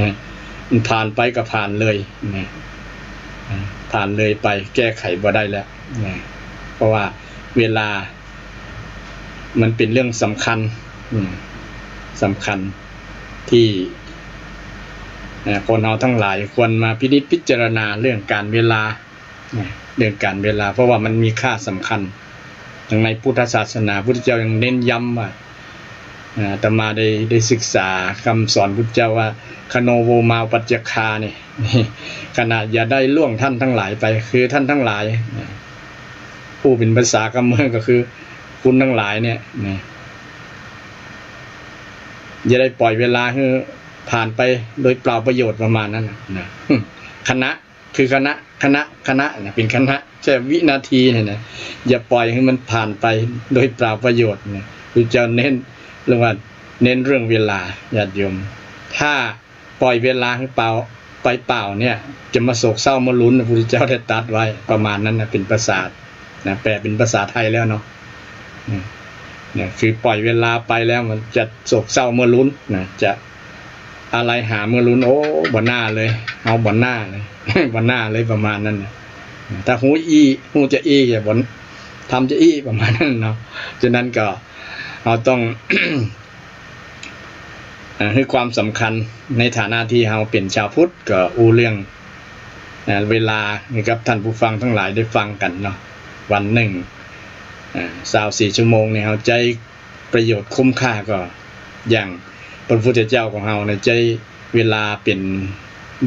นะมันผ่านไปก็ผ่านเลยนะผ่านเลยไปแก้ไขบ่ได้แล้วนะเพราะว่าเวลามันเป็นเรื่องสำคัญที่คนเราทั้งหลายควรมาพิจารณาเรื่องการเวลาเพราะว่ามันมีค่าสำคัญอย่างในพุทธศาสนาพุทธเจ้ายังเน้นย้ำว่าอาตมาได้ศึกษาคำสอนพุทธเจ้าว่าคโนโวมาปัจจคาเนี่ยขณะอย่าได้ล่วงท่านทั้งหลายไปคือท่านทั้งหลายผู้เป็นภาษากำเมืองก็คือคุณทั้งหลายเนี่ยอย่าได้ปล่อยเวลาให้ผ่านไปโดยเปล่าประโยชน์ประมาณนั้นนะคณะคือคณะเนี่ยเป็นคณะแค่วินาทีเนี่ยนะอย่าปล่อยให้มันผ่านไปโดยเปล่าประโยชน์เนี่ยพระเจ้าเน้นเรื่องเวลาญาติโยมถ้าปล่อยเวลาให้เปล่าเนี่ยจะมาโศกเศร้ามาลุ้นพระพุทธเจ้าได้ตรัสไว้ประมาณนั้นนะเป็นภาษานะแปลเป็นภาษาไทยแล้วเนาะเนี่ยคือปล่อยเวลาไปแล้วมันจะโศกเศร้าเมื่อลุ้นนะจะอะไรหาเมื่อลุ้นโอ้บ่หน้าเลยเอาบ่หน้าเลยบ่หน้าเลยประมาณนั้นนะถ้าหูจะอย่าบ่ทำจะประมาณนั้นเนาะฉะนั้นก็เราต้อง ให้ความสำคัญในฐานะที่เราเป็นชาวพุทธก็เรื่องเวลานี่ครับท่านผู้ฟังทั้งหลายได้ฟังกันเนาะวันหนึ่ง24 ชั่วโมงเนี่ยเราใจประโยชน์คุ้มค่าก็อย่างพระพุทธเจ้าของเราในใจเวลาเป็น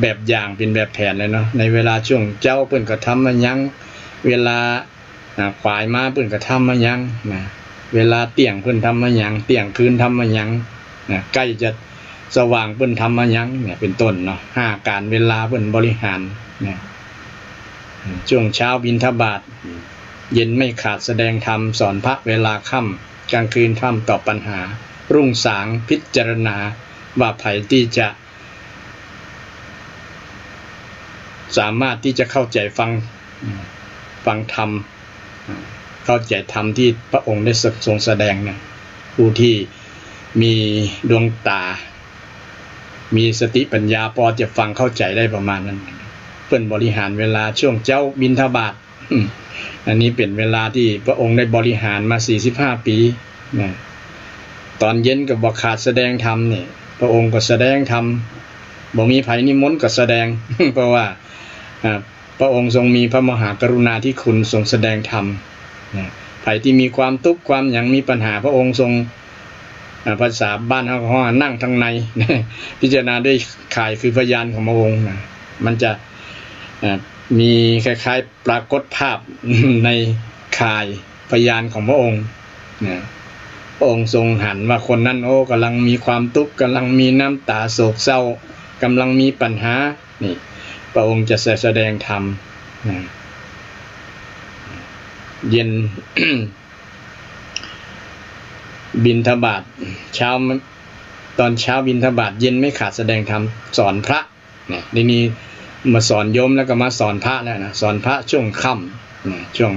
แบบอย่างเป็นแบบแผนเลยเนาะในเวลาช่วงเจ้าเพิ่นก็ทำมายังเวลาขวายมาเพิ่นก็ทำมายังนะเวลาเตี่ยงเพิ่นทำมายังเตี่ยงคืนทำมายังนะใกล้จะสว่างเพิ่นทำมายังเนี่ยเป็นต้นเนาะ5การเวลาเพิ่นบริหารเนี่ยช่วงเช้าบิณฑบาตเย็นไม่ขาดแสดงธรรมสอนพระเวลาค่ำกลางคืนค่ำตอบปัญหารุ่งสางพิจารณาว่าไผที่จะสามารถที่จะเข้าใจฟังธรรมเข้าใจธรรมที่พระองค์ได้ทรงแสดงเนี่ยผู้ที่มีดวงตามีสติปัญญาพอจะฟังเข้าใจได้ประมาณนั้นเพิ่นบริหารเวลาช่วงเจ้าบิณฑบาตอันนี้เป็นเวลาที่พระองค์ได้บริหารมา45 ปีนะตอนเย็นก็บ่ขาดแสดงธรรมเนี่ยพระองค์ก็แสดงธรรมบ่มีไผนิมนต์ก็แสดง เพราะว่าพระองค์ทรงมีพระมหากรุณาธิคุณทรงแสดงธรรมไผที่มีความทุกข์ความหยังมีปัญหาพระองค์ทรงภาษาบ้านเฮาก็ว่านั่งทางใน พิจารณาด้วยข่ายคือพยานของพระองค์มันจะมีคล้ายๆปรากฏภาพ ในข่ายพยานของพระองค์พระองค์ทรงหันว่าคนนั้นกำลังมีความทุกข์กำลังมีน้ำตาโศกเศร้ากำลังมีปัญหานี่พระองค์จะแสดงธรรมเย็น บิณฑบาตเช้าตอนเช้าบิณฑบาตเย็นไม่ขาดแสดงธรรมสอนพระเนี่ยนี่มาสอนโยมแล้วก็มาสอนพระแล้วนะสอนพระช่วงค่ำช่วง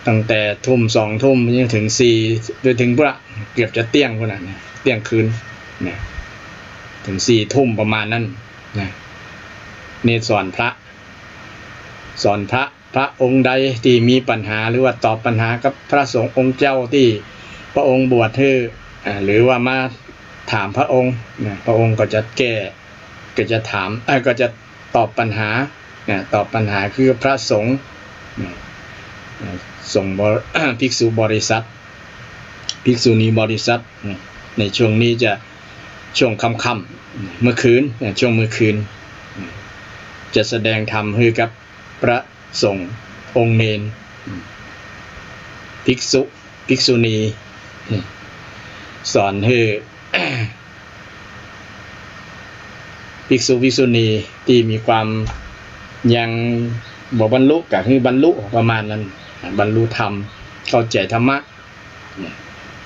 ตั้งแต่ทุ่ม2 ทุ่มจนถึง4จนถึงพระเกือบจะเที่ยงพุ่นน่ะเที่ยงคืนเนี่ยถึง4 ทุ่มประมาณนั้นนะนี่สอนพระองค์ใดที่มีปัญหาหรือว่าตอบปัญหากับพระสงฆ์องค์เจ้าที่พระองค์บวชให้หรือว่ามาถามพระองค์พระองค์ก็จะแก้ก็จะถามก็จะตอบปัญหาตอบปัญหาคือพระสงฆ์ส่งภิกษุบริษัทภิกษุณีบริษัทในช่วงนี้จะช่วงค่ำๆเมื่อคืนช่วงเมื่อคืนจะแสดงธรรมให้กับพระสงฆ์องค์เณรภิกษุณีสอนให้ ภิกษุณีที่มีความยังบ่บรรลุก็คือบรรลุประมาณนั้นบรรลุธรรมเข้าใจธรรมะ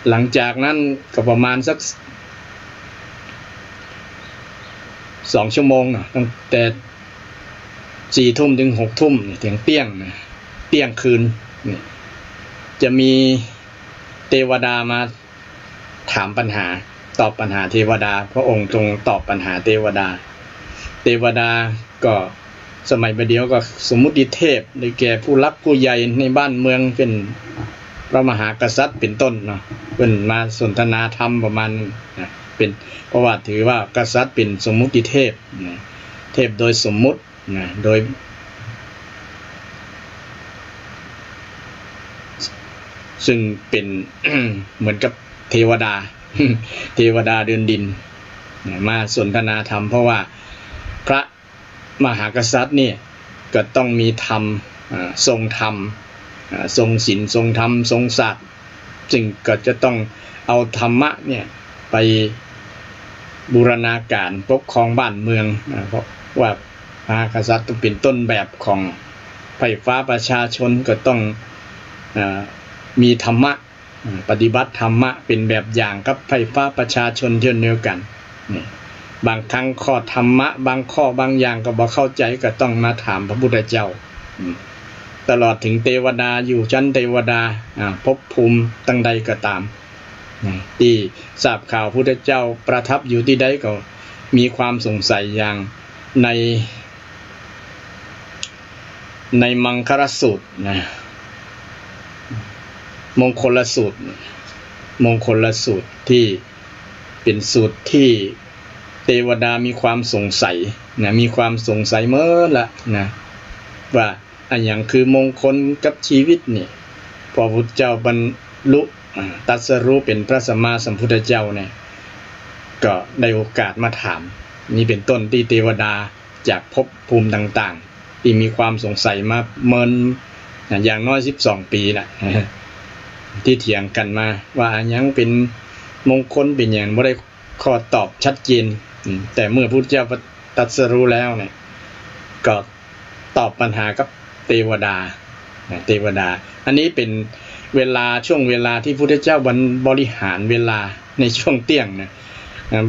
หลังจากนั้นก็ประมาณสัก2 ชั่วโมงตั้งแต่4 ทุ่มถึง6 ทุ่มถึงเที่ยงคืนจะมีเทวดามาถามปัญหา ตอบปัญหาเทวดาพระองค์ทรงตอบปัญหาเทวดาก็สมัยประเดี๋ยวก็สมมุติเทพได้แก่ผู้รักผู้ใหญ่ในบ้านเมืองเป็นพระมหากษัตริย์เป็นต้นเนาะเป็นมาสนทนาธรรมประมาณนะเป็นเพราะว่าถือว่ากษัตริย์เป็นสมมุติเทพนะเทพโดยสมมุตินะโดยซึ่งเป็น เหมือนกับเทวดา เทวดาเดินดินมาสนทนาธรรมเพราะว่าพระมหากษัตริย์นี่ก็ต้องมีธรรมทรงธรรมทรงศีลทรงธรรมทรงศักดิ์จึงก็จะต้องเอาธรรมะเนี่ยไปบูรณาการปกครองบ้านเมืองเพราะว่ามหากษัตริย์ต้องเป็นต้นแบบของไฟฟ้าประชาชนก็ต้องมีธรรมะปฏิบัติธรรมะเป็นแบบอย่างกับไฟฟ้าประชาชนเช่นเดียวกันบางครั้งข้อธรรมะบางข้อบางอย่างก็บ่เข้าใจก็ต้องมาถามพระพุทธเจ้าตลอดถึงเทวดาอยู่ชั้นเทวดาภพภูมิตั้งใดก็ตามที่ทราบข่าวพุทธเจ้าประทับอยู่ที่ใดก็มีความสงสัยอย่างในมังคลสูตรนะมงคลสูตรที่เป็นสูตรที่เทวดามีความสงสัยนะมีความสงสัยเมื่อละนะว่าอันอย่างคือมงคลกับชีวิตนี่พอพระพุทธเจ้าบรรลุตรัสรู้เป็นพระสัมมาสัมพุทธเจ้าเนี่ยก็ได้โอกาสมาถามนี่เป็นต้นที่เทวดาจากภพภูมิต่างๆที่มีความสงสัยมาเมินอย่างน้อย12 ปีแหละที่เถียงกันมาว่าอันยังเป็นมงคลเป็นอย่างบ่ได้ข้อตอบชัดเจนแต่เมื่อพระพุทธเจ้าตรัสรู้แล้วเนี่ยก็ตอบปัญหากับเทวดาอันนี้เป็นช่วงเวลาที่พระพุทธเจ้าบริหารเวลาในช่วงเที่ยงนะ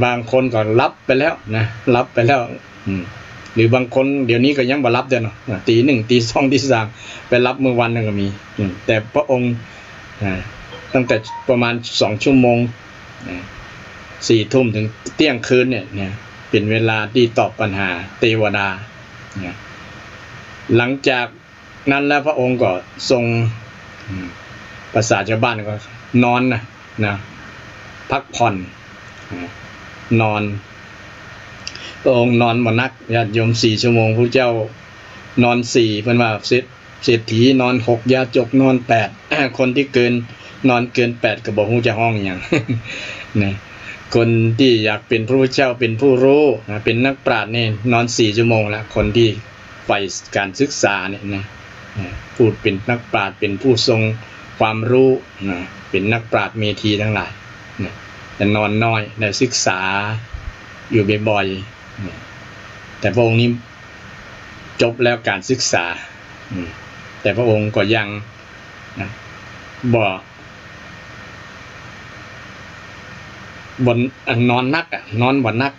บางคนก็รับไปแล้วนะรับไปแล้วหรือบางคนเดี๋ยวนี้ก็ยังบ่รับเด้อเนาะตี 1 ตี 2 ตี 3ไปรับเมื่อวันนึงก็มีแต่พระองค์ตั้งแต่ประมาณ2 ชั่วโมง4 ทุ่มถึงเที่ยงคืนเนี่ยเป็นเวลาที่ตอบปัญหาเทวดาหลังจากนั้นแล้วพระองค์ก็ทรงภาษาชาวบ้านก็นอนนะพักผ่อนนอนพระองค์นอนบ่นักญาติโยม4 ชั่วโมงพระเจ้านอน4เพิ่นว่าเศรษฐีนอน6ญาจกนอน8คนที่นอนเกิน8ก็บ่ฮู้จะห้องหยังนะคนที่อยากเป็นพระพุทธเจ้าเป็นผู้รู้เป็นนักปราชญ์นี่นอน4 ชั่วโมงแล้วคนที่ใฝ่การศึกษาเนี่ยนะพูดเป็นนักปราชญ์เป็นผู้ทรงความรู้นะเป็นนักปราชญ์เมธีทั้งหลายนะแต่นอนน้อยได้ศึกษาอยู่บ่อยๆแต่พระองค์นี้จบแล้วการศึกษาแต่พระองค์ก็ยังบ่นอนนักนอนบ่นัก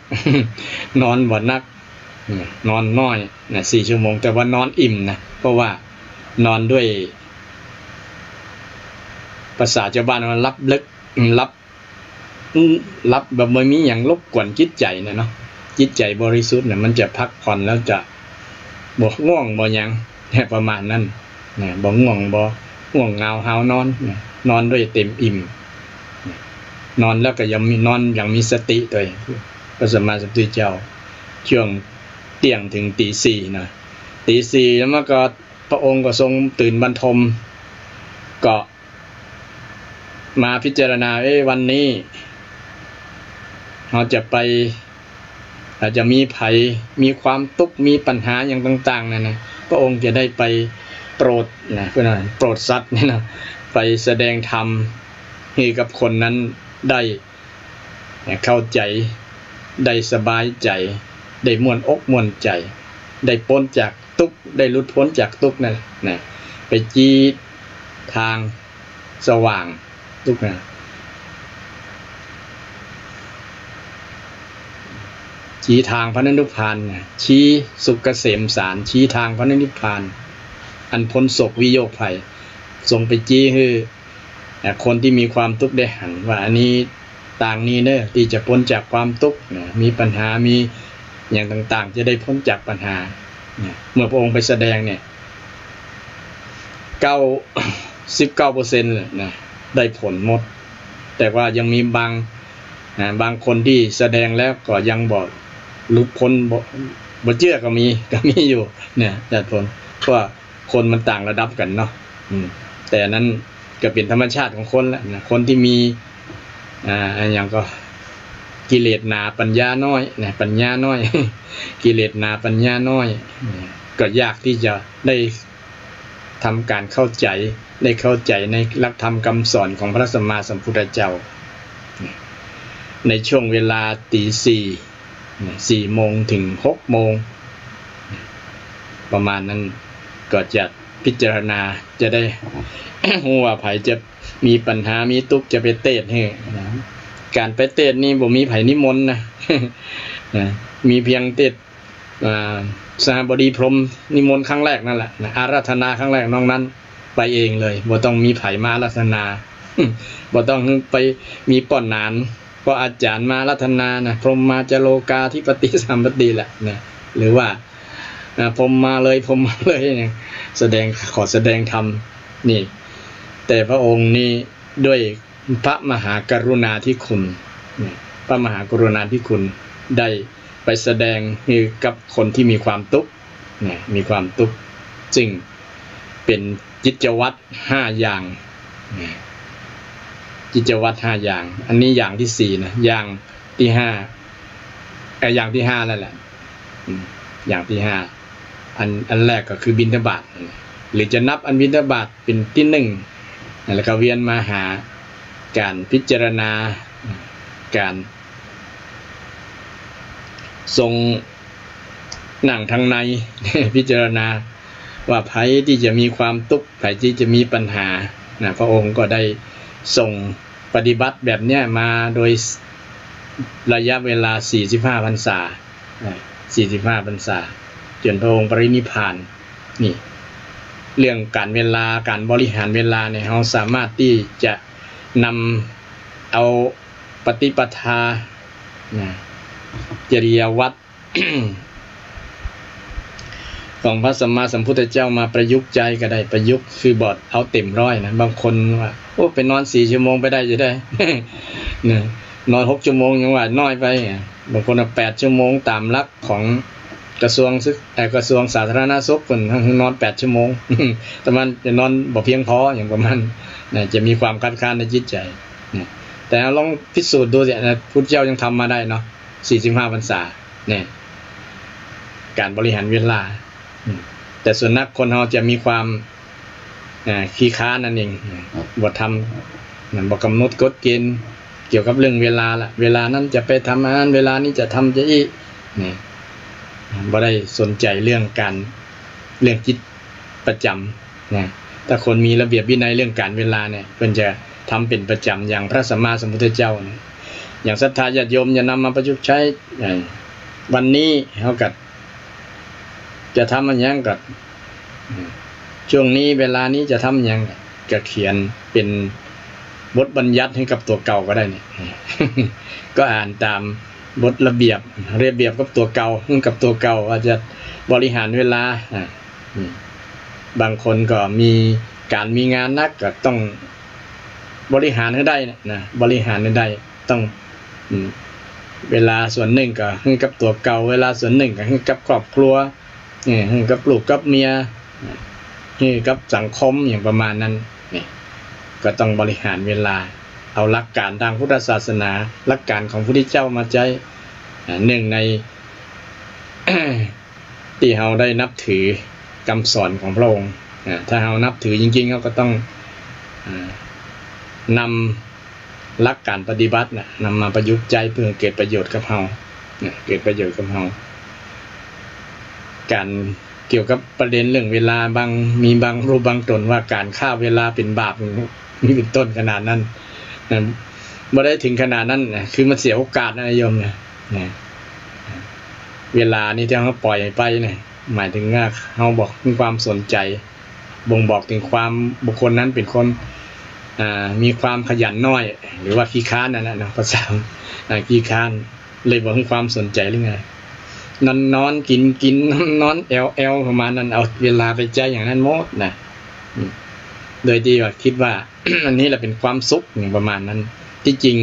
นอนบ่นักนอนน้อยนะ4 ชั่วโมงแต่ว่านอนอิ่มนะเพราะว่านอนด้วยภาษาชาวบ้านว่ารับลึกรับแบบไม่มีอย่างรบกวนจิตใจเนี่ยเนาะจิตใจบริสุทธิ์เนี่ยมันจะพักผ่อนแล้วจะบ่ง่วงบ่หยังประมาณนั้นนะบ่ง่วงเหงาหาวนอนนอนด้วยเต็มอิ่มนอนแล้วก็ยังมีนอนอย่างมีสติด้วยพระสัมมาสัมพุทธเจ้าช่วงเที่ยงถึงตี 4นะตี 4แล้วมันก็พระองค์ก็ทรงตื่นบรรทมก็มาพิจารณาวันนี้เราจะไปอาจจะมีภัยมีความทุกข์มีปัญหาอย่างต่างๆนั่นนะพระองค์จะได้ไปโปรดนะเพื่อนโปรดสัตว์นี่นะไปแสดงธรรมให้กับคนนั้นได้เข้าใจได้สบายใจได้ม่วนอกม่วนใจได้พ้นจากทุกข์ได้หลุดพ้นจากทุกข์นั่นนะไปจี้ทางสว่างทุกข์นะชี้ทางพระนิพพานชี้สุขเกษมสารชี้ทางพระนิพพานอันพ้นโศกวิโยคภัยทรงไปจี้ให้คนที่มีความทุกข์ได้หันว่าอันนี้ ต่างๆนี้เนอะที่จะพ้นจากความทุกข์มีปัญหามีอย่างต่างๆจะได้พ้นจากปัญหาเมื่อพระองค์ไปแสดงเนี่ย19%นะได้ผลหมดแต่ว่ายังมีบางคนที่แสดงแล้วก็ยังบอกหลุดพ้นบ่เชื่อก็มีอยู่เนี่ยแต่ผลเพราะว่าคนมันต่างระดับกันเนาะแต่นั้นก็เป็นธรรมชาติของคนละนะคนที่มีอย่างก็กิเลสหนาปัญญาน้อยนะปัญญาน้อย กิเลสหนาปัญญาน้อยก็ยากที่จะได้ทำการเข้าใจในหลักธรรมคำสอนของพระสัมมาสัมพุทธเจ้าในช่วงเวลาตี4 โมงถึง6 โมงประมาณนั้นก็จะพิจารณาจะได้ รู้ว่าไผจะมีปัญหามีทุกข์จะไปเทศน์ให้การไปเทศน์นี่บ่มีไผนิมนต์นะ มีเพียงเทศน์สหบดีพรหมนิมนต์ครั้งแรกนั่นแหละอาราธนาครั้งแรกนอกนั้นไปเองเลยบ่ต้องมีไผมาอาราธนา บ่ต้องไปมีป้อนหนานเพราะอาจารย์มาอาราธนานะพรหมมาจโลกาธิปติสัมปติแหละนะหรือว่าพรหมมาเลยเนี่ยขอแสดงธรรมนี่แต่พระองค์นี่ด้วยพระมหากรุณาธิคุณพระมหากรุณาธิคุณได้ไปแสดงกับคนที่มีความทุกข์มีความทุกข์จึงเป็นกิจวัตร5 อย่างกิจวัตร5 อย่างอันนี้อย่างที่4นะอย่างที่5อย่างที่5แล้วแหละอย่างที่5อันแรกก็คือบิณฑบาตหรือจะนับอันบิณฑบาตเป็นที่1แล้วก็เวียนมาหาการพิจารณาการทรงหนังทางใน พิจารณาว่าไผที่จะมีความทุกข์ไผที่จะมีปัญหาพระองค์ก็ได้ส่งปฏิบัติแบบนี้มาโดยระยะเวลา45 พรรษา45 พรรษาจนพระองค์ปรินิพพานนี่เรื่องการเวลาการบริหารเวลาเนี่ยเราสามารถที่จะนำเอาปฏิปทาจริยวัตร ของพระสัมมาสัมพุทธเจ้ามาประยุกต์ใจก็ได้ประยุกต์คือบอดเอาเต็มร้อยนะบางคนว่าโอ้ไปนอน4 ชั่วโมงไปได้จะได้ นอน6 ชั่วโมงยังว่าน้อยไปบางคน8 ชั่วโมงตามหลักของกระทรวงสาธารณสุขคนนอน8 ชั่วโมง แต่มันจะนอนบ่เพียงพออย่างประมาณจะมีความคัดค้านในจิตใจแต่ลองพิสูจน์ดูสิพุทธเจ้ายังทำมาได้เนาะ45 พรรษาเนี่ยการบริหารเวลาแต่ส่วนนักคนเราจะมีความขี้ค้านนั่นเองบ่ทำบ่กำหนดกฎเกณฑ์เกี่ยวกับเรื่องเวลาละเวลานั้นจะไปทำงานเวลานี้จะทำจะอีนี่บ่ได้สนใจเรื่องจิตประจำนะถ้าคนมีระเบียบวินัยเรื่องการเวลาเนี่ยเพิ่นจะทำเป็นประจำอย่างพระสัมมาสัมพุทธเจ้าอย่างศรัทธาญาติโยมจะนำมาประยุกต์ใช้วันนี้เขาก็จะทำมันยังกับช่วงนี้เวลานี้จะทำยังก็เขียนเป็นบทบัญญัติให้กับตัวเก่าก็ได้นี่ ก็อ่านตามบทระเบียบกับตัวเก่าว่าจะบริหารเวลาบางคนก็มีงานนักก็ต้องบริหารให้ได้นะบริหารให้ได้ต้องเวลาส่วนหนึ่งก็ให้กับตัวเก่าเวลาส่วนหนึ่งก็ให้กับครอบครัวให้กับลูกกับเมียให้กับสังคมอย่างประมาณนั้นนี่ก็ต้องบริหารเวลาเอาหลักการทางพุทธศาสนาหลักการของพระพุทธเจ้ามาใช้หนึ่งใน ที่เราได้นับถือคำสอนของพระองค์ถ้าเรานับถือจริงๆเราก็ต้องนำหลักการปฏิบัตินำมาประยุกต์ใจเพื่อเกิดประโยชน์กับเราการเกี่ยวกับประเด็นเรื่องเวลามีบางรูปบางตนว่าการฆ่าเวลาเป็นบาปนี่เป็นต้นขนาดนั้นไม่ได้ถึงขนาดนั้นคือมันเสียโอกาสนะโยมเนี่ยเวลานี้ที่เขาปล่อยไปเนี่ยหมายถึงว่าเขาบอกมีความสนใจบ่งบอกถึงความบุคคลนั้นเป็นคน มีความขยันน้อยหรือว่าขี้ค้านนั่นนะภาษาขี้ค้านเลยบอกให้ความสนใจหรือไงนอนกินนอนแอลประมาณนั้นเอาเวลาไปใจอย่างนั้นหมดนะโดยที่ว่าคิดว่า อันนี้แหละเป็นความสุขประมาณนั้นที่จริง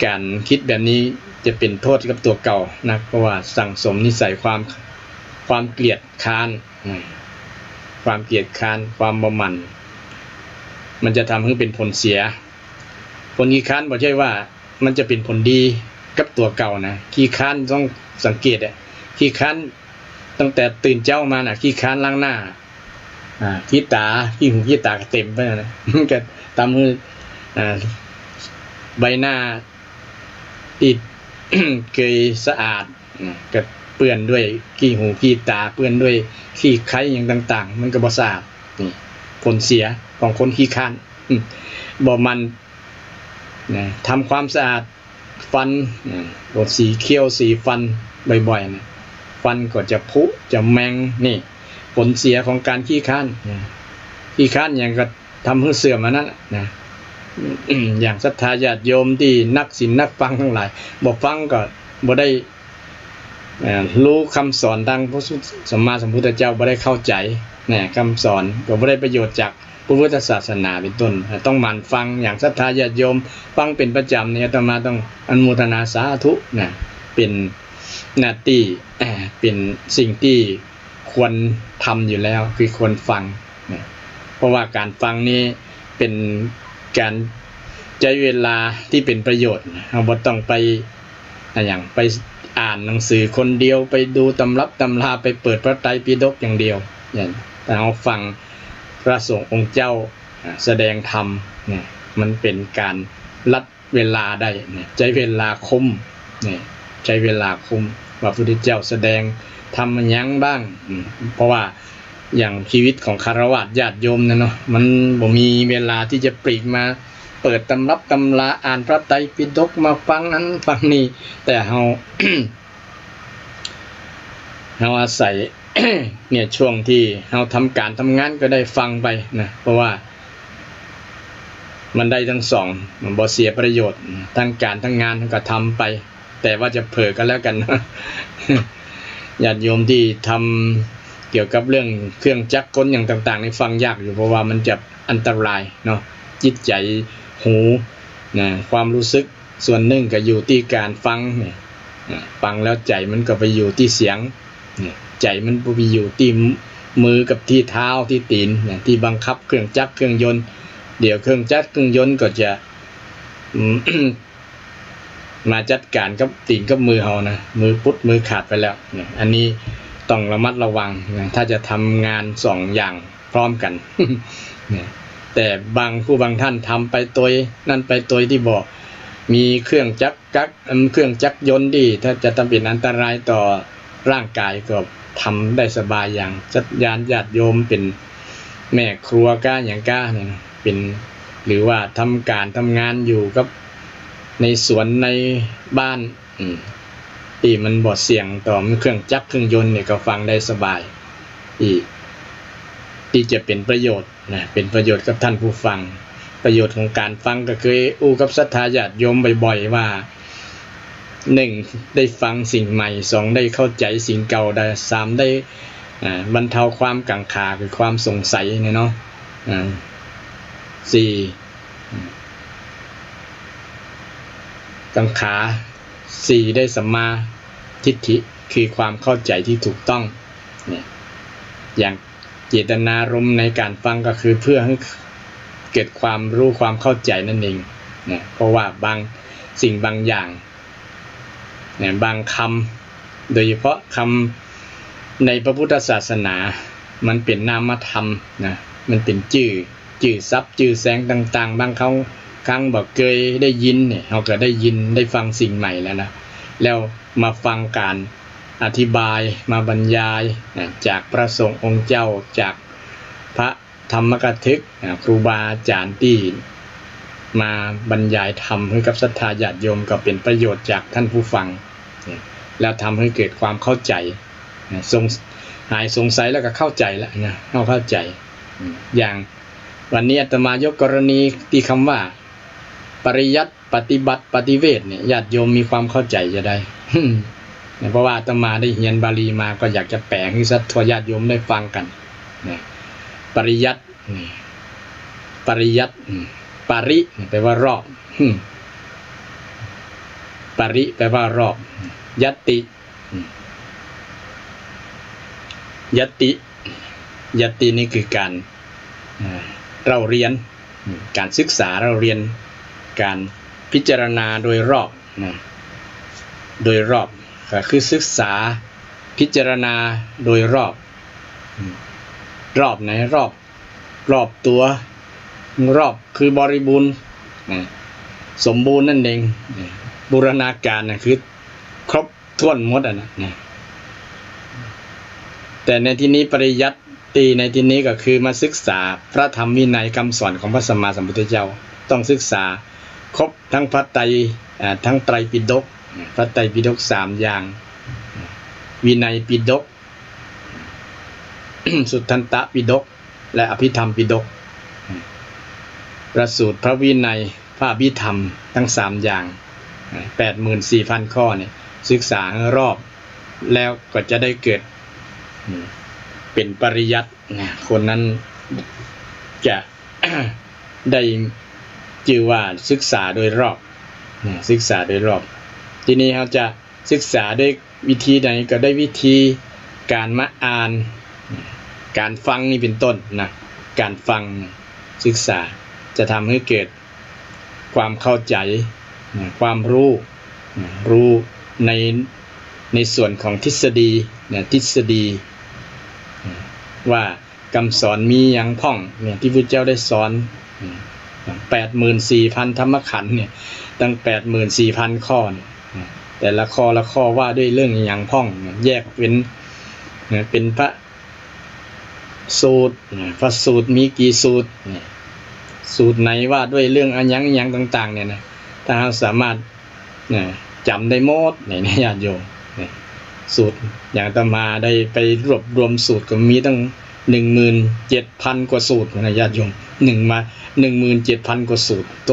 การคิดแบบนี้จะเป็นโทษกับตัวเก่านะเพราะว่าสั่งสมนิสัยความเกลียดค้านความเกลียดค้านความบ่มันมันจะทำให้เป็นผลเสียผลขี้ค้านบ่ใช่ว่ามันจะเป็นผลดีกับตัวเก่านะขี้ค้านต้องสังเกตขี้ค้านตั้งแต่ตื่นเช้ามาขี้ค้านล้างหน้าขี้ตาขี้หูขี้ตาเต็มไปนะมันก็ทำให้ใบหน้าที่ เคยสะอาดก็เปื้อนด้วยขี้หูขี้ตาเปื้อนด้วยขี้ไข่อย่างต่างๆมันก็บ่สะอาดนี่ผลเสียของคนขี้ค้านบ่มันทำความสะอาดฟันบดสีเคี้ยวสีฟันบ่อยๆนะฟันก็จะผุจะแมงนี่ผลเสียของการขี้ค้านอย่างก็ทำให้เสื่อมนั้นนะอย่างศรัทธาญาติโยมที่นักศีลนักฟังทั้งหลายบ่ฟังก็บ่ได้รู้คำสอนทางพระสัมมาสัมพุทธเจ้าบ่ได้เข้าใจคำสอนก็บ่ได้ประโยชน์จากพระพุทธศาสนาเป็นต้นต้องหมั่นฟังอย่างศรัทธาญาติโยมฟังเป็นประจำเนี่ยอาตมาต้องอนุโมทนาสาธุเป็นหน้าที่เป็นสิ่งที่ควรทำอยู่แล้วคือควรฟังเพราะว่าการฟังนี้เป็นการใช้เวลาที่เป็นประโยชน์เราบ่ต้องไปอย่างไปอ่านหนังสือคนเดียวไปดูตำรับตำราไปเปิดพระไตรปิฎกอย่างเดียวแต่เราฟังพระสงฆ์องค์เจ้าแสดงธรรมมันเป็นการลัดเวลาได้ใช้เวลาคุ้มใช้เวลาคุ้มว่าพระพุทธเจ้าแสดงธรรมยั้งบ้างเพราะว่าอย่างชีวิตของคฤหัสถ์ญาติโยมเนาะมันบ่มีเวลาที่จะปลีกมาเปิดตำรับตำราอ่านพระไตรปิฎกมาฟังนั้นฟังนี้แต่เฮา อาศัย เนี่ยช่วงที่เฮาทำการทำงานก็ได้ฟังไปนะเพราะว่ามันได้ทั้งสองมันบ่เสียประโยชน์ทั้งการทั้งงานก็ทำไปแต่ว่าจะเผลอกันแล้วกัน ญาติโยมที่ทำเกี่ยวกับเรื่องเครื่องจักรกลอย่างต่างๆในฟังยากอยู่เพราะว่ามันจะอันตรายเนาะจิตใจหูความรู้สึกส่วนหนึ่งก็อยู่ที่การฟังฟังแล้วใจมันก็ไปอยู่ที่เสียงใจมันไปอยู่ที่มือกับที่เท้าที่ตีนที่บังคับเครื่องจักรเครื่องยนต์เดี๋ยวเครื่องจักรเครื่องยนต์ก็จะ มาจัดการกับตีนกับมือเฮานะมือปุ๊บมือขาดไปแล้วอันนี้ต้องระมัดระวังถ้าจะทำงานสองอย่างพร้อมกัน แต่บางท่านทำไปตัวนั่นไปตัวที่บอกมีเครื่องจักรยนต์ดีถ้าจะทำเป็นอันตรายต่อร่างกายก็ทำได้สบายอย่างญาติโยมเป็นแม่ครัวก้าอย่างก้าเนี่ยเป็นหรือว่าทำการทำงานอยู่กับในสวนในบ้านที่มันบ่เสี่ยงต่อเครื่องจักรเครื่องยนต์เนี่ยก็ฟังได้สบายที่จะเป็นประโยชน์เป็นประโยชน์กับท่านผู้ฟังประโยชน์ของการฟังก็คืออู้กับศรัทธาญาติโยมบ่อยๆว่า1ได้ฟังสิ่งใหม่2ได้เข้าใจสิ่งเก่าได้3ได้บรรเทาความกังขาคือความสงสัยเนาะ4กังขา4ได้สัมมาทิฏฐิคือความเข้าใจที่ถูกต้องอย่างเจตนารมณ์ในการฟังก็คือเพื่อให้เกิดความรู้ความเข้าใจนั่นเองเพราะว่าบางสิ่งบางอย่างบางคำโดยเฉพาะคำในพระพุทธศาสนามันเป็นนามธรรมมันเป็นชื่อศัพท์ชื่อแสงต่างๆบางครั้งบอกเคยได้ยินเนี่ยเราก็ได้ยินได้ฟังสิ่งใหม่แล้วนะแล้วมาฟังการอธิบายมาบรรยายจากพระสงฆ์องค์เจ้าจากพระธรรมกถึกครูบาอาจารย์ที่มาบรรยายธรรมให้กับศรัทธาญาติโยมก็เป็นประโยชน์จากท่านผู้ฟังแล้วทำให้เกิดความเข้าใจหายสงสัยแล้วก็เข้าใจแล้วนะเข้าใจอย่าง วันนี้อาตมายกกรณีที่คำว่าปริยัติปฏิบัติปฏิเวทเนี่ยญาติโยมมีความเข้าใจจะได้ เพราะว่าอาตมาได้เรียนบาลีมาก็อยากจะแปลให้สัตว์ญาติโยมได้ฟังกันนะปริยัติปริยัติปริแปลว่ารอบปริแปลว่ารอบยัตติยัตติยัตตินี่คือการเราเรียนการศึกษาเราเรียนการพิจารณาโดยรอบโดยรอบก็คือศึกษาพิจารณาโดยรอบรอบไหนรอบตัวรอบคือบริบูรณ์สมบูรณ์นั่นเองบูรณาการนะคือครบถ้วนหมดนะแต่ในที่นี้ปริยัติในที่นี้ก็คือมาศึกษาพระธรรมวินัยคำสอนของพระสัมมาสัมพุทธเจ้าต้องศึกษาครบทั้งพระไตรทั้งไตรปิฎกพระไตรปิฎก3อย่างวินัยปิฎก สุทธันตปิฎกและอภิธรรมปิฎกประสูตรพระวินัยพระอภิธรรมทั้ง3อย่าง 84,000 ข้อเนี่ยศึกษารอบแล้วก็จะได้เกิดเป็นปริยัติคนนั้นจะ ได้ชื่อว่าศึกษาโดยรอบศึกษาโดยรอบทีนี้เราจะศึกษาด้วยวิธีใดก็ได้วิธีการมาอ่านการฟังนี่เป็นต้นนะการฟังศึกษาจะทำให้เกิดความเข้าใจความรู้ในส่วนของทฤษฎีทฤษฎีว่าคำสอนมีอย่างพ่องเนี่ยที่พระเจ้าได้สอน 84,000 ธรรมขันธ์เนี่ยตั้ง 84,000 ข้อแต่ละข้อว่าด้วยเรื่องอย่างพ่องแยกเป็นพระสูตรพระสูตรมีกี่สูตรสูตรไหนว่าด้วยเรื่องอันยังต่างๆเนี่ยนะถ้าเราสามารถจำได้หมดในญาติโยมสูตรอย่างอาตมาได้ไปรวบรวมสูตรก็มีตั้ง 17,000 กว่าสูตรนะญาติโยม17,000 กว่าสูตรโต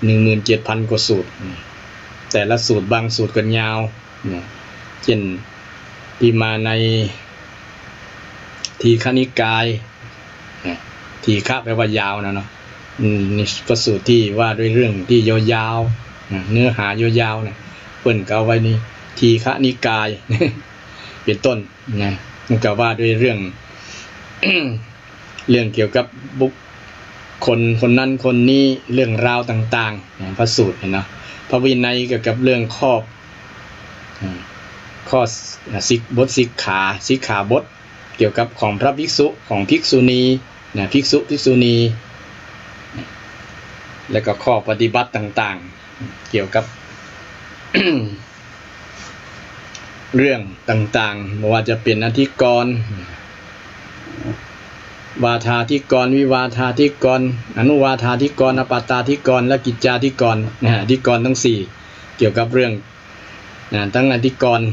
17,000 กว่าสูตรแต่ละสูตรบางสูตรก็ยาวเช่นที่มาในทีฆนิกายทีฆะแปลว่ายาวนะเนาะนี่ประสูตรที่ว่าด้วยเรื่องที่ยาวๆเนื้อหายาวๆเนี่ยเพิ่นก็เอาไว้นี่ทีฆนิกาย เป็นต้นนะมันก็ว่าด้วยเรื่อง เรื่องเกี่ยวกับบุคคลคนนั้นคนนี้เรื่องราวต่างๆพระสูตรเนาะพระวินัยเกี่ยวกับเรื่องข้อบทสิกขาบทเกี่ยวกับของพระภิกษุของภิกษุณีภิกษุณีแล้วก็ข้อปฏิบัติต่างๆเกี่ยวกับ เรื่องต่างๆไม่ว่าจะเป็นอธิกรณ์วาทาธิกรณ์วิวาทาธิกรณ์อนุวาทาธิกรณ์อปาตาธิกรณ์และกิจจาธิกรณ์อธิกรณ์ทั้ง4เกี่ยวกับเรื่องทั้งอธิกรณ์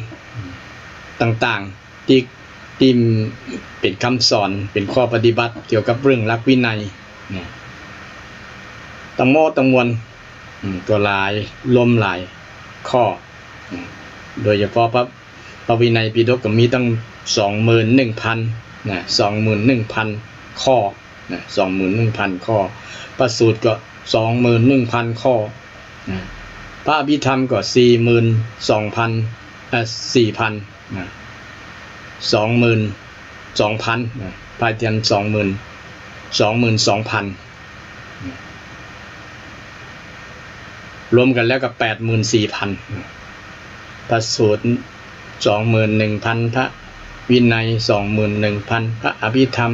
ต่างๆที่เป็นคำสอนเป็นข้อปฏิบัติเกี่ยวกับเรื่องหลักวินัยตั้งหมดตั้งมวลตัวหลายรวมหลายข้อโดยเฉพาะพระวินัยปิฎกก็มีตั้ง 21,000 21,000 ข้อ 21,000 ข้อพระสูตรก็ 21,000 ข้อพระอภิธรรมก็ 4,200 พระเทียน 22,000 รวมกันแล้วก็ 84,000 พระสูตร 21,000 พระวินัย 21,000 พระอภิธรรม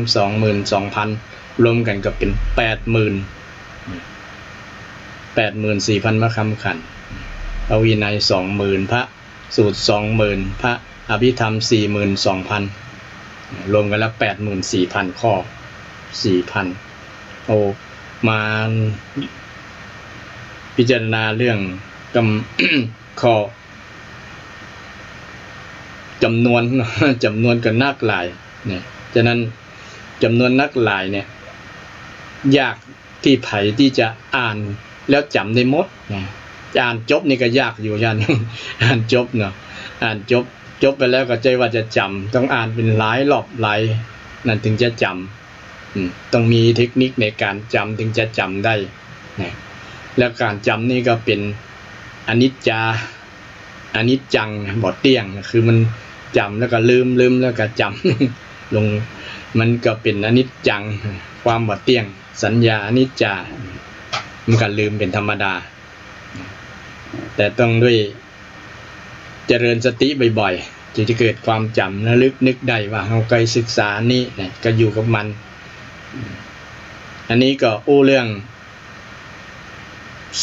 22,000 รวมกันก็เป็น 84,000 พระคำขันธ์พระวินัย 20,000 พระสูตร 20,000 พระอภิธรรม 42,000 รวมกันแล้ว 84,000 ข้อ 4,000 โอ้มาพิจารณาเรื่องข้อจำนวนก็นักหลายเนี่ยฉะนั้นจำนวนนักหลายเนี่ย ยากที่ไผที่จะอ่านแล้วจำได้หมดนะจะอ่านจบนี่ก็ยากอยู่ยัน อ่านจบเนาะอ่านจบไปแล้วก็ใจว่าจะจำต้องอ่านเป็นหลายรอบหลายนั่นถึงจะจำต้องมีเทคนิคในการจำถึงจะจำได้นะแล้วการจำนี่ก็เป็นอนิจจังบ่เที่ยงคือมันจำแล้วก็ลืมแล้วก็จำ ลงมันก็เป็นอนิจจังความบ่เที่ยงสัญญาอนิจจามันก็ลืมเป็นธรรมดาแต่ต้องด้วยเจริญสติบ่อยๆจึงจะเกิดความจำระลึกนึกได้ว่าเราเคยศึกษานี้นะก็อยู่กับมันอันนี้ก็เรื่อง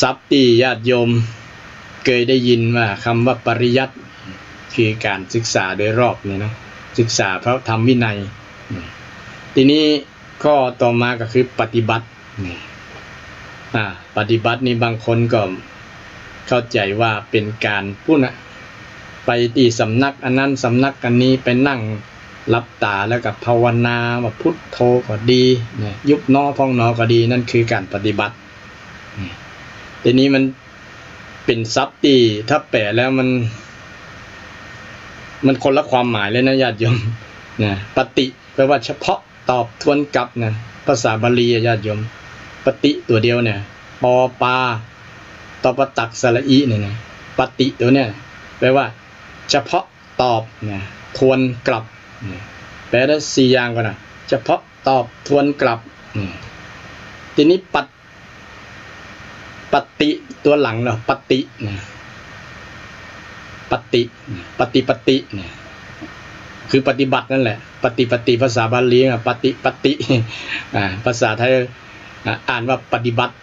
ทรัพย์ที่ญาติโยมเคยได้ยินว่าคำว่าปริยัติคือการศึกษาโดยรอบนี่เนาะศึกษาพระธรรมวินัยทีนี้ข้อต่อมาก็คือปฏิบัติปฏิบัตินี่บางคนก็เข้าใจว่าเป็นการพูดนะไปที่สำนักอันนั้นสำนักอันนี้ไปนั่งหลับตาแล้วกับภาวนาว่าพุทโธก็ดียุบหนอพองหนอก็ดีนั่นคือการปฏิบัติทีนี้มันเป็นทรัพย์ที่ถ้าแปลแล้วมันคนละความหมายเลยนะญาติโยมนะปฏิแปลว่าเฉพาะตอบทวนกลับนะภาษาบาลีญาติโยมปฏิตัวเดียวเนี่ยปอปาตปตักสระอีเนี่ยนะปฏิตัวเนี่ยแปลว่าเฉพาะตอบนะทวนกลับแปลได้4อย่างก่อนนะเฉพาะตอบทวนกลับทีนี้ปฏิตัวหลังเนาะปฏินะปฏิเนี่ยคือปฏิบัตินั่นแหละปฏิภาษาบาลีปฏิภาษาไทยอ่านว่าปฏิบัติ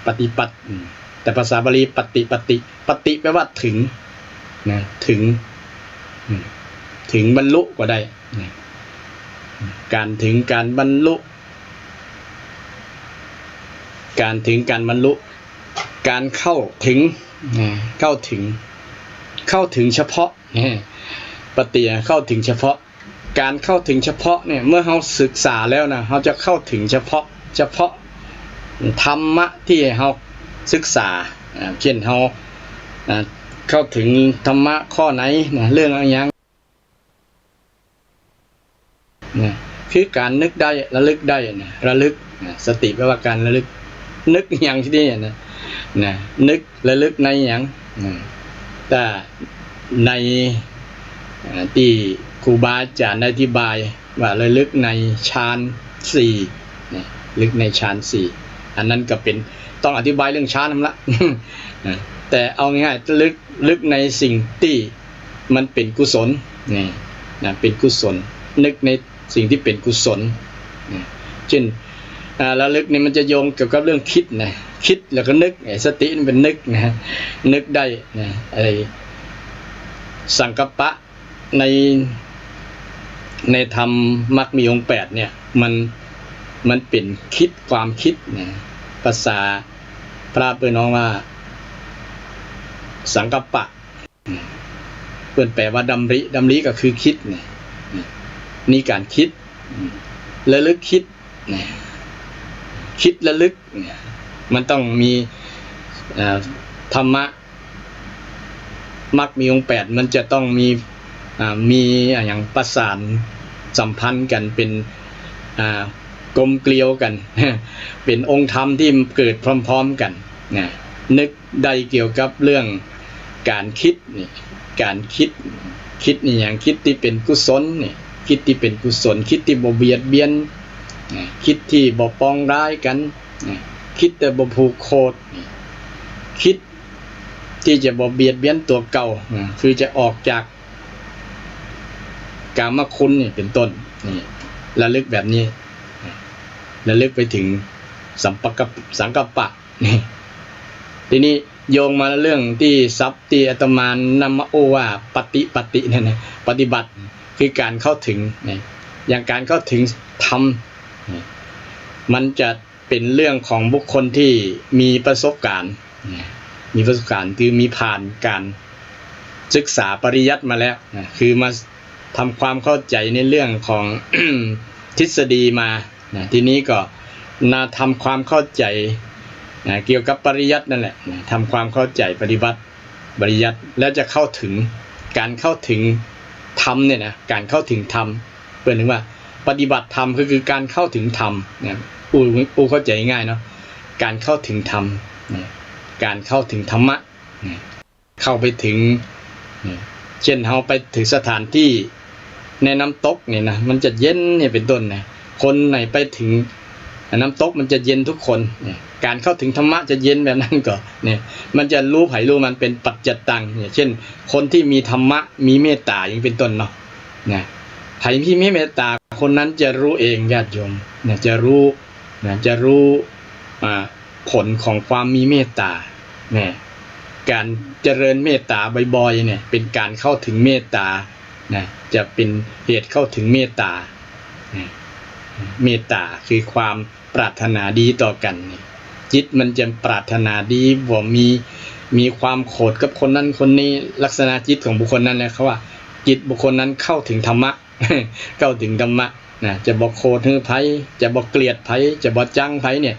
ปฏิบัติแต่ภาษาบาลีปฏิแปลว่าถึงนะถึงบรรลุก็ได้การถึงการบรรลุการถึงการบรรลุการเข้าถึงเฉพาะปฏิเข้าถึงเฉพาะการเข้าถึงเฉพาะเนี่ยเมื่อเราศึกษาแล้วนะเราจะเข้าถึงเฉพาะธรรมะที่เราศึกษาเช่นเราเข้าถึงธรรมะข้อไหนนะเรื่องอะไรอย่างนะคือการนึกได้ระลึกได้นะระลึกสติแปลว่าการระลึกนึกอย่างที่นี่นะนึกระลึกในอย่างแต่ในที่ครูบาอาจารย์ได้อธิบายว่าระลึกในฌาน4ลึกในฌาน4อันนั้นก็เป็นต้องอธิบายเรื่องฌานนั่นละแต่เอาง่ายๆลึกในสิ่งที่มันเป็นกุศลเป็นกุศลนึกในสิ่งที่เป็นกุศลเช่นระลึกนี่มันจะโยงเกี่ยวกับเรื่องคิดนะคิดแล้วก็นึกสติมันเป็นนึกนะนึกได้นะสังกัปปะในธรรมมรรคมีองค์8เนี่ยมันเป็นคิดความคิดนะภาษาพระเปิ้นน้องว่าสังกัปปะเปิ้นแปลว่าดำริก็คือคิดนี่การคิดระลึกคิดคิดระลึกมันต้องมีธรรมะมรรคมีองค์8มันจะต้องมีอย่างประสานสัมพันธ์กันเป็นกลมเกลียวกัน เป็นองค์ธรรมที่เกิดพร้อมๆกันนึกได้เกี่ยวกับเรื่องการคิดการคิดนี่อย่างคิดที่เป็นกุศลคิดที่เป็นกุศลคิดที่บ่เบียดเบียนคิดที่บ่ปองร้ายกันคิดแต่บ่ผูกโคตรคิดที่จะบ่เบียดเบียนตัวเก่าคือจะออกจากกามคุณนี่เป็นต้นระลึกแบบนี้ระลึกไปถึงสังกัปปะทีนี้โยงมาเรื่องที่ทรัพย์ที่อาตมานำมาโอว่าปฏิเนี่ยนะปฏิบัติคือการเข้าถึงอย่างการเข้าถึงธรรมมันจะเป็นเรื่องของบุคคลที่มีประสบการณ์คือมีผ่านการศึกษาปริยัติมาแล้วคือมาทำความเข้าใจในเรื่องของ ทฤษฎีมาทีนี้ก็ ทำความเข้าใจเกี่ยวกับปริยัตินั่นแหละทำความเข้าใจปริยัติแล้วจะเข้าถึงการเข้าถึงธรรมเนี่ยนะการเข้าถึงธรรมเปิดถึงว่าปฏิบัติธรรมคือการเข้าถึงธรรมเนี่ยอูเข้าใจง่ายเนาะการเข้าถึงธรรมการเข้าถึงธรรมะเข้าไปถึงเช่นเราไปถึงสถานที่ในน้ำตกเนี่ยนะมันจะเย็นเนี่ยเป็นต้นนะคนไหนไปถึงน้ำตกมันจะเย็นทุกคนเนี่ยการเข้าถึงธรรมะจะเย็นแบบนั้นก็เนี่ยมันจะรู้ไผรู้มันเป็นปัจจตังเนี่ยเช่นคนที่มีธรรมะมีเมตตาอย่างเป็นต้นเนาะนะไผที่มีเมตตาคนนั้นจะรู้เองญาติโยมเนี่ยจะรู้ผลของความมีเมตตาเนี่ยการเจริญเมตตาบ่อยๆเนี่ยเป็นการเข้าถึงเมตตานะจะเป็นเหตุเข้าถึงเมตตาเมตตาคือความปรารถนาดีต่อกันจิตมันจะปรารถนาดีบ่มีความโกรธกับคนนั้นคนนี้ลักษณะจิตของบุคคลนั้นแหละเขาว่าจิตบุคคลนั้นเข้าถึงธรรมะ เข้าถึงธรรมะนะจะบ่โกรธหรือไผจะบ่เกลียดไผจะบ่จังไผเนี่ย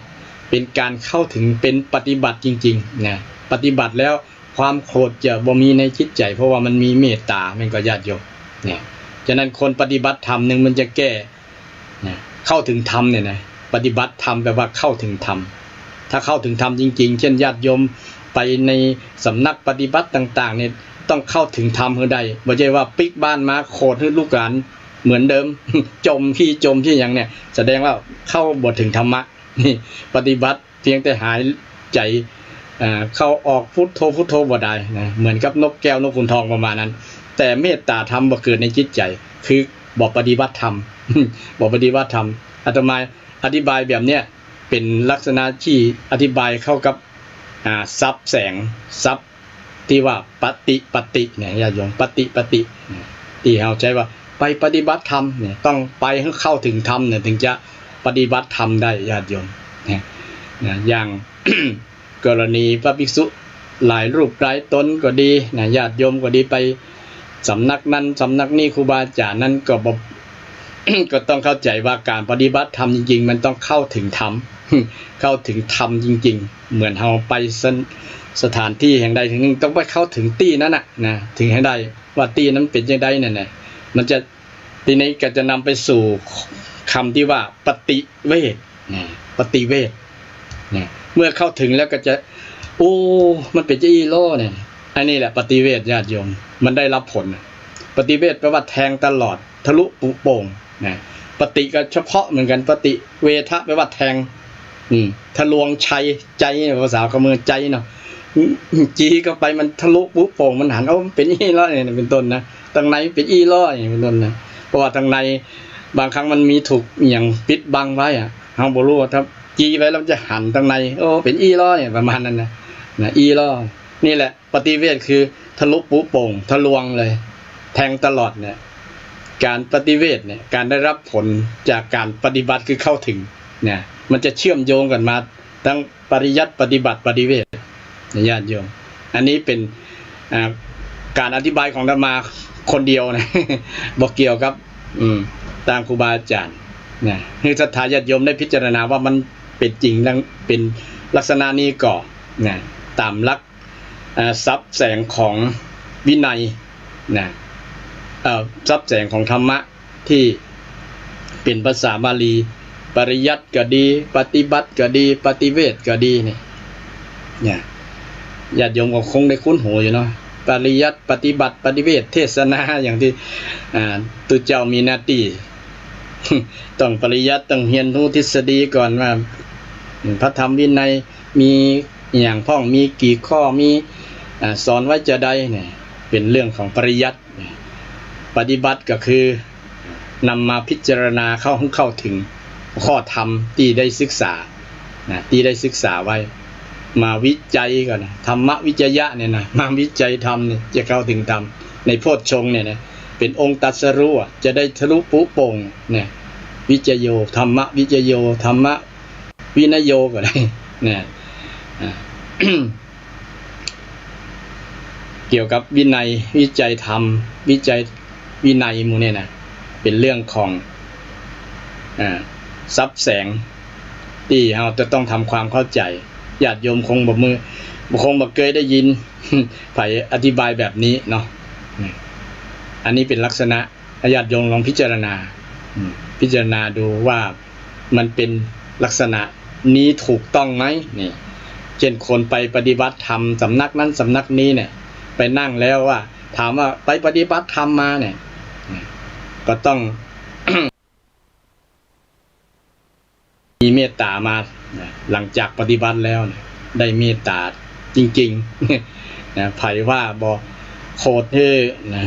เป็นการเข้าถึงเป็นปฏิบัติจริงๆนะปฏิบัติแล้วความโกรธจะบ่มีในจิตใจเพราะว่ามันมีเมตตามันก็ญาติโยมเนี่ยฉะนั้นคนปฏิบัติธรรมนึงมันจะแก้เข้าถึงธรรมเนี่ยนะปฏิบัติธรรมแปลว่าเข้าถึงธรรมถ้าเข้าถึงธรรมจริงๆเช่นญาติโยมไปในสำนักปฏิบัติต่างๆเนี่ยต้องเข้าถึงธรรมให้ได้บ่ใช่ว่าปิกบ้านมาโคตรให้ลูกหลานเหมือนเดิม จมที่อย่างเนี่ยแสดงว่าเข้าบ่ถึงธรรมะนี่ปฏิบัติเพียงแต่หายใจเข้าออกพุทโธบ่ได้นะเหมือนกับนกแก้วนกขุนทองประมาณนั้นแต่เมตตาธรรมบ่เกิดในจิตใจคือบ่ปฏิบัติธรรม บ่ปฏิบัติธรรมอาตมาอธิบายแบบเนี้ยเป็นลักษณะที่อธิบายเข้ากับซับแสงซับที่ว่าปฏิเนี่ยญาติโยมปฏิที่เฮาใช้ว่าไปปฏิบัติธรรมเนี่ยต้องไปให้เข้าถึงธรรมเนี่ยถึงจะปฏิบัติธรรมได้ญาติโยมนะอย่าง กรณีพระภิกษุหลายรูปหลายตนก็ดีนะญาติโยมก็ดีไปสำนักนั้นสำนักนี้ครูบาอาจารย์นั้นก็ ก็ต้องเข้าใจว่าการปฏิบัติธรรมจริงๆมันต้องเข้าถึงธรรม เข้าถึงธรรมจริงๆเหมือนเราไปสถานที่แห่งใดแห่งหนึ่งต้องไปเข้าถึงที่นั้นนะถึงให้ได้ว่าที่นั้นเป็นยังไงนั่นแหละมันจะทีนี้ก็จะนำไปสู่คำที่ว่าปฏิเวทปฏิเวทเมื่อเข้าถึงแล้วก็จะโอ้มันเป็นอีโลเนี่ยอันนี้แหละปฏิเวทญาติโยมมันได้รับผลปฏิเวทแปลว่าแทงตลอดทะลุปุโป่งปฏิก็เฉพาะเหมือนกันปฏิเวทะแปลว่าแทงทะลวงชัยใจภาษาคำมือใจเนาะจีก็ไปมันทะลุปุโป่งมันหันเอาเป็นอีโลเนี่ยเป็นต้นนะทางในเป็นอีโลอย่างเป็นต้นนะเพราะว่าทางในบางครั้งมันมีถูกอย่างปิดบังไว้อะเฮาบ่รู้ว่าถ้าจีไว้แล้วจะหันทางในโอ้เป็นอีโลเนี่ยประมาณนั้นนะอีโลนี่แหละปฏิเวทคือทะลุปุโป่งทะลวงเลยแทงตลอดเนี่ยการปฏิเวทเนี่ยการได้รับผลจากการปฏิบัติคือเข้าถึงเนี่ยมันจะเชื่อมโยงกันมาทั้งปริยัติปฏิบัติปฏิเวทญาติโยมอันนี้เป็นการอธิบายของอาตมาคนเดียวนะ บอกเกี่ยวกับตามครูบาอาจารย์นะให้ศรัทธาญาติโยมได้พิจารณาว่ามันเป็นจริงเป็นลักษณะนี้ก่อนนะตามหลักทรัพย์แสงของวินัยนะทรัพย์แสงของธรรมะที่เป็นภาษาบาลีปริยัติก็ดีปฏิบัติก็ดีปฏิเวทก็ดีเนี่ยญาติโยมก็คงได้คุ้นหูอยู่เนาะปริยัติปฏิบัติปฏิเวทเทศนาอย่างที่ตุเจ้ามีหน้าที่ ต้องปริยัติต้องเรียนรู้ทฤษฎีก่อนว่าพระธรรมวินัยมีอย่างพ้องมีกี่ข้อมีสอนไว้จะได้เนี่ยเป็นเรื่องของปริยัติปฏิบัติก็คือนำมาพิจารณาเข้าถึงข้อธรรมที่ได้ศึกษาที่ได้ศึกษาไว้มาวิจัยก่อนธรรมวิจยะเนี่ยนะมาวิจัยธรรมเนี่ยจะเข้าถึงธรรมในโพชฌงค์เนี่ยนะเป็นองค์ตรัสรู้จะได้ทะลุปุโป่งเนี่ยวิจโยธรรมวิจโยธรรมวินโยก็ได้เนี่ย เกี่ยวกับวินัยวิจัยธรรมวิจัยวินัยหมู่เนี่ยนะเป็นเรื่องของทรัพย์แสง ที่เราจะต้องทำความเข้าใจญาติโยมคงบ่เคยได้ยิน ไผอธิบายแบบนี้เนาะอันนี้เป็นลักษณะญาติโยมลองพิจารณาดูว่ามันเป็นลักษณะนี้ถูกต้องไหมนี่เช่นคนไปปฏิบัติธรรมสำนักนั้นสำนักนี้เนี่ยไปนั่งแล้วว่าถามว่าไปปฏิบัติธรรมมาเนี่ยก็ต้อง มีเมตตามาหลังจากปฏิบัติแล้วได้เมตตาจริงๆนะไผว่าบอกโคตร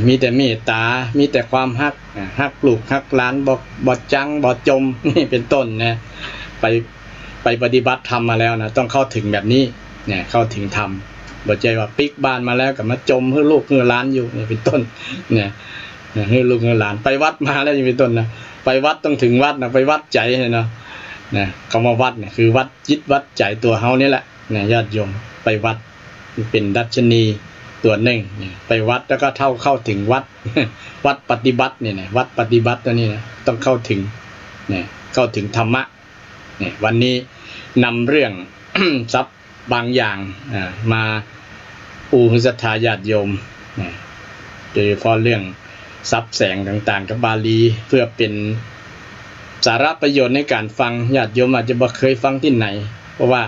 มีแต่เมตตามีแต่ความฮักลูกฮักหลานบ่จังบ่จมนี่เป็นต้นนะไปปฏิบัติธรรมมาแล้วนะต้องเข้าถึงแบบนี้เนี่ยเข้าถึงธรรมบ่ใจว่าปิกบ้านมาแล้วก็มาจมให้ลูกให้หลานอยู่นี่เป็นต้นเนี่ยให้ลูกให้หลานไปวัดมาแล้วนี่เป็นต้นนะไปวัดต้องถึงวัดนะไปวัดใจเนาะนะคำว่าวัดเนี่ยคือวัดจิตวัดใจตัวเฮานี่แหละเนี่ยญาติโยมไปวัดเป็นดัชนีตัวหนึ่งไปวัดแล้วก็เข้าถึงวัด วัดปฏิบัติเนี่ยวัดปฏิบัติตัวนี้นะต้องเข้าถึงเนี่ยเข้าถึงธรรมะเนี่ยวันนี้นำเรื่อง ทรัพย์บางอย่างมาปูให้ศรัทธาญาติโยมโดยเฉพาะเรื่องทรัพย์แสงต่างๆกับบาลีเพื่อเป็นสาระประโยชน์ในการฟังญาติโยมอาจจะบ่เคยฟังที่ไหนเพราะว่า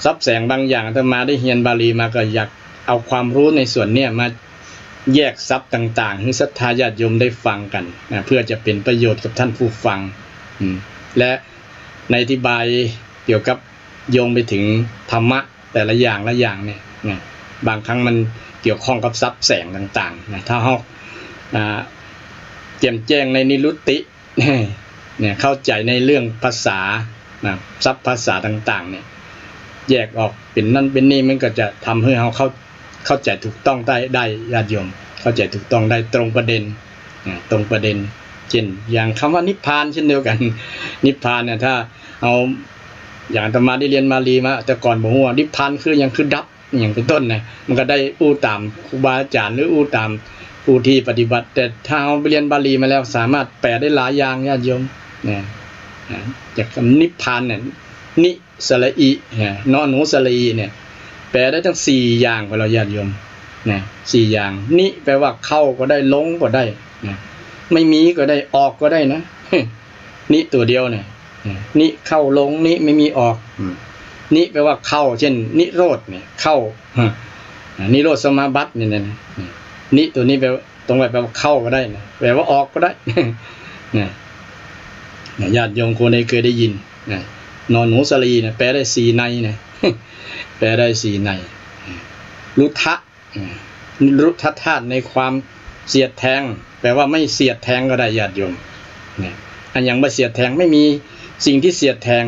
ทรัพย์แสงบางอย่างอาตมาได้เรียนบาลีมาก็อยากเอาความรู้ในส่วนนี้มาแยกทรัพย์ต่างๆให้ศรัทธาญาติโยมได้ฟังกันนะเพื่อจะเป็นประโยชน์กับท่านผู้ฟังและในอธิบายเกี่ยวกับโยงไปถึงธรรมะแต่ละอย่างเนี่ยบางครั้งมันเกี่ยวข้องกับทรัพย์แสงต่างๆนะถ้าเราแจ่มแจ้งในนิรุตติเนี่ยเข้าใจในเรื่องภาษาทรัพย์ภาษาต่างๆเนี่ยแยกออกเป็นนั่นเป็นนี่มันก็จะทำให้เราเข้าใจถูกต้องได้ญาติโยมเข้าใจถูกต้องได้ตรงประเด็นเช่นอย่างคำว่านิพพานเช่นเดียวกันนิพพานเนี่ยถ้าเอาอย่างอาตมาได้เรียนบาลีมาแต่ก่อนบอกว่านิพพานคืออย่างคือดับอย่างเป็นต้นนะมันก็ได้อู้ตามครูบาอาจารย์หรืออู้ตามผู้ที่ปฏิบัติแต่ถ้าเอาไปเรียนบาลีมาแล้วสามารถแปลได้หลายอย่างญาติโยมเนี่ยจากคำนิพพานเนี่ยนิสระอีนอหนูสระอีเนี่ยแปลได้ทั้ง4อย่างของเราญาติโยมนะ4อย่างนิแปลว่าเข้าก็ได้ลงก็ได้นะไม่มีก็ได้ออกก็ได้นะนิตัวเดียวเนี่ยนิเข้าลงนิไม่มีออกนิแปลว่าเข้าเช่นนิโรธเนี่ยเข้านิโรธสมาบัติเนี่ยนะนิตัวนี้แปลว่าตรงแปลว่าเข้าก็ได้นะแปลว่าออกก็ได้นะญาติโยมคนใดเคยได้ยินนอนหนูสลีเนี่ยแปลได้4ในนะแปลได้4ในรุทะธาตุในความเสียดแทงแปลว่าไม่เสียดแทงก็ได้ญาติโยมเนี่ยอันอย่างไม่เสียดแทงไม่มีสิ่งที่เสียดแทง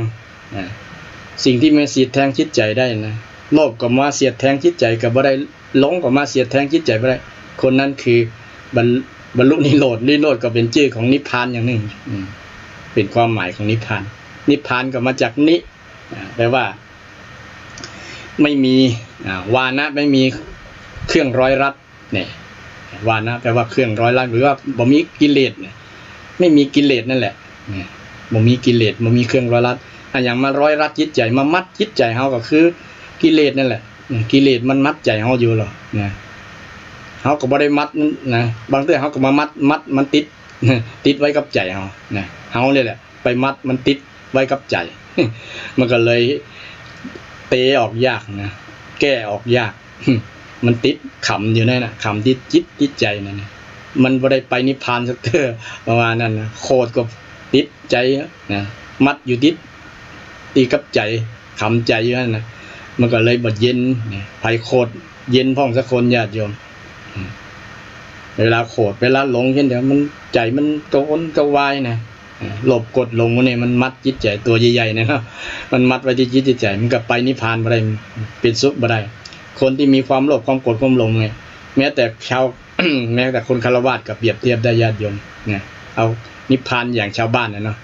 สิ่งที่ไม่เสียดแทงจิตใจได้นะโลภก็มาเสียดแทงจิตใจก็บ่ได้หลงก็มาเสียดแทงจิตใจบ่ได้คนนั้นคือบรรลุนิโรธก็เป็นชื่อของนิพพานอย่างหนึ่งเป็นความหมายของนิพพานก็มาจากนิแปลว่าไม่มีวานะไม่มีเครื่องร้อยรัดเนี่ยวานะแปลว่าเครื่องร้อยรัดหรือว่าบ่มีกิเลสไม่มีกิเลสนั่นแหละบ่มีกิเลสบ่มีเครื่องร้อยรัดอันอย่างมาร้อยรัดจิตใจมามัดจิตใจเฮาก็คือกิเลสนั่นแหละกิเลสมันมัดใจเฮาอยู่หรอนะเฮาก็บ่ได้มัดนะบางทีเฮาก็มามัดมันติดไว้กับใจเฮานะเฮานี่แหละไปมัดมันติดไว้กับใจ มันก็เลยเตะออกยากนะแก้ออกยาก มันติดขำอยู่นั่นน่ะขำที่จิตใจนั่นน่ะมันบ่ได้ไปนิพพานสักเทื่อประมาณนั้นนะโคตรก็ติดใจนะมัดอยู่ติดกับใจขำใจอยู่นั่นน่ะมันก็เลยบ่เย็นไผโคตรเย็นพ้องสักคนญาติโยมเวลาโคตรเวลาหลงเช่นเดียวมันใจมันกระวนกระวายนะหลบกดลงเนี่ยมันมัดจิตใจตัวใหญ่ๆนะครับมันมัดไว้ที่จิตใจมันก็ไปนิพพานบ่ได้เป็นสุขบ่ได้คนที่มีความโลภความโกรธความหลงเนี่ยแม้แต่แม้แต่คนฆราวาสกับเปรียบเทียบได้ญาติโยมเนี่ยเอานิพพานอย่างชาวบ้านเนาะ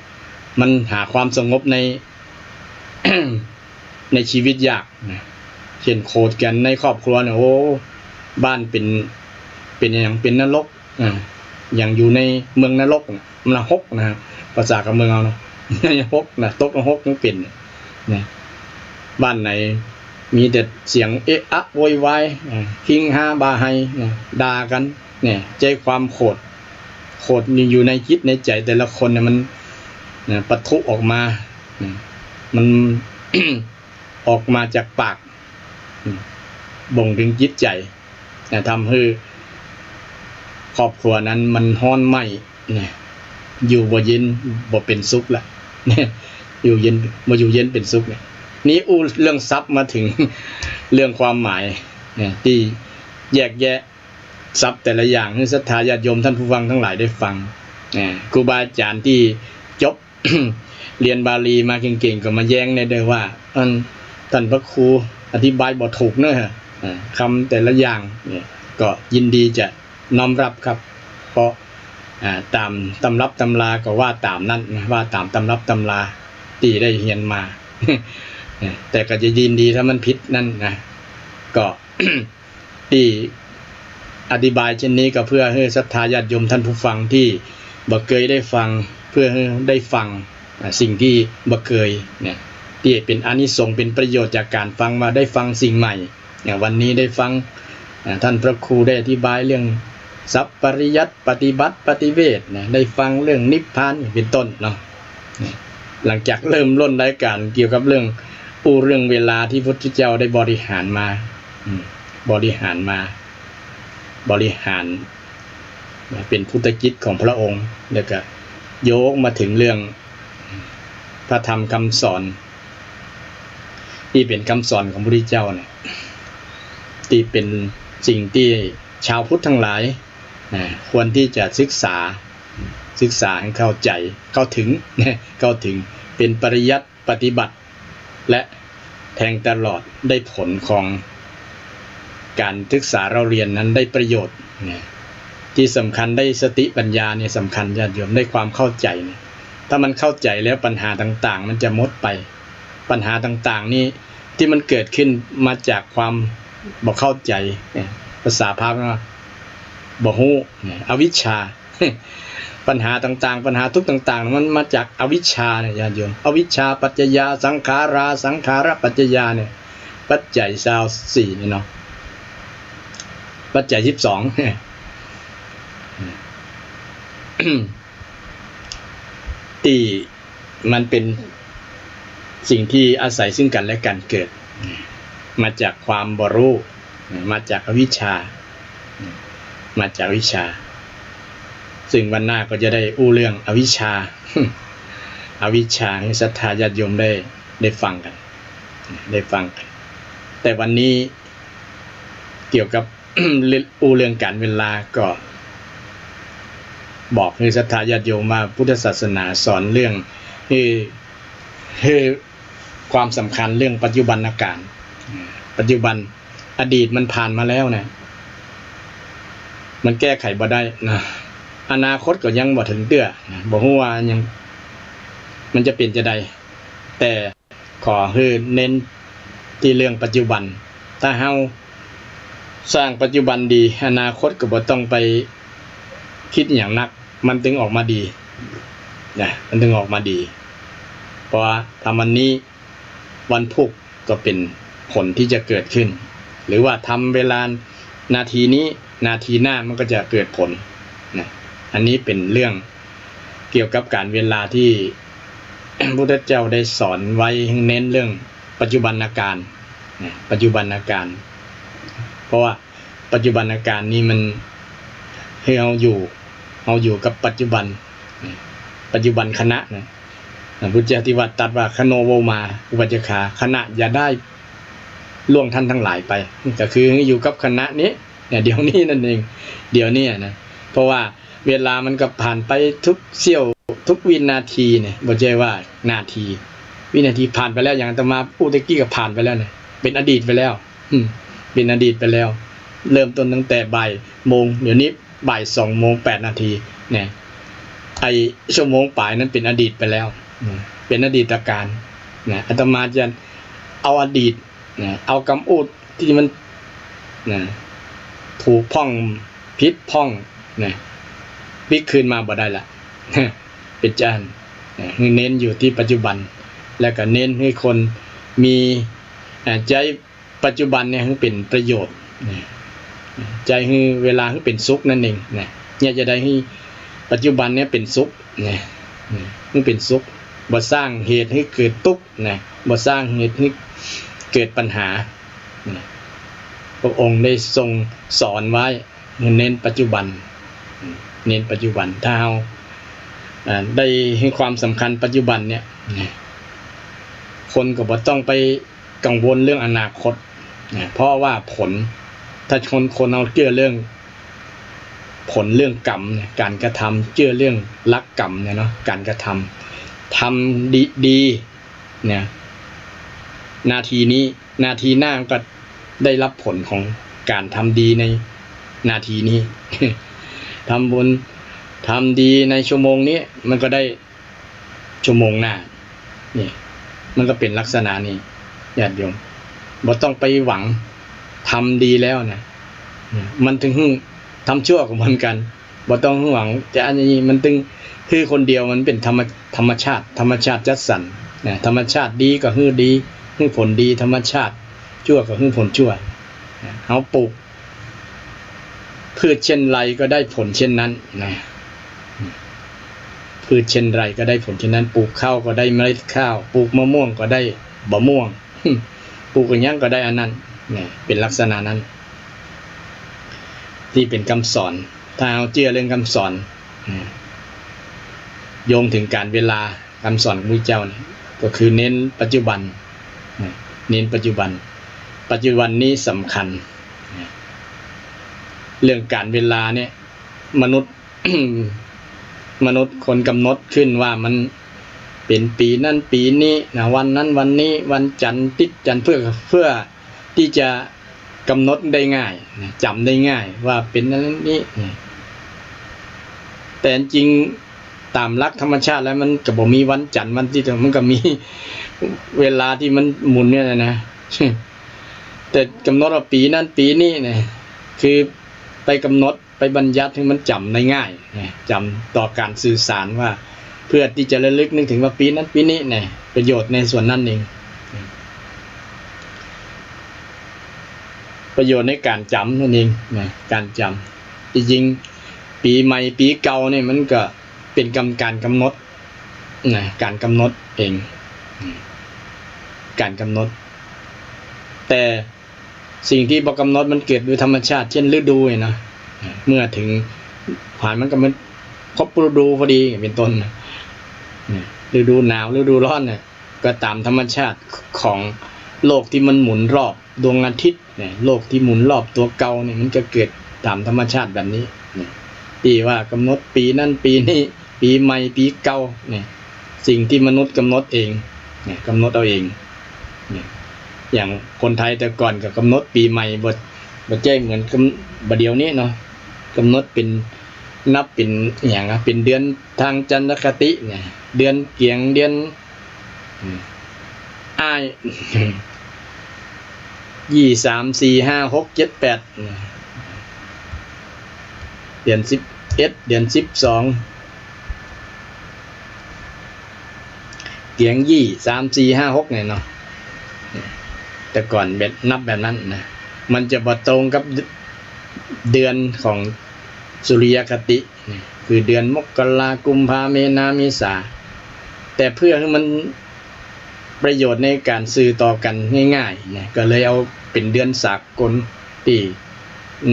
มันหาความสงบใน ในชีวิตยากนะเช่นโคตรกันในครอบครัวเนี่ยโอ้บ้านเป็นอย่างเป็นนรกอย่างอยู่ในเมืองนรกมันหกนะภาษากับเมืองเอาเนาะหกนะตกหกมันเป็น นะบ้านไหนมีแต่เสียงเอะอะโวยวายคิงฮาบาไฮด่ากันเนี่ยใจความโคตรนี่อยู่ในจิตในใจแต่ละคนเนี่ยมันปะทุออกมามัน ออกมาจากปากบ่งถึงจิตใจทำให้ครอบครัวนั้นมันฮ้อนไหม้อยู่บ่เย็นบ่เป็นสุขละอยู่เย็นบ่อยู่เย็นเป็นสุขเนี่ยนี้เรื่องทรัพย์มาถึง เรื่องความหมายที่แยกแยะทรัพย์แต่ละอย่างให้ศรัทธาญาติโยมท่านผู้ฟังทั้งหลายได้ฟังครูบาอาจารย์ที่จบ เรียนบาลีมาเก่งๆก็มาแย้งในได้ว่าท่านพระครูอธิบายบ่ถูกเนอะคำแต่ละอย่างเนี่ยก็ยินดีจะน้อมรับครับเพราะตามตำรับตำราก็ว่าตามนั้นนะว่าตามตำรับตำราที่ได้เรียนมา แต่ก็จะยินดีถ้ามันผิดนั่นนะก็ ที่อธิบายเช่นนี้ก็เพื่อให้ศรัทธาญาติโยมท่านผู้ฟังที่บ่เคยได้ฟังเพื่อให้ได้ฟังสิ่งที่บ่เคยเนี่ยที่เป็นอานิสงส์เป็นประโยชน์จากการฟังมาได้ฟังสิ่งใหม่อย่างวันนี้ได้ฟังท่านพระครูได้อธิบายเรื่องสัพปริยัติปฏิบัติปฏิเวทนะได้ฟังเรื่องนิพพานเป็นต้นเนาะหลังจากเริ่มล้นรายการเกี่ยวกับเรื่องเวลาที่พระพุทธเจ้าได้บริหารเป็นพุทธกิจของพระองค์แล้วก็โยกมาถึงเรื่องพระธรรมคำสอนที่เป็นคำสอนของพระพุทธเจ้าเนี่ยที่เป็นสิ่งที่ชาวพุทธทั้งหลายควรที่จะศึกษาให้เข้าใจเข้าถึงเป็นปริยัติปฏิบัติและแทงตลอดได้ผลของการศึกษาเราเรียนนั้นได้ประโยชน์ที่สำคัญได้สติปัญญาเนี่ยสำคัญญาติโยมได้ความเข้าใจเนี่ยถ้ามันเข้าใจแล้วปัญหาต่างๆมันจะหมดไปปัญหาต่างๆนี่ที่มันเกิดขึ้นมาจากความบ่เข้าใจภาษาพาว่าบ่ฮู้อวิชชา ปัญหาต่างๆปัญหาทุกต่างๆมันมาจากอวิชชาเนี่ยญาติโยมอวิชชาปัจจยาสังขารปัจจยาเนี่ยปัจจัย24นี่เนาะปัจจัย22 ที่มันเป็นสิ่งที่อาศัยซึ่งกันและกันเกิดมาจากความบ่รู้มาจากอวิชชาซึ่งวันหน้าก็จะได้เรื่องอวิชชา ให้ศรัทธาญาติโยมได้ฟังกันแต่วันนี้เกี่ยวกับ เรื่องการเวลาก็บอกให้ศรัทธาญาติโยมว่าพุทธศาสนาสอนเรื่องความสำคัญเรื่องปัจจุบันการปัจจุบันอดีตมันผ่านมาแล้วเนี่ยมันแก้ไขบ่ได้นะอนาคตก็ยังบ่ถึงเตื้อบ่ฮู้ว่ายังมันจะเป็นจะใดแต่ขอให้เน้นที่เรื่องปัจจุบันถ้าเฮาสร้างปัจจุบันดีอนาคตก็บ่ต้องไปคิดอย่างนักมันถึงออกมาดีมันถึงออกมาดีเพราะว่าถ้าวันนี้วันพุธก็เป็นผลที่จะเกิดขึ้นหรือว่าทำเวลานาทีนี้นาทีหน้ามันก็จะเกิดผลอันนี้เป็นเรื่องเกี่ยวกับการเวลาที่ พระพุทธเจ้าได้สอนไว้เน้นเรื่องปัจจุบันการเพราะว่าปัจจุบันการนี้มันให้เราอยู่กับปัจจุบันขณะนะพุทธเจ้าที่ว่าตรัสว่าคโนโวมาอุปัจจคาขณะอย่าได้ล่วงท่านทั้งหลายไปก็คืออยู่กับขณะนี้เนี่ยเดี๋ยวนี้นั่นเองเดี๋ยวนี้นะเพราะว่าเวลามันก็ผ่านไปทุกเสี้ยวทุกวินาทีเนี่ยบ่ใช่ว่านาทีวินาทีผ่านไปแล้วอย่างอาตมาพูดตะกี้ก็ผ่านไปแล้วเนี่ยเป็นอดีตไปแล้วเป็นอดีตไปแล้วเริ่มต้นตั้งแต่บ่ายโมงเดี๋ยวนี้บ่าย2:08 นาทีเนี่ยไอชั่วโมงปลายนั้นเป็นอดีตไปแล้วเป็นอดีตการนะอาตมาจะเอาอดีตนะเอากำอูดที่มันนะถูกพ่องพิษพ่องนะพลิกคืนมาบ่ได้ละเป็นจานเน้นอยู่ที่ปัจจุบัน แล้วก็เน้นให้คนมีใจปัจจุบันเนี่ยให้เป็นประโยชน์ใจให้เวลาให้เป็นสุขนั่นเองเนี่ยจะได้ให้ปัจจุบันเนี่ยเป็นสุขให้เป็นสุขบ่สร้างเหตุให้เกิดทุกข์บ่สร้างเหตุให้เกิดปัญหาพระองค์ได้ทรงสอนไว้เน้นปัจจุบันเน้นปัจจุบันถ้าเราได้ให้ความสำคัญปัจจุบันเนี่ยคนก็บ่ต้องไปกังวลเรื่องอนาคตเพราะว่าผลถ้าคนเอาเชื่อเรื่องผลเรื่องกรรมการกระทำเชื่อเรื่องลักกรรมเนี่ยเนาะการกระทำดีเนี่ยนาทีนี้นาทีหน้าก็ได้รับผลของการทำดีในนาทีนี้ ทำบุญทำดีในชั่วโมงนี้มันก็ได้ชั่วโมงหน้านี่มันก็เป็นลักษณะนี้ญาติโยมบ่ต้องไปหวังทำดีแล้วนะมันถึงทำชั่วกับมันกันบ่ต้องหวังจะอันนี้มันถึงคือคนเดียวมันเป็นธรรมชาติจัดสรรธรรมชาติดีก็คือดีคือผลดีธรรมชาติชั่วก็คือผลชั่วเฮาปลูกพืชเช่นไรก็ได้ผลเช่นนั้นพืชเช่นไรก็ได้ผลเช่นนั้นปลูกข้าวก็ได้เมล็ดข้าวปลูกมะม่วงก็ได้มะม่วงปลูกอย่างก็ได้อันนั้นเป็นลักษณะนั้นที่เป็นคำสอนถ้าเอาเชื่อเรื่องคำสอนโยงถึงการเวลาคำสอนของพระเจ้าเนี่ยก็คือเน้นปัจจุบันเน้นปัจจุบันนี้สำคัญเรื่องการเวลาเนี่ยมนุษย์ คนกำหนดขึ้นว่ามันเป็นปีนั้นปีนี้นะวันนั้นวันนี้วันจันทร์ติดจันทร์เพื่อที่จะกำหนดได้ง่ายจำได้ง่ายว่าเป็นนั้นนี้แต่จริงตามหลักธรรมชาติแล้วมันก็บ่มีวันจันทร์วันที่มันก็มีเวลาที่มันหมุนเนี่ยนะแต่กำหนดว่าปีนั้นปีนี้เนี่ยคือไปกำหนดไปบัญญัติให้มันจำได้ง่ายจำต่อการสื่อสารว่าเพื่อที่จะระลึกนึกถึงว่าปีนั้นปีนี้เนี่ยประโยชน์ในส่วนนั้นเองประโยชน์ในการจำนั่นเองการจำจริงๆปีใหม่ปีเก่าเนี่ยมันก็เป็นการกำหนดการกำหนดเองการกำหนดแต่สิ่งที่บ่กำหนดมันเกิดโดยธรรมชาติเช่นฤดูนะเมื่อถึงผ่านมันก็มันครบฤดูพอดีเป็นต้นฤดูหนาวฤดูร้อนเนี่ยก็ตามธรรมชาติของโลกที่มันหมุนรอบดวงอาทิตย์เนี่ยโลกที่หมุนรอบตัวเก่าเนี่ยมันก็เกิดตามธรรมชาติแบบนี้ที่ว่ากำหนดปีนั้นปีนี้ปีใหม่ปีเก่าเนี่ยสิ่งที่มนุษย์กำหนดเองเนี่ยกำหนดเอาเองเนี่ยอย่างคนไทยแต่ก่อนก็กำหนดปีใหม่บ่แจ้งเหมือนบัดเดี๋ยวนี้เนาะกำหนดเป็นนับเป็นอย่างเป็นเดือนทางจันทรคติเนี่ยเดือนเกียงเดือนอ้าย2 3 4 5 6 7 8เดือน11เดือน12เกียง3 4 5 6เนี่ยเนาะแต่ก่อนนับแบบนั้นนะมันจะบ่ตรงกับเดือนของสุริยคติคือเดือนมกรากุมภาเมษาเมษาแต่เพื่อให้มันประโยชน์ในการสื่อต่อกันง่ายๆเนี่ยก็เลยเอาเป็นเดือนสากลที่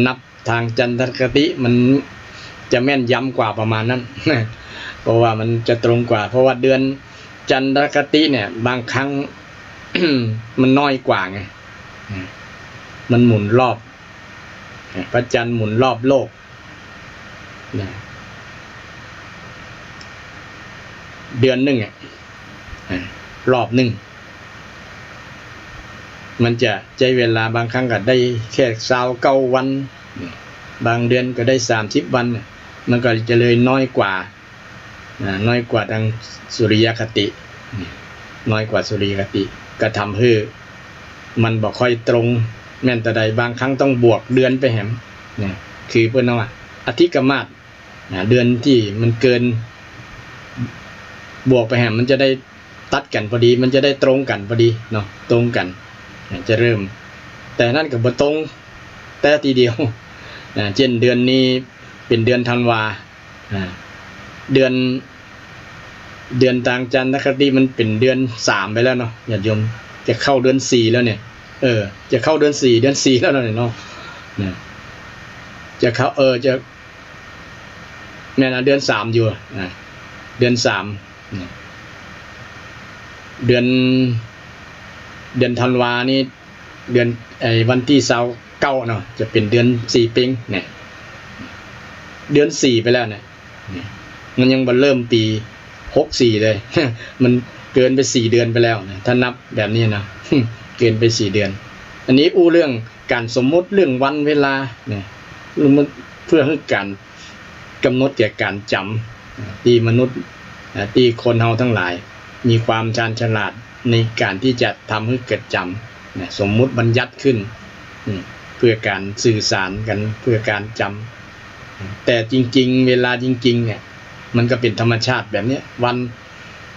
นับทางจันทรคติมันจะแม่นยำกว่าประมาณนั้น เพราะว่ามันจะตรงกว่าเพราะว่าเดือนจันทรคติเนี่ยบางครั้ง มันน้อยกว่าไงมันหมุนรอบพระจันทร์หมุนรอบโลกเดือนหนึ่งรอบหนึ่งมันจะใช้เวลาบางครั้งก็ได้แค่29 วันบางเดือนก็ได้30 วันมันก็จะเลยน้อยกว่าทางสุริยคติน้อยกว่าสุริยคติก็ทำให้มันบ่ค่อยตรงแม่นแต่ใดบางครั้งต้องบวกเดือนไปแหมคือเพิ่นว่าอธิกมาศเดือนที่มันเกินบวกไปแหมมันจะได้ ตัดกันพอดีมันจะได้ตรงกันพอดีเนาะตรงกันจะเริ่มแต่นั่นก็บ่ตรงแต่ทีเดียวเช่นเดือนนี้เป็นเดือนธันวาเดือนทางจันทคติมันเป็นเดือน3ไปแล้วเนาะญาติโยมจะเข้าเดือน4แล้วเนี่ยจะเข้าเดือน4แล้วเนาะจะเข้าจะแม่นเดือน3อยู่เดือน3เดือนธันวานี่เดือนวันที่29เนาะจะเป็นเดือน4ปิงเนี่ยเดือน4ไปแล้วเนี่ยมันยังบ่เริ่มปี64เลย มันเกินไป4เดือนไปแล้วนะถ้านับแบบนี้นะ เกินไป4เดือนอันนี้อู้เรื่องการสมมติเรื่องวันเวลาเนี่ยเพื่อให้การกำหนดแก่การจำที่มนุษย์ที่คนเฮาทั้งหลายมีความชาญฉลาดในการที่จะทำให้เกิดจำสมมุติบัญญัติขึ้นเพื่อการสื่อสารกันเพื่อการจำแต่จริงๆเวลาจริงๆเนี่ยมันก็เป็นธรรมชาติแบบนี้วัน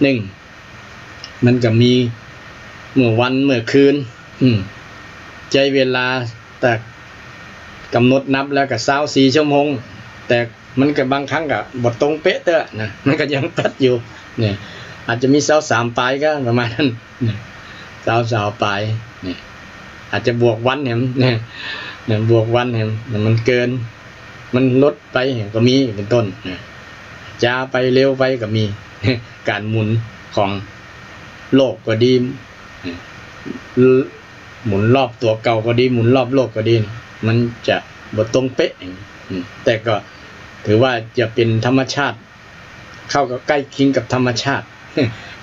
หนึ่งมันก็มีเมื่อวันเมื่อคืนใจเวลาแต่กำหนดนับแล้วก็24ชั่วโมงแต่มันก็บางครั้งก็บ่ตรงเป๊ะเด้อนะมันก็ยังตัดอยู่เนี่ยอาจจะมี23ปลายก็ประมาณนั้น23ปลายนี่อาจจะบวกวันเนี่ยบวกวันมันเกินมันลดไปก็มีเป็นต้นช้าไปเร็วไปก็มีการหมุนของโลกก็ดีหมุนรอบตัวเก่าก็ดีหมุนรอบโลกก็ดีมันจะบ่ตรงเป๊ะแต่ก็ถือว่าจะเป็นธรรมชาติเข้ากับใกล้เคียงกับธรรมชาติ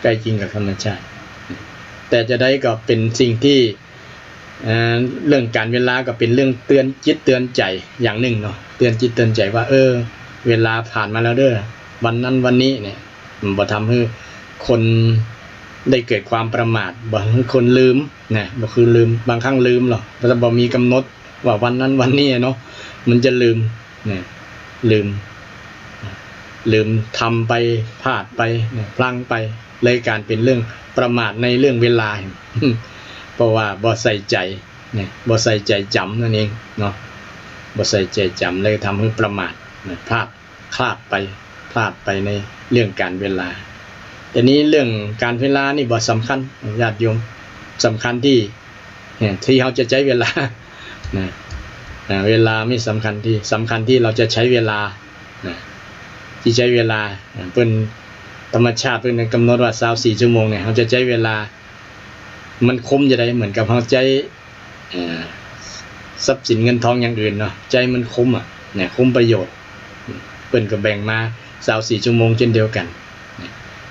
ใกล้เคียงกับธรรมชาติแต่จะได้ก็เป็นสิ่งที่เรื่องการเวลาก็เป็นเรื่องเตือนจิตเตือนใจอย่างหนึ่งเนาะเตือนจิตเตือนใจว่าเวลาผ่านมาแล้วเด้อวันนั้นวันนี้เนี่ยมันบ่ทำให้คนได้เกิดความประมาทบ่ให้คนลืมนะบ่คือลืมบางครั้งลืมหรอกแต่บ่มีกำหนดว่าวันนั้นวันนี้เนาะมันจะลืมนะลืมทำไปพลาดไปพลั้งไปเลยการเป็นเรื่องประมาทในเรื่องเวลา เพราะว่าบ่ใส่ใจบ่ใส่ใจจำนั่นเองเนาะบ่ใส่ใจจำเลยทำให้ประมาทพลาดไปในเรื่องการเวลาแต่นี้เรื่องการเวลานี่บ่สำคัญญาติโยมสำคัญที่เราจะใช้เวลาเวลาไม่สำคัญที่เราจะใช้เวลาที่ใช้เวลาเพิ่นธรรมชาติเพิ่นกำหนดว่า24ชั่วโมงเนี่ยเราจะใช้เวลามันคุ้มจะได้เหมือนกับเราใช้ทรัพย์สินเงินทองอย่างอื่นเนาะใจมันคุ้มเนี่ยคุ้มประโยชน์เพิ่นก็แบ่งมา24ชั่วโมงเช่นเดียวกัน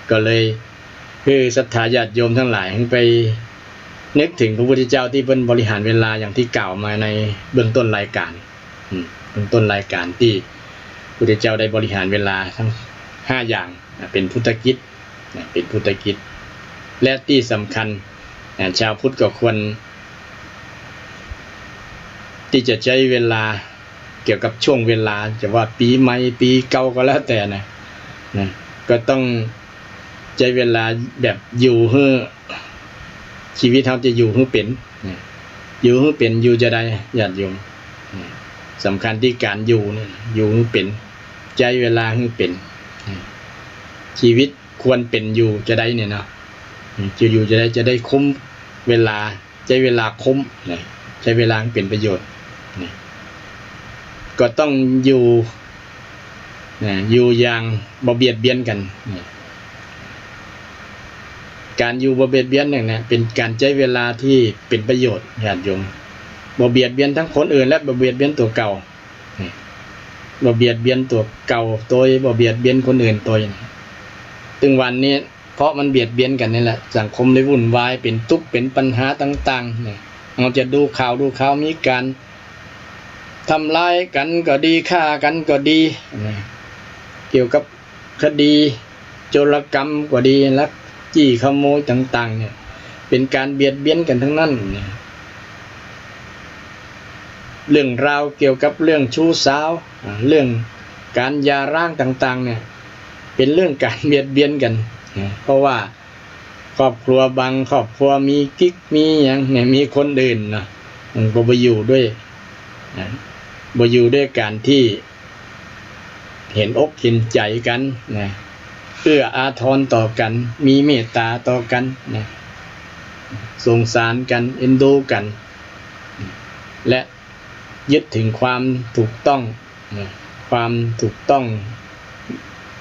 ก็เลยคือศรัทธาญาติโยมทั้งหลายไปนึกถึงพระพุทธเจ้าที่เพิ่นบริหารเวลาอย่างที่กล่าวมาในเบื้องต้นรายการที่พระพุทธเจ้าได้บริหารเวลาทั้ง5อย่างเป็นพุทธกิจและที่สำคัญชาวพุทธก็ควรที่จะใช้เวลาเกี่ยวกับช่วงเวลาจะว่าปีใหม่ปีเก่าก็แล้วแต่นะก็ต้องใช้เวลาแบบอยู่ให้ชีวิตเราจะอยู่ให้เป็นอยู่จะได้ญาติโยมสำคัญที่การอยู่เนี่ยอยู่ให้เป็นใช้เวลาให้เป็นชีวิตควรเป็นอยู่จะได้เนี่ยเนาะจะอยู่จะได้คุ้มเวลาใช้เวลาคุ้มใช้เวลาให้เป็นประโยชน์ก็ต้องอยู่อย่างบ่เบียดเบียนกันการอยู่บ่เบียดเบียนเนี่ยเป็นการใช้เวลาที่เป็นประโยชน์ญาติโยมบ่เบียดเบียนทั้งคนอื่นและบ่เบียดเบียนตัวเก่าบ่เบียดเบียนตัวเก่าตัวบ่เบียดเบียนคนอื่นตัวถึงวันนี้เพราะมันเบียดเบียนกันนี่แหละสังคมเลยวุ่นวายเป็นทุกข์เป็นปัญหาต่างๆเราจะดูข่าวมีการทำลายกันก็ดีฆ่ากันก็ดีเกี่ยวกับคดีโจรกรรมก็ดีลักจี้ขโมยต่างๆเนี่ยเป็นการเบียดเบียนกันทั้งนั้นเนี่ยเรื่องราวเกี่ยวกับเรื่องชู้สาวเรื่องการหย่าร้างต่างๆเนี่ยเป็นเรื่องการเบียดเบียนกันเพราะว่า ครอบครัวบางครอบครัวมีกิ๊กมีอย่างเนี่ยมีคนอื่นนะมันก็บ่อยู่ด้วยบ่อยู่ด้วยการที่เห็นอกเห็นใจกันนะเอื้ออาทรต่อกันมีเมตตาต่อกันนะสงสารกันเอ็นดูกันและยึดถึงความถูกต้องความถูกต้อง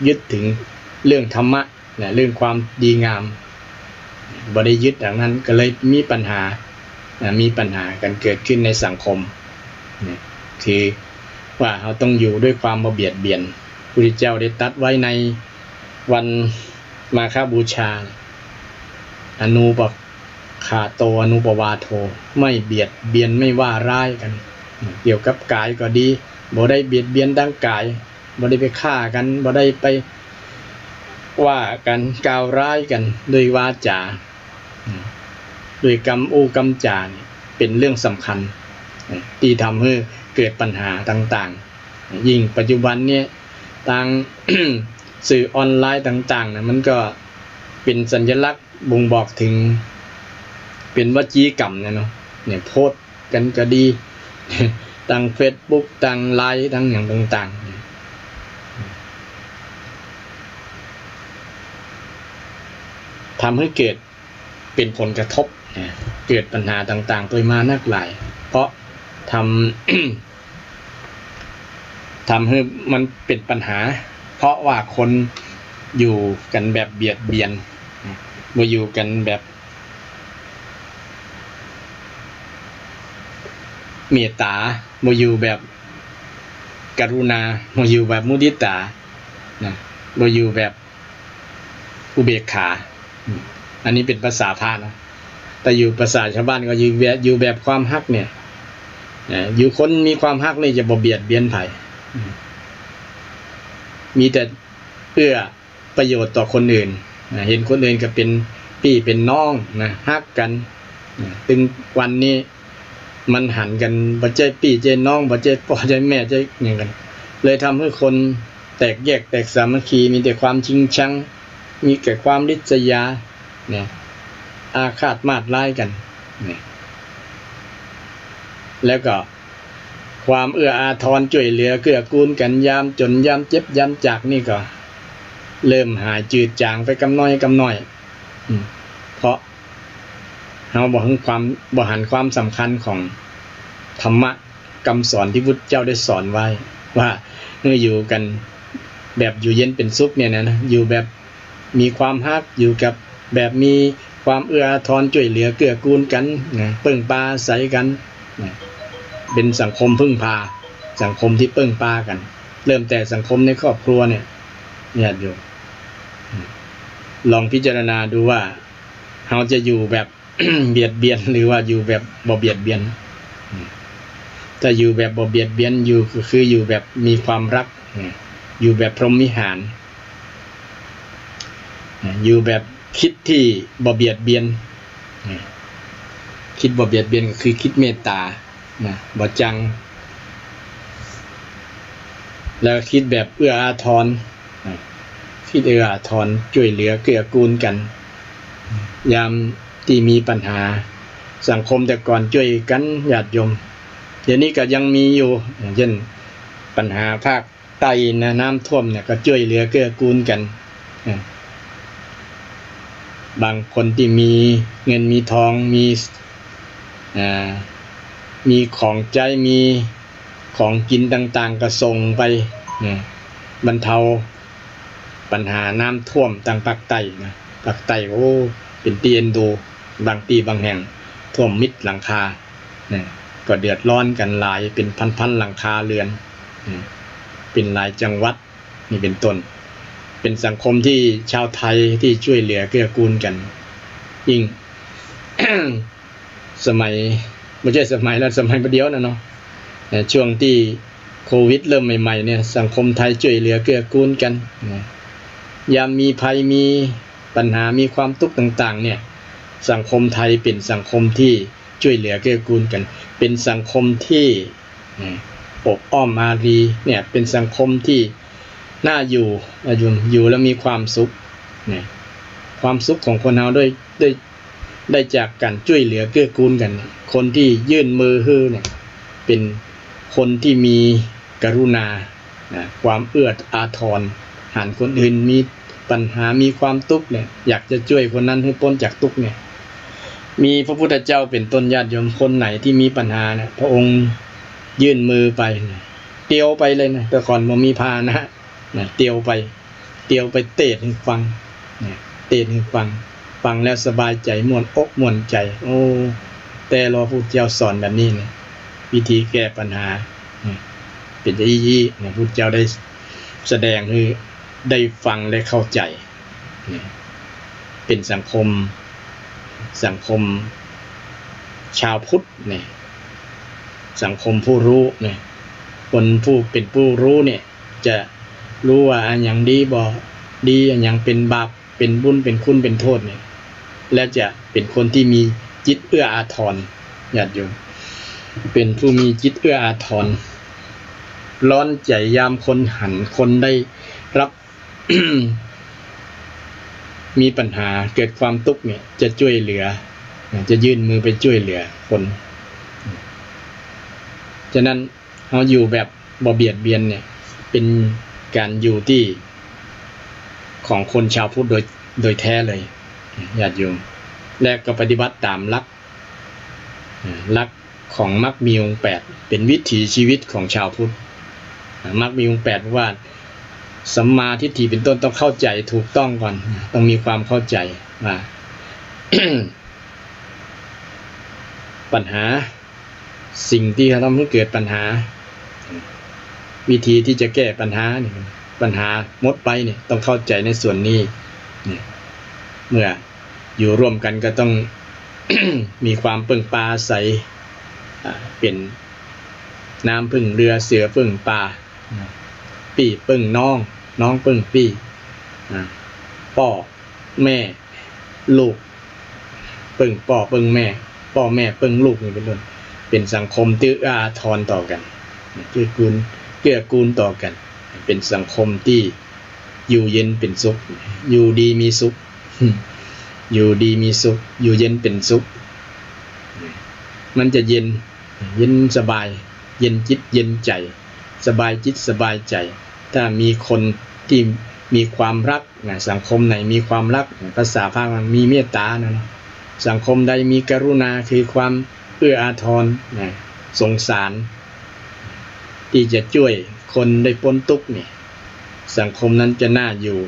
ยึดถึงเรื่องธรรมะเรื่องความดีงามบ่ได้ยึดอย่างนั้นก็เลยมีปัญหากันเกิดขึ้นในสังคมคือว่าเราต้องอยู่ด้วยความบ่เบียดเบียนพระพุทธเจ้าได้ตรัสไว้ในวันมาฆบูชาอนุปคาโตอนุปวาโทไม่เบียดเบียนไม่ว่าร้ายกันเกี่ยวกับกายก็ดีบ่ได้เบียดเบียนดังกายบ่ได้ไปฆ่ากันบ่ได้ไปว่ากันกล่าวร้ายกันด้วยวาจาด้วยกรรมกรรมจาเป็นเรื่องสำคัญที่ทำให้เกิดปัญหาต่างๆยิ่งปัจจุบันเนี่ยทาง สื่อออนไลน์ต่างๆนะมันก็เป็นสัญลักษณ์บ่งบอกถึงเป็นวจีกรรมเนาะเนี่ยโพสต์กันก็ดี ทาง Facebook ทางไลน์ทางอย่างต่างๆทำให้เกิดเป็นผลกระทบเกิดปัญหาต่างๆโดยมานักหลายเพราะทำให้มันเป็นปัญหาเพราะว่าคนอยู่กันแบบเบียดเบียนบ่อยู่กันแบบเมตตาบ่อยู่แบบกรุณาบ่อยู่แบบมุทิตาบ่อยู่แบบอุเบกขาอันนี้เป็นภาษาพระนะแต่อยู่ภาษาชาวบ้านก็อยู่แบบความฮักเนี่ยอยู่คนมีความฮักนี่จะบ่เบียดเบียนไผมีแต่เอื้อประโยชน์ต่อคนอื่นเห็นคนอื่นก็เป็นพี่เป็นน้องนะฮักกันถึงวันนี้มันหันกันบ่ใจพี่ใจน้องบ่ใจพ่อใจแม่ใจหยังกันเลยทำให้คนแตกแยกแตกสามัคคีมีแต่ความชิงชังมีแต่ความริษยาเนี่ยอาฆาตมาดร้ายกันเนี่ยแล้วก็ความเอื้ออาทรช่วยเหลือเกื้อกูลกันยามจนยามเจ็บยามจากนี่ก็เริ่มหายจืดจางไปกำน้อยเพราะเราบ่หันความสำคัญของธรรมะคำสอนที่พุทธเจ้าได้สอนไว้ว่าเมื่ออยู่กันแบบอยู่เย็นเป็นสุขเนี่ยนะอยู่แบบมีความฮักอยู่กับแบบมีความเอื้ออาทรช่วยเหลือเกื้อกูลกันเพิ่งพาอาศัยกันเป็นสังคมพึ่งพาสังคมที่เพิ่งพากันเริ่มแต่สังคมในครอบครัวเนี่ยอยู่ลองพิจารณาดูว่าเราจะอยู่แบบ เบียดเบียนหรือว่าอยู่แบบบ่เบียดเบียนถ้าอยู่แบบบ่เบียดเบียนอยู่คืออยู่แบบมีความรักอยู่แบบพรหมวิหารอยู่แบบคิดที่บ่เบียดเบียนคิดบ่เบียดเบียนก็คือคิดเมตตาบ่จังแล้วคิดแบบเอื้ออาทรคิดเอื้ออาทรช่วยเหลือเกื้อกูลกันยามที่มีปัญหาสังคมแต่ก่อนช่วยกันญาติโยมเดี๋ยวนี้ก็ยังมีอยู่เช่นปัญหาภาคใต้น้ำท่วมเนี่ยก็ช่วยเหลือเกื้อกูลกันบางคนที่มีเงินมีทองมีของใจมีของกินต่างๆก็ส่งไปบรรเทาปัญหาน้ำท่วมทางภาคใต้ภาคใต้โอ้เป็นตีเอ็นดูบางปีบางแห่งท่วมมิดหลังคาก็เดือดร้อนกันหลายเป็นพันๆหลังคาเรือนเป็นหลายจังหวัดนี่เป็นต้นเป็นสังคมที่ชาวไทยที่ช่วยเหลือเกื้อกูลกันยิ่ง สมัยไม่ใช่สมัยแล้วสมัยประเดี๋ยวนะเนาะช่วงที่โควิดเริ่มใหม่ๆเนี่ยสังคมไทยช่วยเหลือเกื้อกูลกันยามมีภัยมีปัญหามีความทุกข์ต่างๆเนี่ยสังคมไทยเป็นสังคมที่ช่วยเหลือเกื้อกูลกันเป็นสังคมที่อบอ้อมอารีเนี่ยเป็นสังคมที่น่าอยู่แล้วมีความสุขความสุขของคนเราด้วย ได้จากการช่วยเหลือเกื้อกูลกันคนที่ยื่นมือให้เนี่ยเป็นคนที่มีกรุณาความเอื้ออาทรหากคนอื่นมีปัญหามีความทุกข์เนี่ยอยากจะช่วยคนนั้นให้พ้นจากทุกข์เนี่ยมีพระพุทธเจ้าเป็นต้นญาติโยมคนไหนที่มีปัญหาเนี่ยพระองค์ยื่นมือไปเตียวไปเลยนะแต่ก่อนบ่มีพานะเตียวไปเทศให้ฟังเทศให้ฟังแล้วสบายใจม่วนอกม่วนใจโอ้แต่รอพระพุทธเจ้าสอนแบบนี้เนี่ยวิธีแก้ปัญหาเป็นอย่างนี้พระพุทธเจ้าได้แสดงให้ได้ฟังได้เข้าใจเป็นสังคมชาวพุทธเนี่ยสังคมผู้รู้เนี่ยคนผู้เป็นผู้รู้เนี่ยจะรู้ว่าอันอย่างดีบ่ดีอันอย่างเป็นบาปเป็นบุญเป็นคุณเป็นโทษเนี่ยและจะเป็นคนที่มีจิตเอื้ออาทรญาติโยมเป็นผู้มีจิตเอื้ออาทรร้อนใจยามคนหันคนได้รับ มีปัญหาเกิดความทุกข์เนี่ยจะช่วยเหลือจะยื่นมือไปช่วยเหลือคนฉะนั้นเราอยู่แบบบ่เบียดเบียนเนี่ยเป็นการอยู่ที่ของคนชาวพุทธโดยแท้เลยญาติโยมและก็ปฏิบัติตามหลักของมรรคมีองค์8เป็นวิถีชีวิตของชาวพุทธมรรคมีองค์8ว่าสัมมาทิฏฐิเป็นต้นต้องเข้าใจถูกต้องก่อนต้องมีความเข้าใจว่า ปัญหาสิ่งที่ทำให้เกิดปัญหาวิธีที่จะแก้ปัญหาเนี่ยปัญหาหมดไปเนี่ยต้องเข้าใจในส่วนนี้เนี่ยเมื่ออยู่ร่วมกันก็ต้อง มีความพึ่งปลาใสเป็นน้ำพึ่งเรือเสือพึ่งปลาปี่พึ่งน้องพึ่งปี่พ่อแม่ลูกพึ่งพ่อพึ่งแม่พ่อแม่พึ่งลูกนี่เป็นต้นเป็นสังคมที่เอื้ออาทรต่อกันเกื้อกูลต่อกันเป็นสังคมที่อยู่เย็นเป็นสุขอยู่ดีมีสุขอยู่ดีมีสุขอยู่เย็นเป็นสุขมันจะเย็นสบายเย็นจิตเย็นใจสบายจิตสบายใจถ้ามีคนที่มีความรักสังคมไหนมีความรักภาษาพามันมีเมตตานะสังคมใดมีกรุณาคือความเอื้ออาทรสงสารที่จะช่วยคนได้พ้นทุกข์เนี่ยสังคมนั้นจะน่าอยู่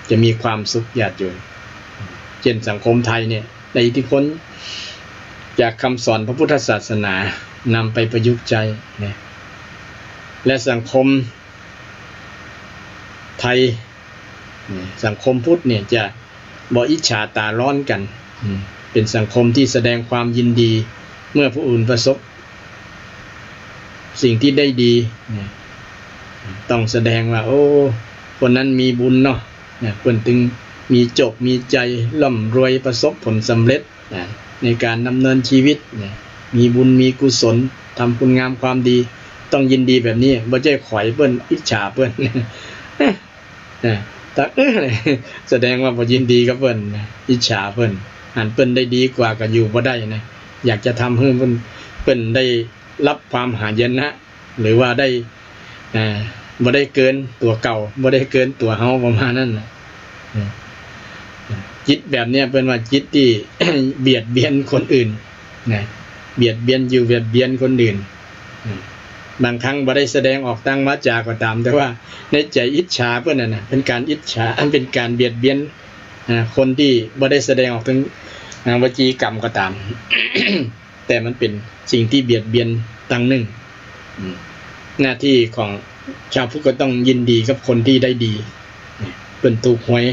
จะมีความสุขญาติโยมเช่นสังคมไทยเนี่ยได้อิทธิพลจากคำสอนพระพุทธศาสนานำไปประยุกต์ใช้เนี่ยและสังคมไทยสังคมพุทธเนี่ยจะบ่อิจฉาตาร้อนกันเป็นสังคมที่แสดงความยินดีเมื่อผู้อื่นประสบสิ่งที่ได้ดีต้องแสดงว่าโอ้คนนั้นมีบุญเนาะเพิ่นถึงมีจบมีใจร่ำรวยประสบผลสำเร็จในการดำเนินชีวิตมีบุญมีกุศลทำคุณงามความดีต้องยินดีแบบนี้บ่ใช่ข่อยเพิ่นอิจฉาเพิ่นตักแสดงว่าบ่ยินดีกับเพิ่นอิจฉาเพิ่นหันเพิ่นได้ดีกว่าก็อยู่บ่ได้นะอยากจะทำให้เพิ่นได้รับความหายนะหรือว่าได้บ่ได้เกินตัวเก่าบ่ได้เกินตัวเฮาประมาณนั้นนะจิตแบบเนี้ยเป็นว่าจิตที่ เบียดเบียนคนอื่นนะเบียดเบียนอยู่เบียดเบียนคนอื่นบางครั้งบ่ได้แสดงออกทางวาจาก็ตามแต่ว่าในใจอิจฉาเพิ่นน่ะเป็นการอิจฉาเป็นการเบียดเบียนคนที่บ่ได้แสดงออกถึงวจีกรรมก็ตาม แต่มันเป็นสิ่งที่เบียดเบียนตั้งหนึ่งหน้าที่ของชาวพุทธก็ต้องยินดีกับคนที่ได้ดีเพิ่นถูกหวย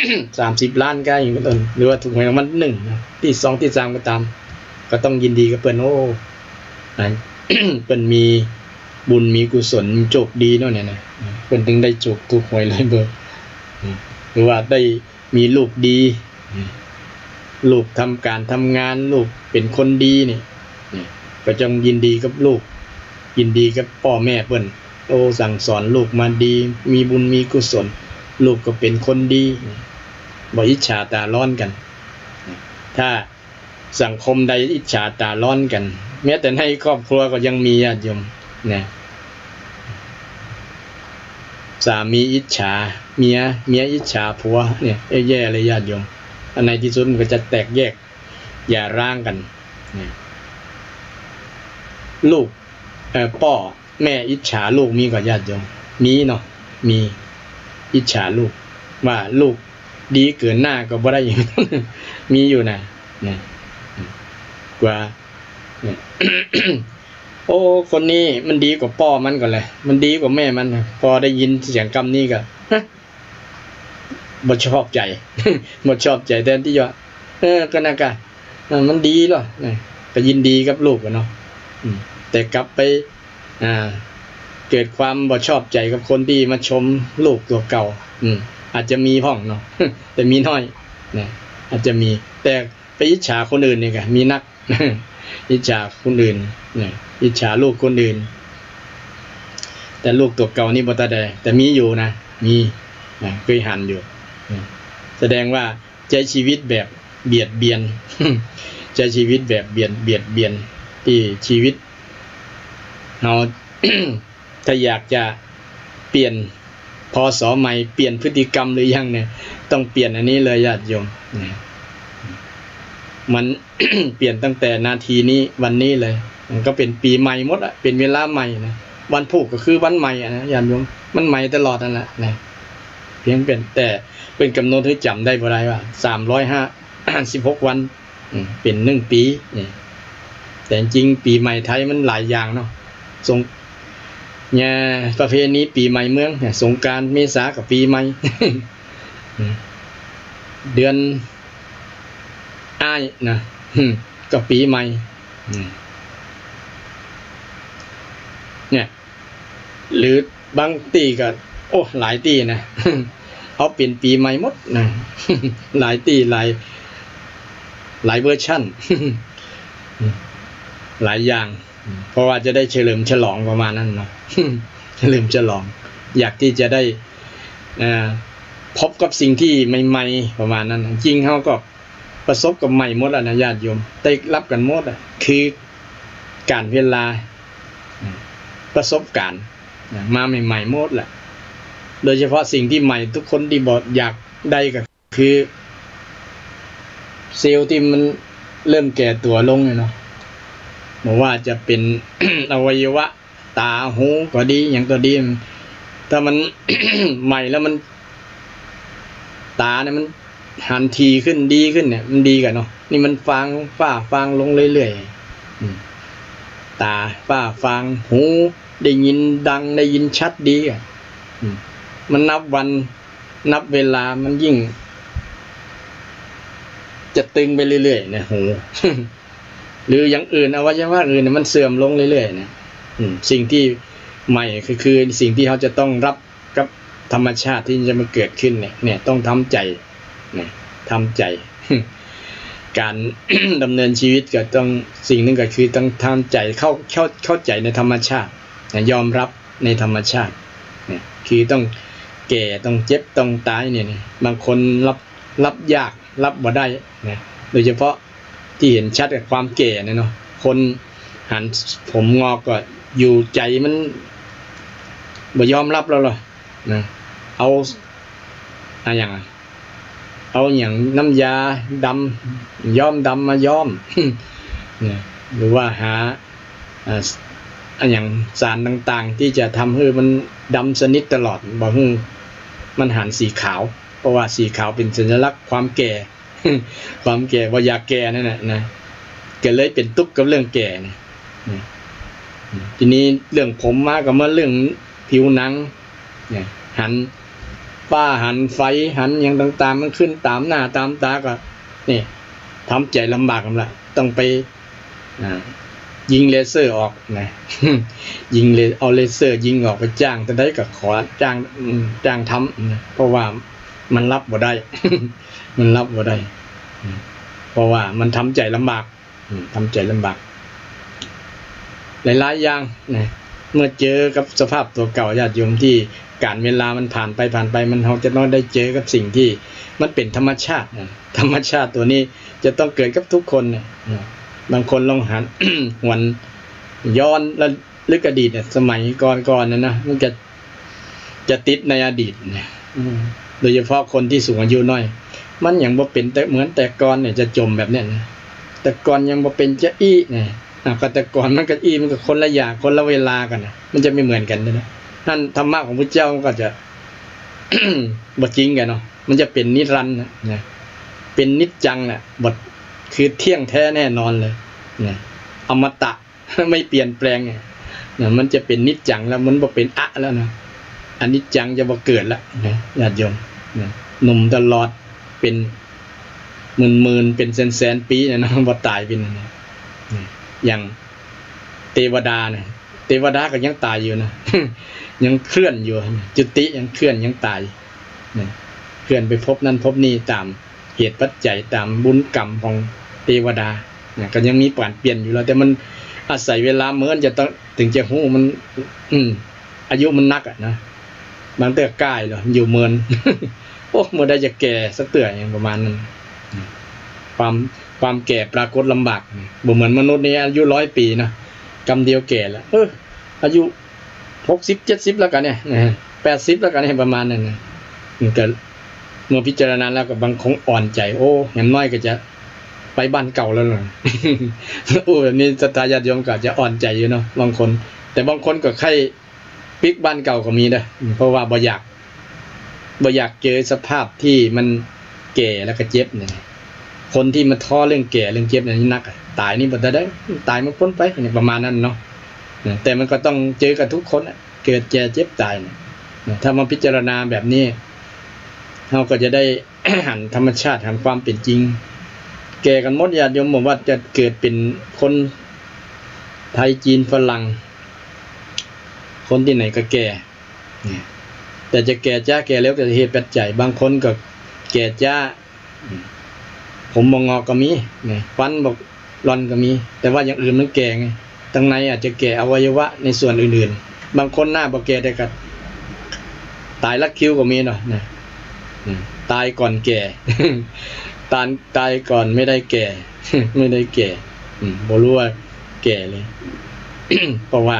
30 ล้านก็อย่างนั้นหรือว่าถูกหวยรางวัล1ที่2ที่3ก็ตามก็ต้องยินดีกับเพิ่นโอ้ เพิ่นมีบุญมีกุศลโชคดีเนาะเนี่ยนะเพิ่นถึงได้โชคถูกหวยเลยเบิดหรือว่าได้มีลูกดีลูกทำการทำงานลูกเป็นคนดีนี่ก็จงยินดีกับลูกยินดีกับพ่อแม่เพิ่นโอ้สั่งสอนลูกมาดีมีบุญมีกุศลลูกก็เป็นคนดี บ่อิจฉาตาร้อนกันถ้าสังคมใดอิจฉาตาร้อนกันแม้แต่ในครอบครัวก็ยังมีญาติโยมนะสามีอิจฉาเมียอิจฉาผัวเนี่ยแย่เลยญาติโยมอันในที่สุดมันก็จะแตกแยกอย่าร้างกันนะลูกพ่อแม่อิจฉาลูกมีกว่าญาติโยมมีเนาะมีอิจฉาลูกว่าลูกดีเกินหน้าก็บ่ได้อย่างนั้นมีอยู่นะกว่า โอ้คนนี้มันดีกว่าพ่อมันก่อนเลยมันดีกว่าแม่มันพอได้ยินเสียงคำนี้ก็บ่ชอบใจ บ่ชอบใจแทนที่จะก็น่ากะมันดีหรอก็ยินดีกับลูกเนาะแต่กลับไปเกิดความบ่ชอบใจกับคนที่มาชมลูกตัวเก่าอาจจะมีพ่องเนาะ แต่มีน้อยนะอาจจะมีแต่ไปอิจฉาคนอื่นนี่ก็มีนัก อิจฉาคนอื่นนะอิจฉาลูกคนอื่นแต่ลูกตัวเก่านี่บ่ตาแดแต่มีอยู่นะมีเคยหันอยู่แสดงว่าใช้ชีวิตแบบเบียดเบียน ใช้ชีวิตแบบเบียดเบียนที่ชีวิตเรา ถ้าอยากจะเปลี่ยนพศใหม่เปลี่ยนพฤติกรรมหรือยังเนี่ยต้องเปลี่ยนอันนี้เลยญาติโยมมัน เปลี่ยนตั้งแต่นาทีนี้วันนี้เลยมันก็เป็นปีใหม่หมดอ่ะเป็นเวลาใหม่นะวันพุธก็คือวันใหม่นะญาติโยมมันใหม่ตลอดนั่นแหละนะเพียงเป็นแต่เป็นกำหนดที่จำได้บ่ได้ว่า356วันเป็น1ปีนี่แต่จริงปีใหม่ไทยมันหลายอย่างเนาะสงเนี่ยประเพณีปีใหม่เมืองเนี่ยสงกรานต์เมษากับปีใหม่ เดือนอ้ายนะกับปีใหม่เนี่ยหรือบางตีก็โอ้หลายตีนะ เอาเป็นปีใหม่หมดนะ หลายตีหลายเวอร์ชั่น หลายอย่างเพราะว่าจะได้เฉลิมฉลองประมาณนั้นเนาะ เฉลิมฉลองอยากที่จะได้พบกับสิ่งที่ใหม่ๆประมาณนั้นจริงเขาก็ประสบกับใหม่หมดแล้วนะญาติโยมได้รับกันหมดอ่ะคือการเวลาประสบการณ์มาใหม่ๆหมดแหละโดยเฉพาะสิ่งที่ใหม่ทุกคนที่บอกอยากได้ก็คือเซลล์ที่มันเริ่มแก่ตัวลงเนาะบอกว่าจะเป็น อวัยวะตาหูก็ดีอย่างก็ดีถ้ามัน ใหม่แล้วมันตาเนี่ยมันหันทีขึ้นดีขึ้นเนี่ยมันดีกันเนาะนี่มันฟางลงเรื่อยๆตาฟางหูได้ยินดังได้ยินชัดดีอ่ะมันนับวันนับเวลามันยิ่งจะตึงไปเรื่อยๆเนี่ยหู หรืออย่างอื่นอวัยวะอื่นเนี่ยมันเสื่อมลงเรื่อยๆเนี่ยสิ่งที่ใหม่คือสิ่งที่เขาจะต้องรับกับธรรมชาติที่จะมาเกิดขึ้นเนี่ยต้องทำใจเนี่ยทำใจ การ ดำเนินชีวิตก็ต้องสิ่งนึงก็คือต้องทำใจเข้าใจในธรรมชาติยอมรับในธรรมชาติเนี่ยคือต้องแก่ต้องเจ็บต้องตายเนี่ยบางคนรับยากรับบ่ได้นะโดยเฉพาะที่เห็นชัดกับความแก่เนี่ยเนาะคนหันผมงอกก็อยู่ใจมันบ่ยอมรับแล้วหรอนะเอาอย่างน้ำยาดำย้อมดำมาย้อม หรือว่าหาอย่างสารต่างๆที่จะทำให้มันดำสนิทตลอดบอกให้มันหันสีขาวเพราะว่าสีขาวเป็นสัญลักษณ์ความแก่ ความแก่ว่าอยากแก่นั่นแหละนะก็เลยเป็นตุ๊กกับเรื่องแก่นะทีนี้เรื่องผมมากับมาเรื่องผิวหนังหันฝ้าหันไฟหันอย่างต่างๆมันขึ้นตามหน้าตามตาก็นี่ทำใจลำบากกันละต้องไปยิงเลเซอร์ออกนะ ยิงเอาเลเซอร์ยิงออกไปจ้างแต่ได้ก็ขอจ้างทำนะเพราะว่ามันรับบ่ได้ มันรับบ่ได้เพราะว่ามันทำใจลำบากทำใจลำบากหลายๆอย่างนะเมื่อเจอกับสภาพตัวเก่าญาติโยมที่ การเวลามันผ่านไปมันเราจะต้องได้เจอกับสิ่งที่มันเป็นธรรมชาติธรรมชาติตัวนี้จะต้องเกิดกับทุกคนเนี่ยบางคนลองหัน หวนย้อนระลึกอดีตเนี่ยสมัยก่อนนะมันจะติดในอดีตเนี่ยโดยเฉพาะคนที่สูงอายุน้อยมันยังบ่เป็นแต่เหมือนแต่ก่อนเนี่ยจะจมแบบเนี้ยนะแต่ก่อนยังบ่เป็นจะอี้เนี่ยก็แต่ก่อนมันก็อี้มันก็คนละอย่างคนละเวลากันนะมันจะไม่เหมือนกันนะนั่นธรรมะของพระเจ้าก็จะ บ่จริงกันเนาะมันจะเป็นนิรันดร์นะเป็นนิจจังน่ะบทคือเที่ยงแท้แน่นอนเลยนะอมตะ ไม่เปลี่ยนแปลงเนี่ยมันจะเป็นนิจจังแล้วมันบ่เป็นอะแล้วนะอนิจจังจะบ่เกิดละนะญาติโยมนะหนุ่มตลอดเป็นหมื่นเป็นแสนปีเนี่ยนะบ่ตายเป็นนะอย่างเทวดาเนี่ยเทวดาก็ยังตายอยู่นะ ยังเคลื่อนอยู่จุติยังเคลื่อนยังตายนะเคลื่อนไปพบนั้นพบนี้ตามเหตุปัจจัยตามบุญกรรมของเทวดานะก็ยังมีเปลี่ยนอยู่แล้วแต่มันอาศัยเวลาเหมือนจะต้องถึงจะฮู้มันอายุมันนักอ่ะนะบางเตื้อก้ายเหรออยู่เมิน โอ้เมื่อใดจะแก่สักเตื้ออย่างประมาณนั้นความแก่ปรากฏลำบากบ่เหมือนมนุษย์นี่อายุ100 ปีนะกำเดียวแก่แล้วอายุ60 70แล้วกันเนี่ย80แล้วกันเนี่ยประมาณนั้นนะมันก็เมื่อพิจารณาแล้วก็บางคงอ่อนใจโอ้อย่างน้อยก็จะไปบ้านเก่าแล้วหน่อย โอ้แบบนี้ศรัทธาญาติโยมก็จะอ่อนใจอยู่เนาะบางคนแต่บางคนก็ใครพลิกบ้านเก่าก็มีเด้อเพราะว่าบ่อยากเจอสภาพที่มันแก่แล้วก็เจ็บเนี่ยคนที่มาท้อเรื่องแก่เรื่องเจ็บเนี่ยนี่นักตายนี่บ่ได้ตายมันพ้นไปเนี่ยประมาณนั้นเนาะแต่มันก็ต้องเจอกับทุกคนเกิดแก่เจ็บตายเนี่ยถ้ามาพิจารณาแบบนี้เราก็จะได้ หันธรรมชาติหันความเป็นจริงแก่กันหมดญาติโยมบอกว่าจะเกิดเป็นคนไทยจีนฝรั่งคนที่ไหนก็แก่แต่จะแก่จ้าแก่แล้วแต่เหตุปัจจัยบางคนก็แก่จ้าผมมองก็มีฟันบอกร่อนก็มีแต่ว่าอย่างอื่นมันแก่ไงตั้งในอาจจะแก่อวัยวะในส่วนอื่นๆบางคนหน้าบ่แก่แต่ก็ตายลักคิ้วก็มีเนาะตายก่อนแก่ ตายก่อนไม่ได้แก่ ไม่ได้แก่บ่รู้ว่าแก่เลย เพราะว่า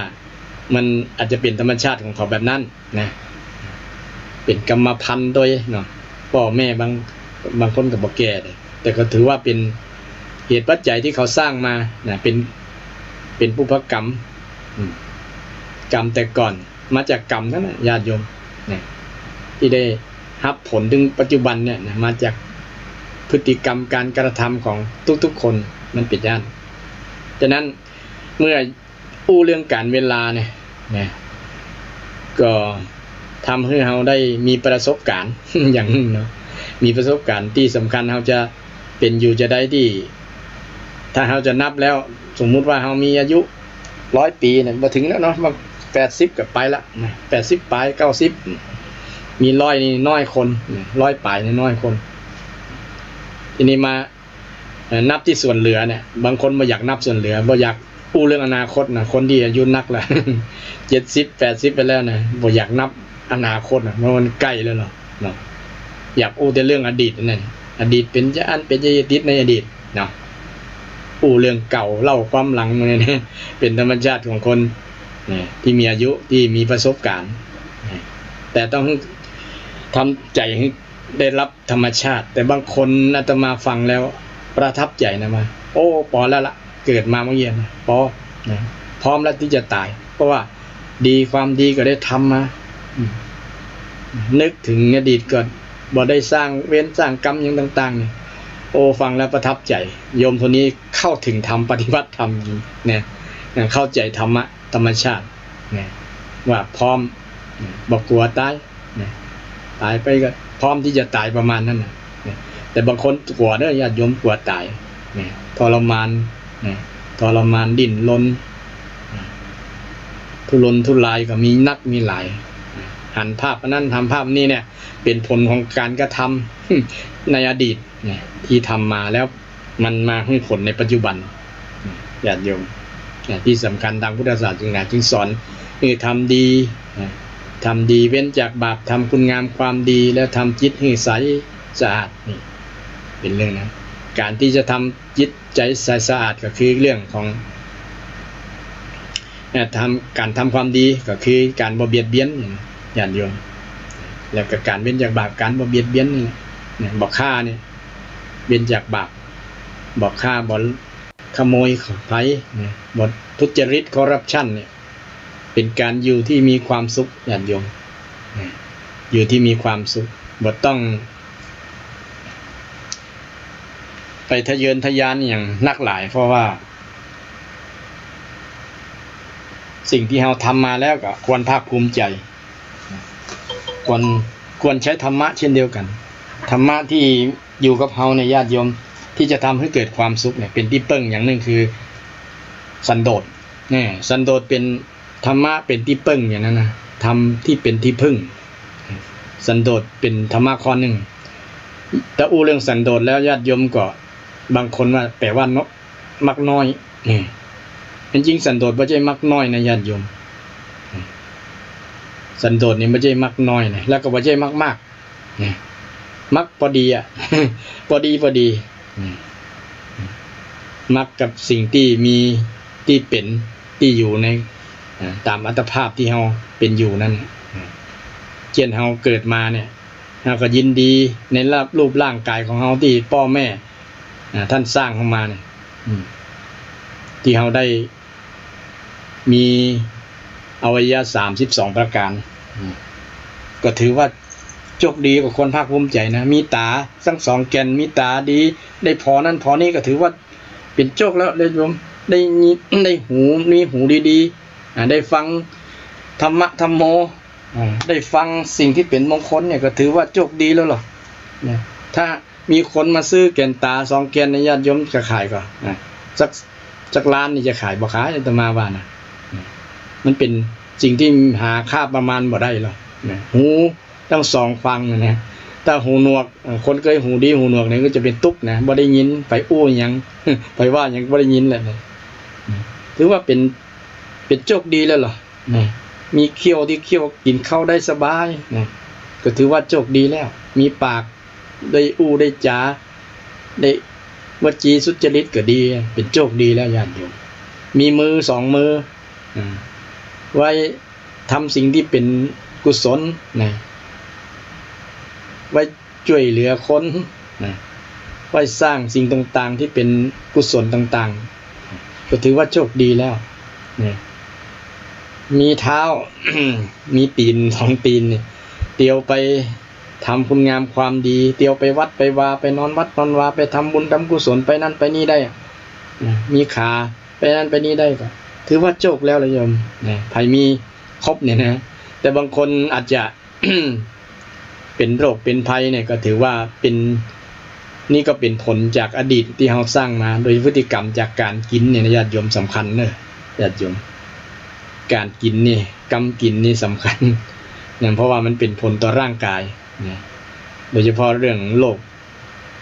มันอาจจะเป็นธรรมชาติของเขาแบบนั้นนะเป็นกรรมพันธุ์โดยเนาะพ่อแม่บางคนก็บ่แก่แต่ก็ถือว่าเป็นเหตุปัจจัยที่เขาสร้างมานะเป็นปุพกรรมกรรมแต่ก่อนมาจากกรรมนั่นน่ะญาติโยมนะที่ได้รับผลถึงปัจจุบันเนี่ยนะมาจากพฤติกรรมการกระทำของทุกๆคนมันเป็นอย่างนั้นฉะนั้นเมื่ออู้เรื่องการเวลาเนี่ยนะก็ทำให้เราได้มีประสบการณ์ อย่างนึงเนาะมีประสบการณ์ที่สำคัญเราจะเป็นอยู่จะได้ที่ถ้าเราจะนับแล้วสมมุติว่าเรามีอายุ100 ปีเนี่ยมาถึงแล้วเนาะมา80กับไปละ80ปลาย90มี100นี่น้อยคน100ปลายนี่น้อยคนทีนี้มานับที่ส่วนเหลือเนี่ยบางคนบ่อยากนับส่วนเหลือบ่อยากอู้เรื่องอนาคตนะคนที่อายุนักละ 70 80ไปแล้วนะบ่อยากนับอนาคตนะมันใกล้แล้วเนาะอยากอู้แต่เรื่องอดีตนั่นอดีตเป็นจะอันเป็นจะติดในอดีตเนาะอู้เรื่องเก่าเล่าความหลังเนี่ยเป็นธรรมชาติของคนที่มีอายุที่มีประสบการณ์แต่ต้องทำใจให้ได้รับธรรมชาติแต่บางคนอาตมาฟังแล้วประทับใจนะมาโอ้พอแล้วล่ะเกิดมาเมื่อกี้นะพร้อมแล้วที่จะตายเพราะว่าดีความดีก็ได้ทำมานึกถึงอดีตก่อนบ่ได้สร้างเวรสร้างกรรมอย่างต่างๆเนี่ยโอ้ฟังแล้วประทับใจโยมคนนี้เข้าถึงธรรมปฏิบัติธรรมเนี่ยเข้าใจธรรมะธรรมชาติเนี่ยว่าพร้อมบ่กลัวตายเนี่ยตายไปก็พร้อมที่จะตายประมาณนั้นนะแต่บางคนกลัวเด้อญาติโยมกลัวตายเนี่ยทรมานดิ้นรนทุรนทุรายก็มีนักมีหลายหันภาพนั้นทำภาพนี้เนี่ยเป็นผลของการกระทำในอดีตเนี่ยที่ทำมาแล้วมันมาให้ผลในปัจจุบันญาติโยมที่สำคัญทางพุทธศาสนาจึงสอนทำดี ทำดีเว้นจากบาปทำคุณงามความดีแล้วทำจิตให้ใสสะอาดนี่เป็นเรื่องนั้นการที่จะทำจิตใจใสสะอาดก็คือเรื่องของการทำความดีก็คือการบ่เบียดเบียนญาติโยมแล้วก็การเว้นจากบาปการบ่เบียดเบียนนี่บ่ฆ่านี่เว้นจากบาปบ่ฆ่าบ่ขโมยไผบ่ทุจริตคอร์รัปชันเนี่ยเป็นการอยู่ที่มีความสุขญาติโยมอยู่ที่มีความสุขบ่ต้องไปทะเยอทะยานอย่างนักหลายเพราะว่าสิ่งที่เราทำมาแล้วก็ควรภาคภูมิใจควรใช้ธรรมะเช่นเดียวกันธรรมะที่อยู่กับเราในญาติโยมที่จะทำให้เกิดความสุขเนี่ยเป็นที่พึ่งอย่างหนึ่งคือสันโดษเนี่ยสันโดษเป็นธรรมะเป็นที่พึ่งอย่างนั้นนะธรรมที่เป็นที่พึ่งสันโดษเป็นธรรมะข้อหนึ่งถ้าอู้เรื่องสันโดษแล้วญาติโยมก็บางคนว่าแปลว่ามักน้อยนี่จริงๆสันโดษไม่ใช่มักน้อยนะญาติโยมสันโดษนี่ไม่ใช่มักน้อยนะแล้วก็ไม่ใช่มักมากมักพอดีอ่ะ พอดีมักกับสิ่งที่มีที่เป็นที่อยู่ในตามอัตภาพที่เราเป็นอยู่นั่นเช่นเราเกิดมาเนี่ยเราก็ยินดีในรูปร่างกายของเราที่พ่อแม่ท่านสร้างขึ้นมาเนี่ยที่เราได้มีอวัยวะ32ประการก็ถือว่าโชคดีกว่าคนภาคภูมิใจนะมีตาทั้งสองแกนมีตาดีได้พอนั้นพอนี้ก็ถือว่าเป็นโชคแล้วได้รวมได้หูมีหูดีๆได้ฟังธรรมะธรรมโมได้ฟังสิ่งที่เป็นมงคลเนี่ยก็ถือว่าโชคดีแล้วหรอถ้ามีคนมาซื้อแกนตา2แกนในญาติโยมจะขายก็สักล้านนี่จะขายบ่ขายอาตมาว่านะมันเป็นสิ่งที่หาค่าประมาณบ่ได้หรอกหูทั้งสองฟังนะถ้าหูหนวกคนเคยหูดีหูหนวกเนี่ยก็จะเป็นตุ๊กนะบ่ได้ยินไปอู้หยังไปว่าหยังบ่ได้ยินแหละถือว่าเป็นโชคดีแล้วเหรอมีเคี้ยวที่เคี้ยวกินข้าวได้สบายนะก็ถือว่าโชคดีแล้วมีปากได้อู้ได้จาได้วจีสุจริตก็ดีเป็นโชคดีแล้วญาติโยมมีมือ2มือไว้ทำสิ่งที่เป็นกุศลนะไว้ช่วยเหลือคนนะไว้สร้างสิ่งต่างๆที่เป็นกุศลต่างๆก็ถือว่าโชคดีแล้วนะมีเท้า มีตีน2ตีนเนี่ยเตียวไปทำคุณงามความดีเตียวไปวัดไปวาไปนอนวัดนอนวาไปทำบุญทำกุศลไปนั่นไปนี่ได้มีขาไปนั่นไปนี่ได้ก็ถือว่าโชคแล้วเลยโยมนะใครมีครบเนี่ยนะแต่บางคนอาจจะ เป็นโรคเป็นภัยเนี่ยก็ถือว่าเป็นนี่ก็เป็นผลจากอดีตที่เราสร้างมาโดยพฤติกรรมจากการกินเนี่ยญาติโยมสำคัญเนอะญาติโยมการกินนี่กรรมกินนี่สำคัญเนี่ยเพราะว่ามันเป็นผลต่อร่างกายเนี่ยโดยเฉพาะเรื่องโรค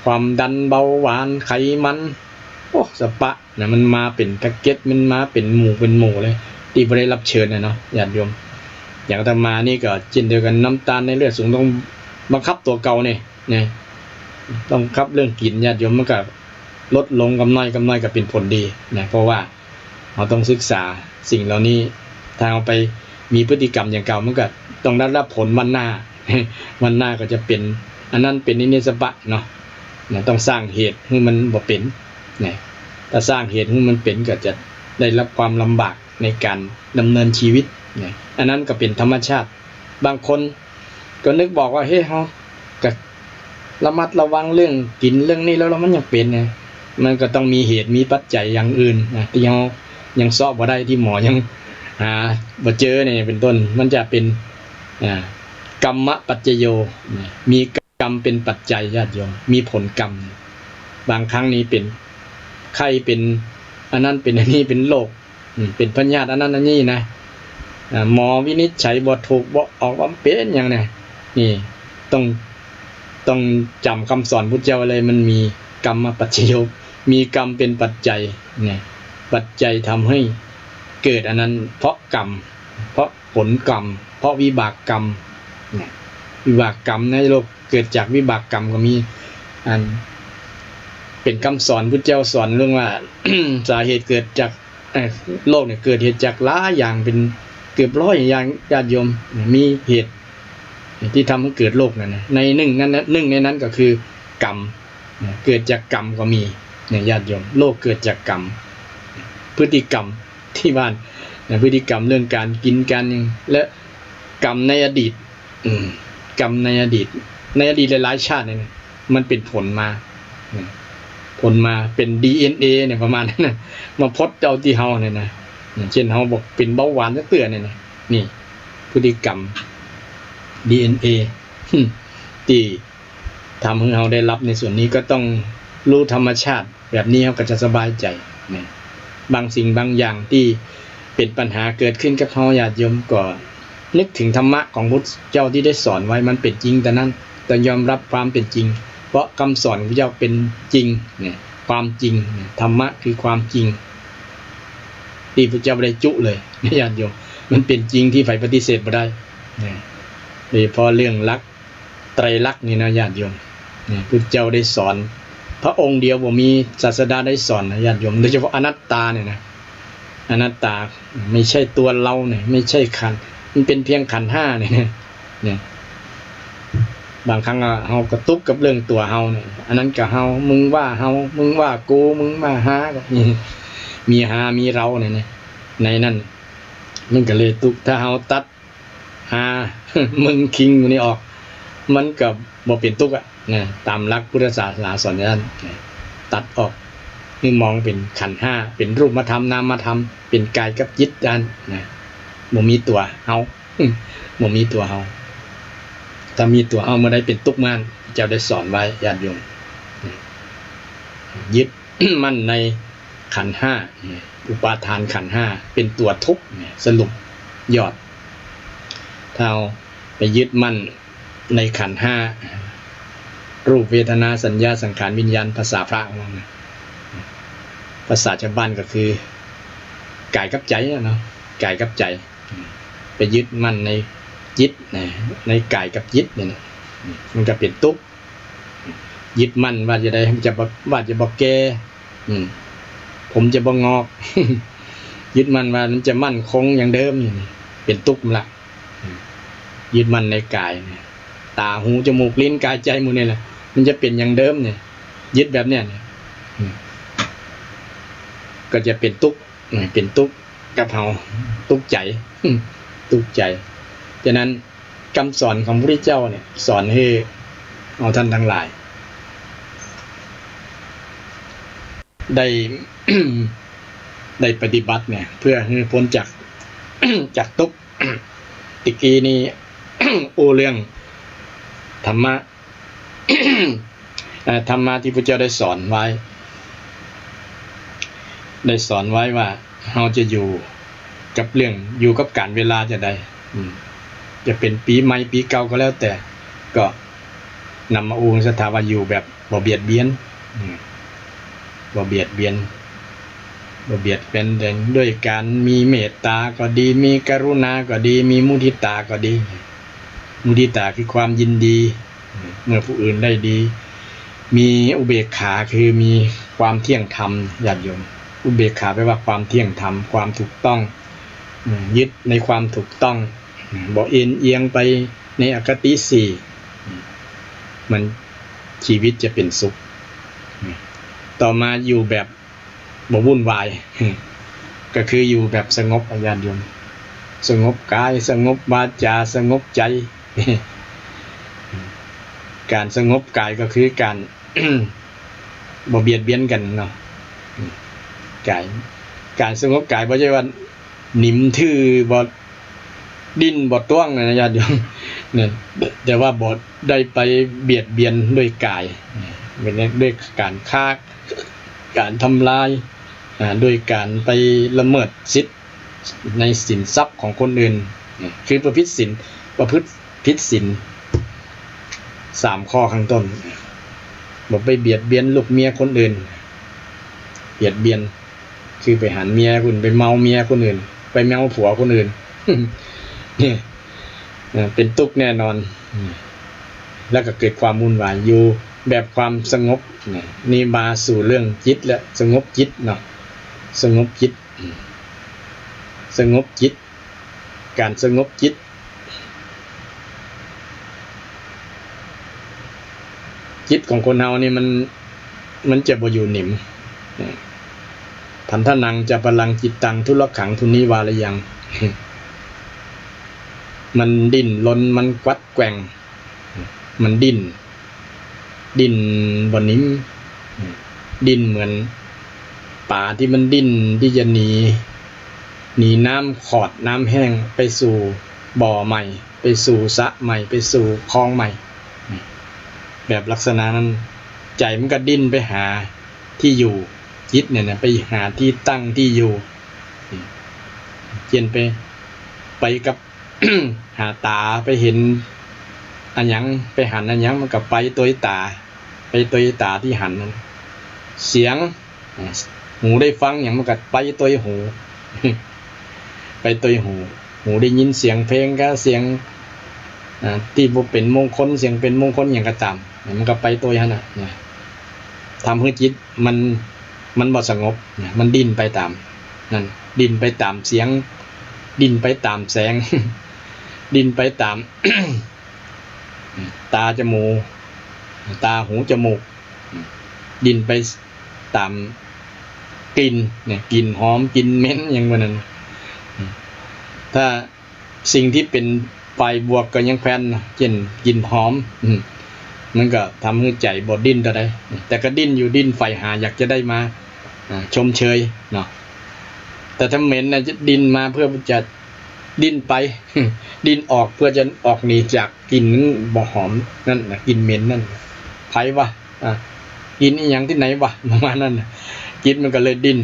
ความดันเบาหวานไขมันโอ้สปะนะมันมาเป็นแพ็กเกจมันมาเป็นหมู่เลยที่บ่ได้รับเชิญนะเนาะญาติโยมอย่างอาตมานี่ก็เช่นเดียวกันน้ำตาลในเลือดสูงต้องบังคับตัวเก่าเนี่ยต้องบังคับเรื่องกินญาติโยมมันก็ลดลงกำน้อยก็เป็นผลดีนะเพราะว่าเราต้องศึกษาสิ่งเหล่านี้ถ้าเอาไปมีพฤติกรรมอย่างเก่ามันก็ต้องได้รับผลวันหน้า วันหน้าก็จะเป็นอันนั้นเป็นนิสปะเนาะต้องสร้างเหตุให้มันบ่เป็นนะถ้าสร้างเหตุให้มันเป็นก็จะได้รับความลำบากในการดำเนินชีวิตนะอันนั้นก็เป็นธรรมชาติบางคนก็นึกบอกว่าเฮ้ยเราก็ระมัดระวังเรื่องกินเรื่องนี้แล้วมันยังเป็นนะมันก็ต้องมีเหตุมีปัจจัยอย่างอื่นนะที่เรายังสอบบ่ได้ที่หมอยังหาบ่เจอเนี่ยเป็นต้นมันจะเป็นกรรมปัจจโยมีกรรมเป็นปัจจัยญาติโยมมีผลกรรมบางครั้งนี้เป็นไข้เป็นอันนั้นเป็นอันนี้เป็นโรคเป็นพยาธิอันนั้นอันนี้นะหมอวินิจฉัยบ่ถูกบ่ออกว่าเป็นอย่างนี้นี่ต้องจำคำสอนพุทธเจ้าอะไรมันมีกรรมปัจจโยมีกรรมเป็นปัจจัยเนี่ยปัจจัยทำให้เกิดอันนั้นเพราะกรรมเพราะผลกรรม เพราะวิบากกรรมวิบากกรรมในโลกเกิดจากวิบากกรรมก็มีอันเป็นคำสอนพุทธเจ้าสอนเรื่องว่า สาเหตุเกิดจากโลกเนี่ยเกิดเหตุจากหลายอย่างเป็นเกือบร้อยอย่างญาติโยมมีเหตุที่ทำให้เกิดโลกนั่นนะในหนึ่งในนั้นก็คือกรรมเกิดจากกรรมก็มีเนี่ยญาติโยมโลกเกิดจากกรรมพฤติกรรมที่บ้านพฤติกรรมเรื่องการกินการและกรรมในอดีตกรรมในอดีตหลายๆชาติเนี่ยมันเป็นผลมาเป็น DNA เนี่ยประมาณนั้นนะมาพดเจ้าที่เฮาเนี่ยนะเช่นเฮาบอกเป็นเบาหวานเตื้อเนี่ยนะนี่พฤติกรรม DNA ที่ทำให้เราได้รับในส่วนนี้ก็ต้องรู้ธรรมชาติแบบนี้เราก็จะสบายใจนะบางสิ่งบางอย่างที่เป็นปัญหาเกิดขึ้นกับเราญาติโยมก็นึกถึงธรรมะของพุทธเจ้าที่ได้สอนไว้มันเป็นจริงแต่นั้นแต่ยอมรับความเป็นจริงเพราะคำสอนของพระเจ้าเป็นจริงเนี่ยความจริงธรรมะคือความจริงที่พระเจ้าได้จุเลยญาติโยมมันเป็นจริงที่ฝ่ายปฏิเสธไม่ได้โดยเฉพาะเรื่องลักษณ์ไตรลักษณ์นี่นะญาติโยมพระเจ้าได้สอนพระองค์เดียวบ่มีศาสดาได้สอนนะญาติโยมโดยเฉพาะอนัตตาเนี่ยนะอนัตตาไม่ใช่ตัวเราเนี่ยไม่ใช่ขันธ์มันเป็นเพียงขันธ์ห้าเนี่ยบางครั้งเฮากระตุกกับเรื่องตัวเฮาเนี่ยอันนั้นก็เฮามึงว่าเฮามึงว่ากูมึงมาหาก็มีหามีเราเนี่ยในนั้นมันก็เลยตุกถ้าเฮาตัดหามึงคิงอยู่นี่ออกมันก็บ่เป็นตุกอ่ะนะตามหลักพุทธศาสนาสอนอย่างนั้นตัดออกนี่มองเป็นขันธ์ห้าเป็นรูปธรรมนามธรรมเป็นกายกับจิตนั่นนะบ่มีตัวเฮาบ่มีตัวเฮาถ้ามีตัวเฮาเมื่อใดเป็นตุกมันเจ้าได้สอนไว้ญาติโยมยึด มั่นในขันธ์ห้าอุปาทานขันธ์ห้าเป็นตัวทุกข์สรุปยอดถ้าไปยึดมั่นในขันธ์ห้ารูปเวทนาสัญญาสังขารวิญญาณภาษาพระของเราภาษาชาวบ้านก็คือกายกับใจเนาะกายกับใจไปยึดมั่นในจิตในกายกับจิตเนี่ยมันก็เป็นทุกข์ยึดมั่นว่าจะได้ว่าจะบอกแก่ผมจะบ่งอก ยึดมั่นว่ามันจะมั่นคงอย่างเดิมเป็นทุกข์ละยึดมั่นในกายตาหูจมูกลิ้นกายใจหมดนี่แหละมันจะเป็นอย่างเดิมเนี่ยยึดแบบเนี้ยก็จะเป็นทุกข์กับเฮาทุกข์ใจทุกข์ใจฉะนั้นคำสอนของพระพุทธเจ้าเนี่ยสอนให้เอาท่านทั้งหลายได้ ได้ปฏิบัติเนี่ยเพื่อให้พ้นจากทุกข์ตะกี้นี้ โอเรื่องธรรมะ ธรรมะที่พระเจ้าได้สอนไว้ว่าเราจะอยู่กับการเวลาจะได้จะเป็นปีใหม่ปีเก่าก็แล้วแต่ก็นำมาอูสถาว่าอยู่แบบบ่เบียดเบียนด้วยการมีเมตตาก็ดีมีกรุณาก็ดีมีมุทิตาก็ดีมุทิตาคือความยินดีเมื่อผู้อื่นได้ดีมีอุเบกขาคือมีความเที่ยงธรรมญาติโยมอุเบกขาแปลว่าความเที่ยงธรรมความถูกต้องยึดในความถูกต้องบ่เอ็นเอียงไปในอคติสี่มันชีวิตจะเป็นสุขต่อมาอยู่แบบบ่วุ่นวายก็คืออยู่แบบสงบญาติโยมสงบกายสงบวาจาสงบใจการสงบกายก็คือการ บ่เบียดเบียนกันเนาะการสงบกายบ่ใช่ว่าหนิมทื่อบ่ดิ้นบ่ต้วงนะญาติโยมเนี่ยแต่ว่าบ่ได้ไปเบียดเบียนด้วยกายเป็นด้วยการฆ่าการทำลายด้วยการไปละเมิดสิทธิ์ในสินทรัพย์ของคนอื่นคือประพฤติผิดศีล3ข้อข้างต้นบ่ไปเบียดเบียนลูกเมียคนอื่นเบียดเบียนคือไปหันเมียคุณไปเมาเมียคนอื่นไปเมาผัวคนอื่นนี่ เป็นทุกข์แน่นอนแล้วก็เกิดความวุ่นวายอยู่แบบความสงบนี่มาสู่เรื่องจิตและสงบจิตเนาะสงบจิตสงบจิตการสงบจิตจิตของคนเฮานี่มันจะบ่อยู่หนิมพันธนังจะพลังจิตตังทุลขังทุนิวาลยังมันดิ้นรนมันกวัดแกว่งมันดิ้นบนนี้ดิ้นเหมือนป่าที่มันดิ้นที่จะหนีน้ำขอดน้ำแห้งไปสู่บ่อใหม่ไปสู่สระใหม่ไปสู่คลองใหม่แบบลักษณะนั้นใจมันก็ดิ้นไปหาที่อยู่จิตเนี่ยไปหาที่ตั้งที่อยู่เช่นไปกับ หาตาไปเห็นอันยังไปหันอันยังมันก็ไปตัวตาไปตัวตาที่หันนั้นเสียงหูได้ฟังอย่างมันก็ไปตัวหู ไปตัวหูได้ยินเสียงเพลงก็เสียงที่บ่เป็นมงคลเสียงเป็นมงคลอย่างก็ตามมันก็ไปตัวหั่นน่ะทำให้จิตมันบ่สงบมันดิ้นไปตามนั่นดิ้นไปตามเสียงดิ้นไปตามแสง ดิ้นไปตาม ตาจมูกตาหูจมูกดิ้นไปตามกลิ่นเนี่ยกลิ่นหอมกลิ่นเหม็นอย่างว่านั้นถ้าสิ่งที่เป็นไฟบวกก็ยังแพนเช่นกลิ่นหอมมันก็ทำให้ใจบ่ดิ้นเท่าใดแต่ก็ดิ้นอยู่ดิ้นไฟหาอยากจะได้มาชมเชยเนาะแต่ถ้าเหม็นน่ะจะดิ้นมาเพื่อจะดิ้นไป ดิ้นออกเพื่อจะออกหนีจากกลิ่นบ่หอมนั่นน่ะกลิ่นเหม็นนั่นไผวะกินอีหยังที่ไหนวะประมาณนั้นน่ะจิตมันก็เลยดิ้น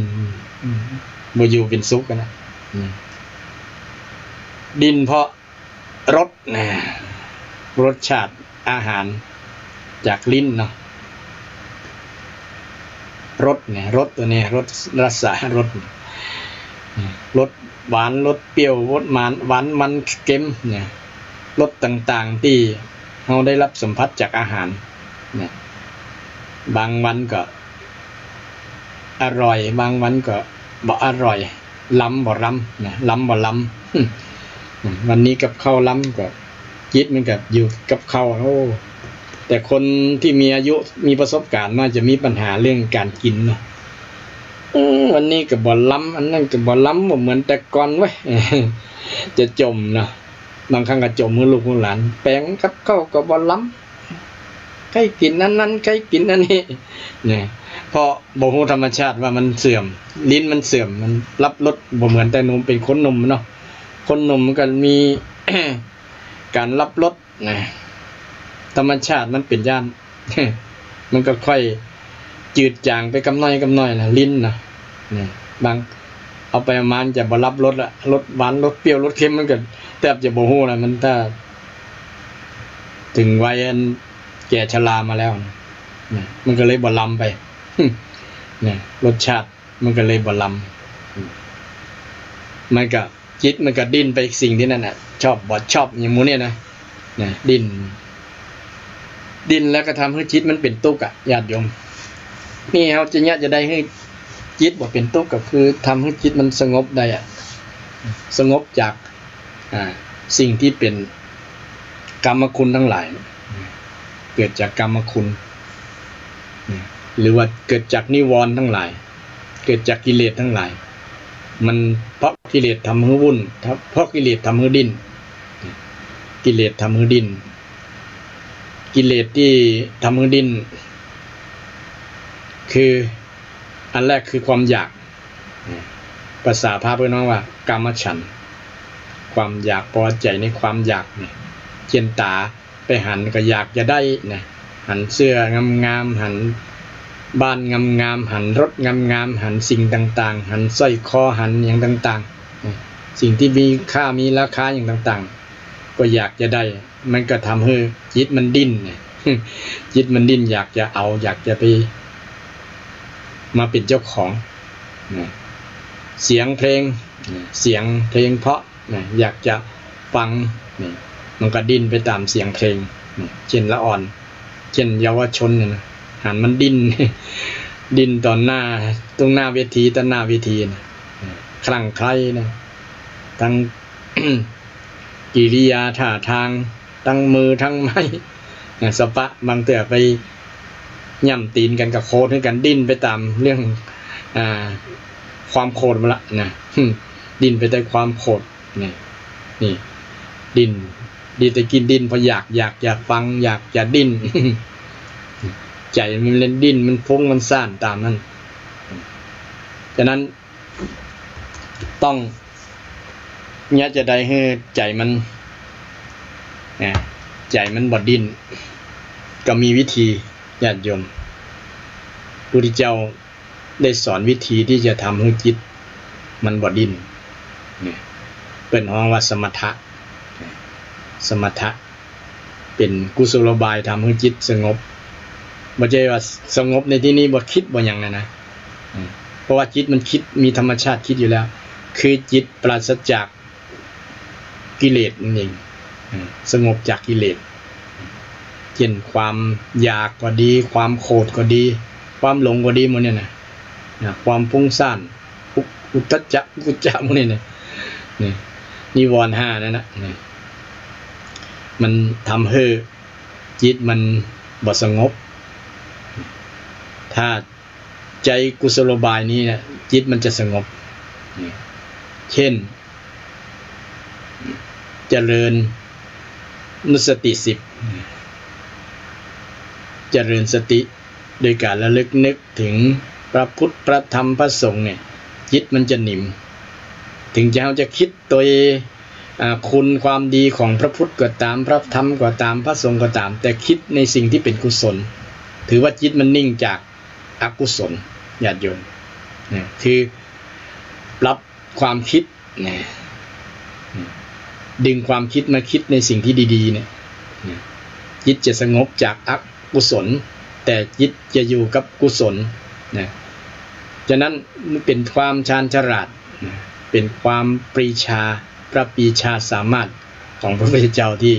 บ่อยู่เป็นสุขกันนะดิ้นเพราะรสนะรสชาติอาหารจากลิ้นเนาะรสเนี่ยรสตัวนี้รสรสรสหวานรสเปรี้ยวรสมันหวานมันเค็มเนี่ยรสต่างๆที่เราได้รับสัมผัสจากอาหารเนี่ยบางวันก็อร่อยบางวันก็บ่อร่อยล้ำบ่ล้ำเนี่ยล้ำบ่ล้ำวันนี้กับข้าวล้ำก็จิตมันก็อยู่กับข้าวโอ้แต่คนที่มีอายุมีประสบการณ์น่าจะมีปัญหาเรื่องการกินเนาะวันนี้ก็บ่ล้ำอันนั้นก็บ่ล้ำบ่เหมือนแต่ก่อนเว้ย จะจมเนาะบางครั้งก็จมมือลูกมือหลานแปลงกับข้าวก็บ่ล้ำใครกินนั้นใครกินอันนี้เนี่ยเพราะบ่ฮู้ธรรมชาติว่ามันเสื่อมลิ้นมันเสื่อมมันรับรสบ่เหมือนแต่นมเป็นคนนมเนาะคนนมมันก็มี การรับรสนะธรรมชาติมันเป็นย่าน มันก็ค่อยจืดจางไปกำน้อยนะลิ้นนะนี่บางเอาไปประมาณจะบ่รับรสละรสหวานรสเปรี้ยวรสเค็มมันก็แทบจะบ่ฮู้แล้วมันถ้าถึงวัยแก่ชรามาแล้วนะมันก็เลยบ่ล้ำไป เนี่ยรสชาติมันก็เลยบ่ล้ำมันก็จิตมันก็ดิ้นไปสิ่งที่นั่นน่ะชอบบ่ชอบอย่างหมู่เนี่ยนะดิ้นแล้วก็ทำให้จิตมันเป็นทุกข์อ่ะญาติโยมนี่เฮาจะได้ให้จิตบ่เป็นทุกข์ก็คือทำให้จิตมันสงบได้อ่ะสงบจากสิ่งที่เป็นกรรมคุณทั้งหลายเกิดจากกรรมคุณหรือว่าเกิดจากนิวรณ์ทั้งหลายเกิดจากกิเลสทั้งหลายมันเพราะกิเลสทำให้วุ่นเพราะกิเลสทำให้ดิ้นกิเลสทำให้ดิ้นกิเลสที่ทำให้ดิ้นคืออันแรกคือความอยากภาษาพระเพื่อนว่ากามฉันท์ความอยากพอใจในความอยากเนี่ยเช่นตาไปหันก็อยากจะได้นะหันเสื้องามๆหันบ้านงามๆหันรถงามๆหันสิ่งต่างๆหันสร้อยคอหันอย่างต่างๆสิ่งที่มีค่ามีราคาอย่างต่างๆก็อยากจะได้มันก็ทำให้จิตมันดิ้นเนี่ย จิตมันดิ้นอยากจะเอาอยากจะไปมาเป็นเจ้าของเสียงเพลงเพราะอยากจะฟัง มันก็ดิ้นไปตามเสียงเพลงเช่นละอ่อนเช่นเยาวชนเนี่ยนะหันมันดิ้น ดิ้นตอนหน้าตรงหน้าเวทีตอนหน้าเวทีนะคลั่งไคล้นะทั้ง กิริยาท่าทางทั้งมือทั้งไม้สปะบางเตือไปย่ำตีนกันกับโคตรให้กันดิ้นไปตามเรื่องความโคตรมาละนะ ดิ้นไปแต่ความโคตรนี่ดิ้นดีแต่กินดิ้นเพราะอยากฟังอยากจะดิ้น ใจมันเล่นดิ้นมันฟุ้งมันซ่านตามนั้นฉะนั้นต้องเนี่ยจะได้ให้ใจมันบ่ดิ้นก็มีวิธีญาติโยมพระพุทธเจ้าได้สอนวิธีที่จะทำให้จิตมันบ่ดิ้นเป็นห้องว่าสมถะเป็นกุศโลบายทำให้จิตสงบบ่ใช่ว่าสงบในที่นี้บ่คิดบ่หยังนะเพราะว่าจิตมันคิดมีธรรมชาติคิดอยู่แล้วคือจิตปราศจากกิเลสนั่นเองสงบจากกิเลสเช่นความอยากก็ดีความโกรธก็ดีความหลงก็ดีหมดเนี่ยนะความฟุ้งซ่านอุทธัจจะกุจจะหมดเนี่ยนะนิวรณ์5นั่นนะมันทำให้จิตมันบ่สงบถ้าใจกุศโลบายนี้เนี่ยจิตมันจะสงบเช่นเจริญนุสติ10เจริญสติโดยการระลึกนึกถึงพระพุทธพระธรรมพระสงฆ์เนี่ยจิตมันจะหนิมถึงเราจะคิดตัวคุณความดีของพระพุทธก็ตามพระธรรมก็ตามพระสงฆ์ก็ตามแต่คิดในสิ่งที่เป็นกุศลถือว่าจิตมันนิ่งจากอกุศลญาติโยมคือปรับความคิดดึงความคิดมาคิดในสิ่งที่ดีๆเนี่ยจิตจะสงบจากอกุศลแต่จิตจะอยู่กับกุศลฉะนั้นเป็นความชาญฉลาดเป็นความปรีชาพระปรีชาสามารถของพระพุทธเจ้าที่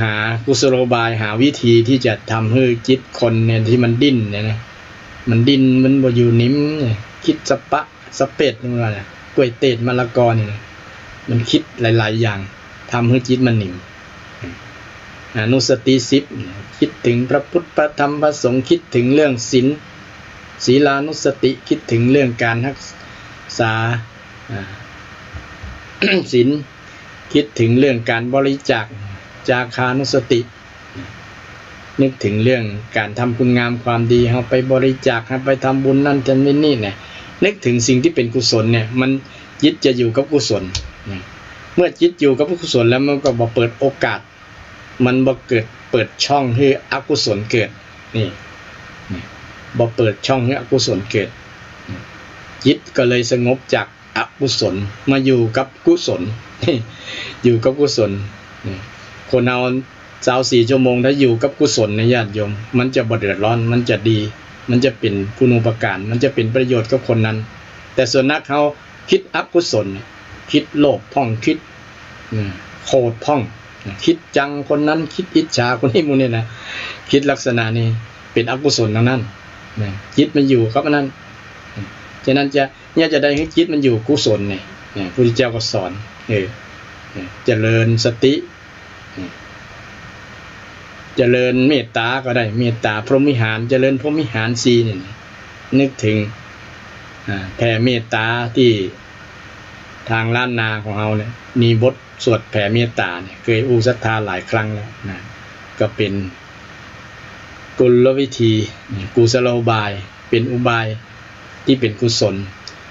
หากุศโลบายหาวิธีที่จะทำให้จิตคนเนี่ยที่มันดิ้นเนี่ยนะมันดิ้นมันบ่อยู่นิ่มคิดสปะสเปดนั่นว่าเนี่ยกล้วยเตดมะละกอเนี่ยมันคิดหลายๆอย่างทำให้จิตมันนิ่มอนุสติ10คิดถึงพระพุทธพระธรรมพระสงฆ์คิดถึงเรื่องศีลศีลานุสติคิดถึงเรื่องการรักษาศีลคิดถึงเรื่องการบริจาคจาคานุสตินึกถึงเรื่องการทำคุณงามความดีเอาไปบริจาคให้ไปทำบุญนั่นทำนี่เนี่ยนึกถึงสิ่งที่เป็นกุศลเนี่ยมันจิตจะอยู่กับกุศลเมื่อจิตอยู่กับกุศลแล้วมันก็บ่เปิดโอกาสมันบ่เปิดช่องให้อกุศลเกิดนี่บ่เปิดช่องให้อกุศลเกิดจิตก็เลยสงบจากอกุศลมาอยู่กับกุศลอยู่กับกุศลคนเอา24 ชั่วโมงถ้าอยู่กับกุศลในญาติโยมมันจะบ่เดือดร้อนมันจะดีมันจะเป็นคุณูปการมันจะเป็นประโยชน์กับคนนั้นแต่ส่วนนักเขาคิดอกุศลคิดโลภพ่องคิดโกรธพ่องคิดจังคนนั้นคิดอิจฉาคนนี้มูเนี่ยนะคิดลักษณะนี้เป็นอกุศลทั้งนั้นจิตมันอยู่กับนั้นฉะนั้นจะได้ให้จิตมันอยู่กุศลเนี่ยพระพุทธเจ้าก็สอนเจริญสติเจริญเมตตาก็ได้เมตตาพรหมวิหารเจริญพรหมวิหาร4เนี่ยนึกถึงแผ่เมตตาที่ทางล้านนาของเราเนี่ยมีบทสวดแผ่เมตตาเนี่ยเคยอุศรัทธาหลายครั้งแล้วนะก็เป็นกุลวิธีกุศโลบายเป็นอุบายที่เป็นกุศล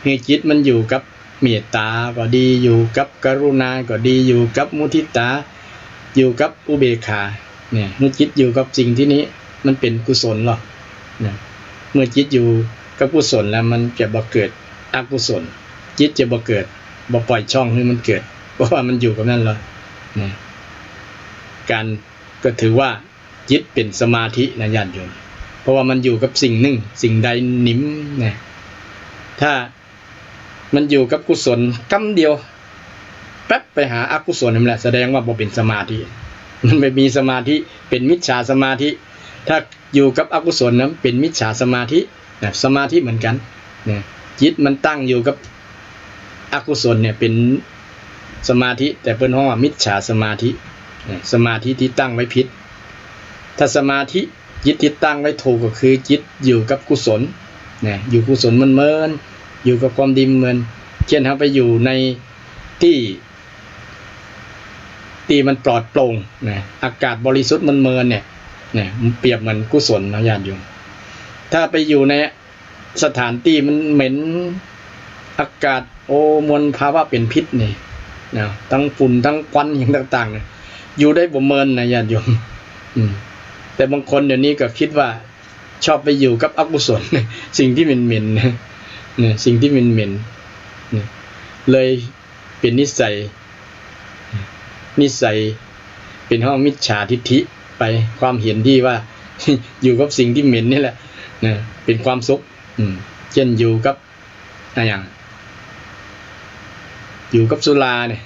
ให้จิตมันอยู่กับเมตตาก็ดีอยู่กับกรุณาก็ดีอยู่กับมุทิตาอยู่กับอุเบกขาเนี่ยเมื่อจิตอยู่กับสิ่งที่นี้มันเป็นกุศลหรอเนี่ยเมื่อจิตอยู่กับกุศลแล้วมันจะบ่เกิดอกุศลจิตจะบ่เกิดบ่ปล่อยช่องให้มันเกิดเพราะว่ามันอยู่กับนั่นแล้วเนี่ยการก็ถือว่าจิตเป็นสมาธินะญาติโยมเพราะว่ามันอยู่กับสิ่งหนึ่งสิ่งใดนิ่มเนี่ยถ้ามันอยู่กับกุศลกำเดียว แป๊บไปหาอกุศลนั่นแหละแสดงว่าบ่เป็นสมาธิมันไม่มีสมาธิเป็นมิจฉาสมาธิถ้าอยู่กับอกุศลนั้นเป็นมิจฉาสมาธินะสมาธิเหมือนกันนะจิตมันตั้งอยู่กับอกุศลเนี่ยเป็นสมาธิแต่เพิ่นฮ้องว่ามิจฉาสมาธิสมาธิที่ตั้งไว้ผิดถ้าสมาธิจิตที่ตั้งไว้ถูกก็คือจิตอยู่กับกุศลนะอยู่กุศลมันอยู่กับความดีเหมือนเช่นเฮาไปอยู่ในที่มันปลอดโปร่งนะอากาศบริสุทธิ์มันเนี่ยมันเปรียบเหมือนกุศลนะญาติโยมถ้าไปอยู่ในสถานที่มันเหม็นอากาศมลภาวะเป็นพิษนี่นะทั้งฝุ่นทั้งควันอย่างต่างๆเนี่ยอยู่ได้บ่เมินนะญาติโยมแต่บางคนเดี๋ยวนี้ก็คิดว่าชอบไปอยู่กับอกุศลสิ่งที่เหม็นๆเนี่ยสิ่งที่เหม็นๆเลยเป็นนิสัยเป็นห้องมิจฉาทิฏฐิไปความเห็นที่ว่าอยู่กับสิ่งที่เหม็นนี่แหละนะเป็นความสุขเช่นอยู่กับอะไรอย่างอยู่กับสุราเนี่ย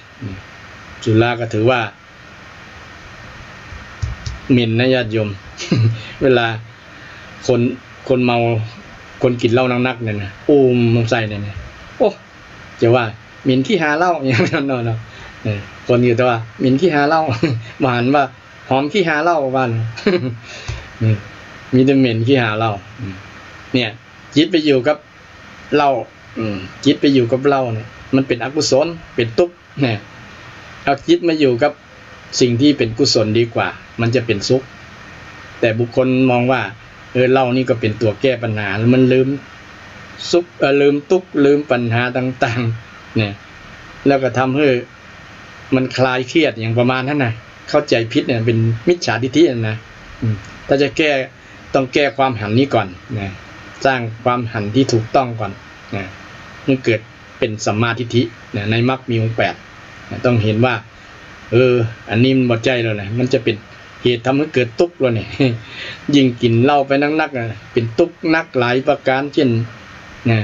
สุราก็ถือว่าเหม็นนะญาติโยม เวลาคนเมาคนกินเหล้านักๆเนี่ยนะมันใส่เนี่ยโอ้จะว่าเหม็นที่หาเหล้าอย่างนั้นเนาะคนอยู่แต่ว่าเหม็นขี้หาเหล้าหวานว่าหอมขี้หาเหล้าบ้านมีแต่เหม็นขี้หาเหล้าเนี่ยจิตไปอยู่กับเหล้าจิตไปอยู่กับเหล้าเนี่ยมันเป็นอกุศลเป็นทุกข์เนี่ยเอาจิตมาอยู่กับสิ่งที่เป็นกุศลดีกว่ามันจะเป็นสุขแต่บุคคลมองว่าเหล้านี่ก็เป็นตัวแก้ปัญหาแล้วมันลืมสุขลืมทุกข์ลืมปัญหาต่างๆเนี่ยแล้วก็ทำให้มันคลายเครียดอย่างประมาณนั้นนะเข้าใจผิดเนี่ยเป็นมิจฉาทิฏฐินะถ้าจะแก้ต้องแก้ความหันนี้ก่อนนะสร้างความหันที่ถูกต้องก่อนนะมันเกิดเป็นสัมมาทิฏฐินะในมรรคมีองค์8นะต้องเห็นว่าอันนี้มันบ่ใจแล้วนะมันจะเป็นเหตุทำให้เกิดทุกข์แล้วเนี่ยยิ่งกินเหล้าไปนักๆเป็นทุกข์นักหลายประการเช่นนะ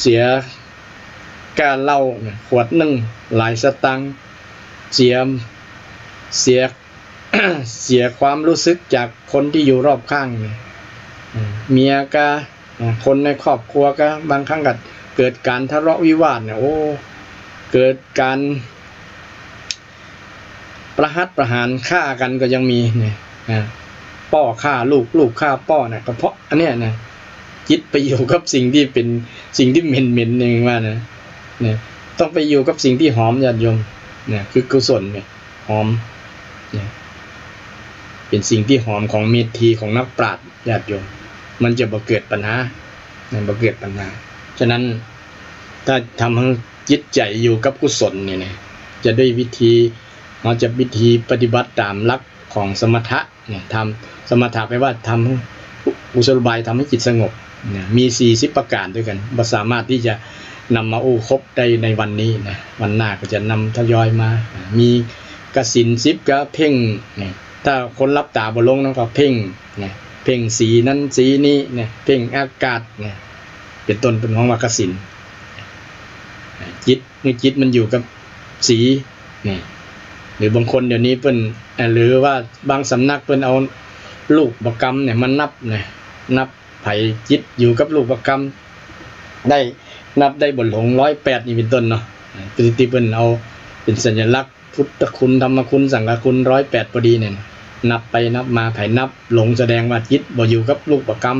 เสียการเหล้าขวดนึงหลายสตางค์เสียความรู้สึกจากคนที่อยู่รอบข้างเมียก็คนในครอบครัวก็บางครั้งก็เกิดการทะเลาะวิวาทเนี่ยเกิดการประหัตประหารฆ่ากันก็ยังมีเนี่ยพ่อฆ่าลูกฆ่าพ่อเนี่ยก็เพราะอันเนี้ยนะจิตไปอยู่กับสิ่งที่เป็นสิ่งที่เหม็นๆเองว่านะเนี่ยต้องไปอยู่กับสิ่งที่หอมญาติโยมเนี่ยคือกุศลเนี่ยหอมเนี่ยเป็นสิ่งที่หอมของเมตทีของนักปราชญ์ญาติโยมมันจะบ่เกิดปัญหาบ่เกิดปัญหาฉะนั้นถ้าทำให้จิตใจอยู่กับกุศลเนี่ยจะด้วยวิธีปฏิบัติตามหลักของสมถะเนี่ยทำสมถะแปลว่าทำกุศโลบายทำให้จิตสงบเนี่ยมี40ประการด้วยกันบ่สามารถที่จะนำมาครบได้ในวันนี้นะวันหน้าก็จะนำทยอยมามีกสิณ10ก็เพ่งเนี่ยถ้าคนรับตาบ่ลงก็เพ่งเนี่ยเพ่งสีนั้นสีนี้เนี่ยเพ่งอากาศเนี่ยเป็นต้นเป็นของว่ากสิณจิตมันอยู่กับสีเนี่ยหรือบางคนเดี๋ยวนี้เพิ่นหรือว่าบางสำนักเพิ่นเอาลูกประกรรมเนี่ยมันนับไผจิตอยู่กับลูกประกรรมได้นับได้บนหลง108นี่เป็นต้นเนาะที่เพิ่นเอาเป็นสัญลักษณ์พุทธคุณธรรมคุณสังฆคุณ108พอดีเนี่ยนับไปนับมาไผนับหลงแสดงว่าจิตบ่อยู่กับลูกประกรรม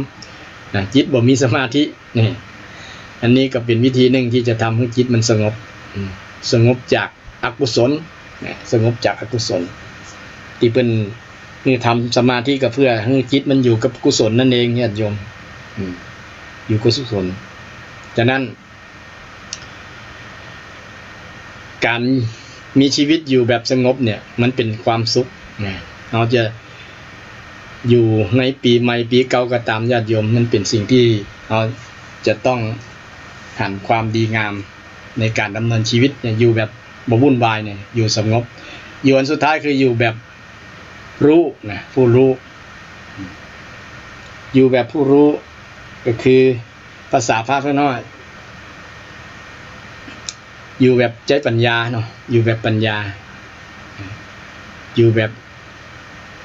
นะจิตบ่มีสมาธินี่อันนี้ก็เป็นวิธีหนึ่งที่จะทำให้จิตมันสงบจากอกุศลสงบจากอกุศลที่เพิ่นนี่ทำสมาธิก็เพื่อให้จิตมันอยู่กับกุศลนั่นเองญาติโยมอยู่กับกุศลฉะนั้นการมีชีวิตอยู่แบบสงบเนี่ยมันเป็นความสุขเราจะอยู่ในปีใหม่ปีเก่าก็ตามญาติโยมมันเป็นสิ่งที่เราจะต้องหันความดีงามในการดำเนินชีวิตเนี่ยอยู่แบบบ่วุ่นวายเนี่ยอยู่สงบอยู่อันสุดท้ายคืออยู่แบบรู้นะผู้รู้อยู่แบบผู้รู้ก็คือภาษาพระเพิ่นว่า อยู่แบบใจปัญญาเนาะอยู่แบบปัญญาอยู่แบบ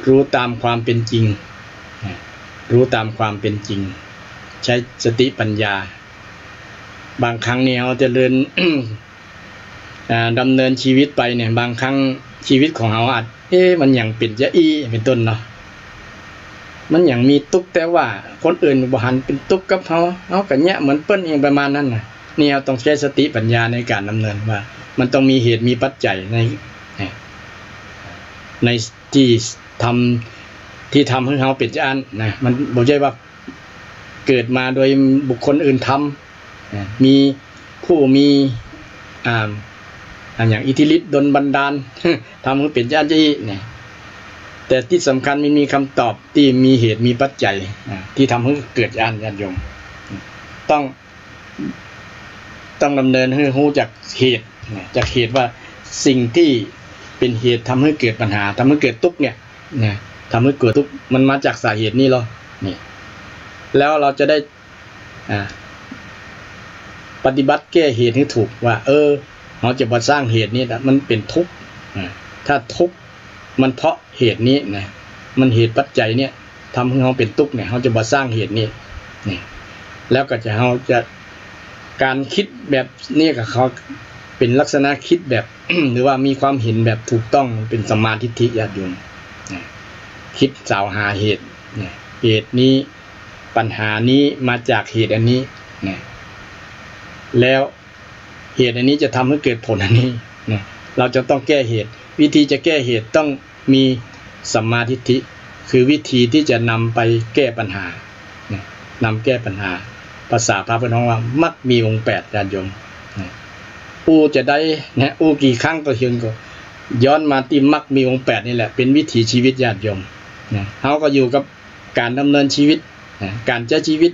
รู้ตามความเป็นจริงรู้ตามความเป็นจริงใช้สติปัญญาบางครั้งเนี่ยเราจะเดิน ดำเนินชีวิตไปเนี่ยบางครั้งชีวิตของเราอาจมันอย่างเป็นจะเป็นต้นเนาะมันอย่างมีทุกข์แต่ว่าคนอื่นบ่หันเป็นทุกข์กับเขาก็แยะเหมือนเปิ้นเองประมาณนั้นน่ะนี่เราต้องใช้สติปัญญาในการดำเนินว่ามันต้องมีเหตุมีปัจจัยในที่ทำให้เขาเป็นอันนะมันบ่ใช่ว่าเกิดมาโดยบุคคลอื่นทำมีผู้มีอย่างอิทธิฤทธิ์ดลบันดาล ทำให้เป็นอันเนี่ยแต่ที่สำคัญมีคำตอบที่มีเหตุมีปัจจัยที่ทำให้เกิดอันญาติโยมต้องดำเนินให้รู้จากเหตุว่าสิ่งที่เป็นเหตุทำให้เกิดปัญหาทำให้เกิดทุกข์เนี่ยทำให้เกิดทุกข์มันมาจากสาเหตุนี้หรอนี่แล้วเราจะได้ปฏิบัติแก้เหตุให้ถูกว่าเราจะมาสร้างเหตุนี้มันเป็นทุกข์ถ้าทุกข์มันเพราะเหตุนี้นะมันเหตุปัจจัยเนี่ยทำให้เราเป็นทุกข์เนี่ยเราจะมาสร้างเหตุนี้นี่แล้วก็จะเราจะการคิดแบบนี้กับเขาเป็นลักษณะคิดแบบ หรือว่ามีความเห็นแบบถูกต้องเป็นสัมมาทิฏฐิญาติโยมคิดสาวหาเหตุเหตุนี้ปัญหานี้มาจากเหตุอันนี้แล้วเหตุอันนี้จะทำให้เกิดผลอันนี้เราจะต้องแก้เหตุวิธีจะแก้เหตุต้องมีสัมมาทิฏฐิคือวิธีที่จะนำไปแก้ปัญหานำแก้ปัญหาภาษาพระพุทธองค์ว่ามรรคมีองค์8ญาติโยมอู้จะได้อู้กี่ครั้งก็เห็นก็ย้อนมาที่มรรคมีองค์8นี่แหละเป็นวิถีชีวิตญาติโยมเฮาก็อยู่กับการดำเนินชีวิตการใช้ชีวิต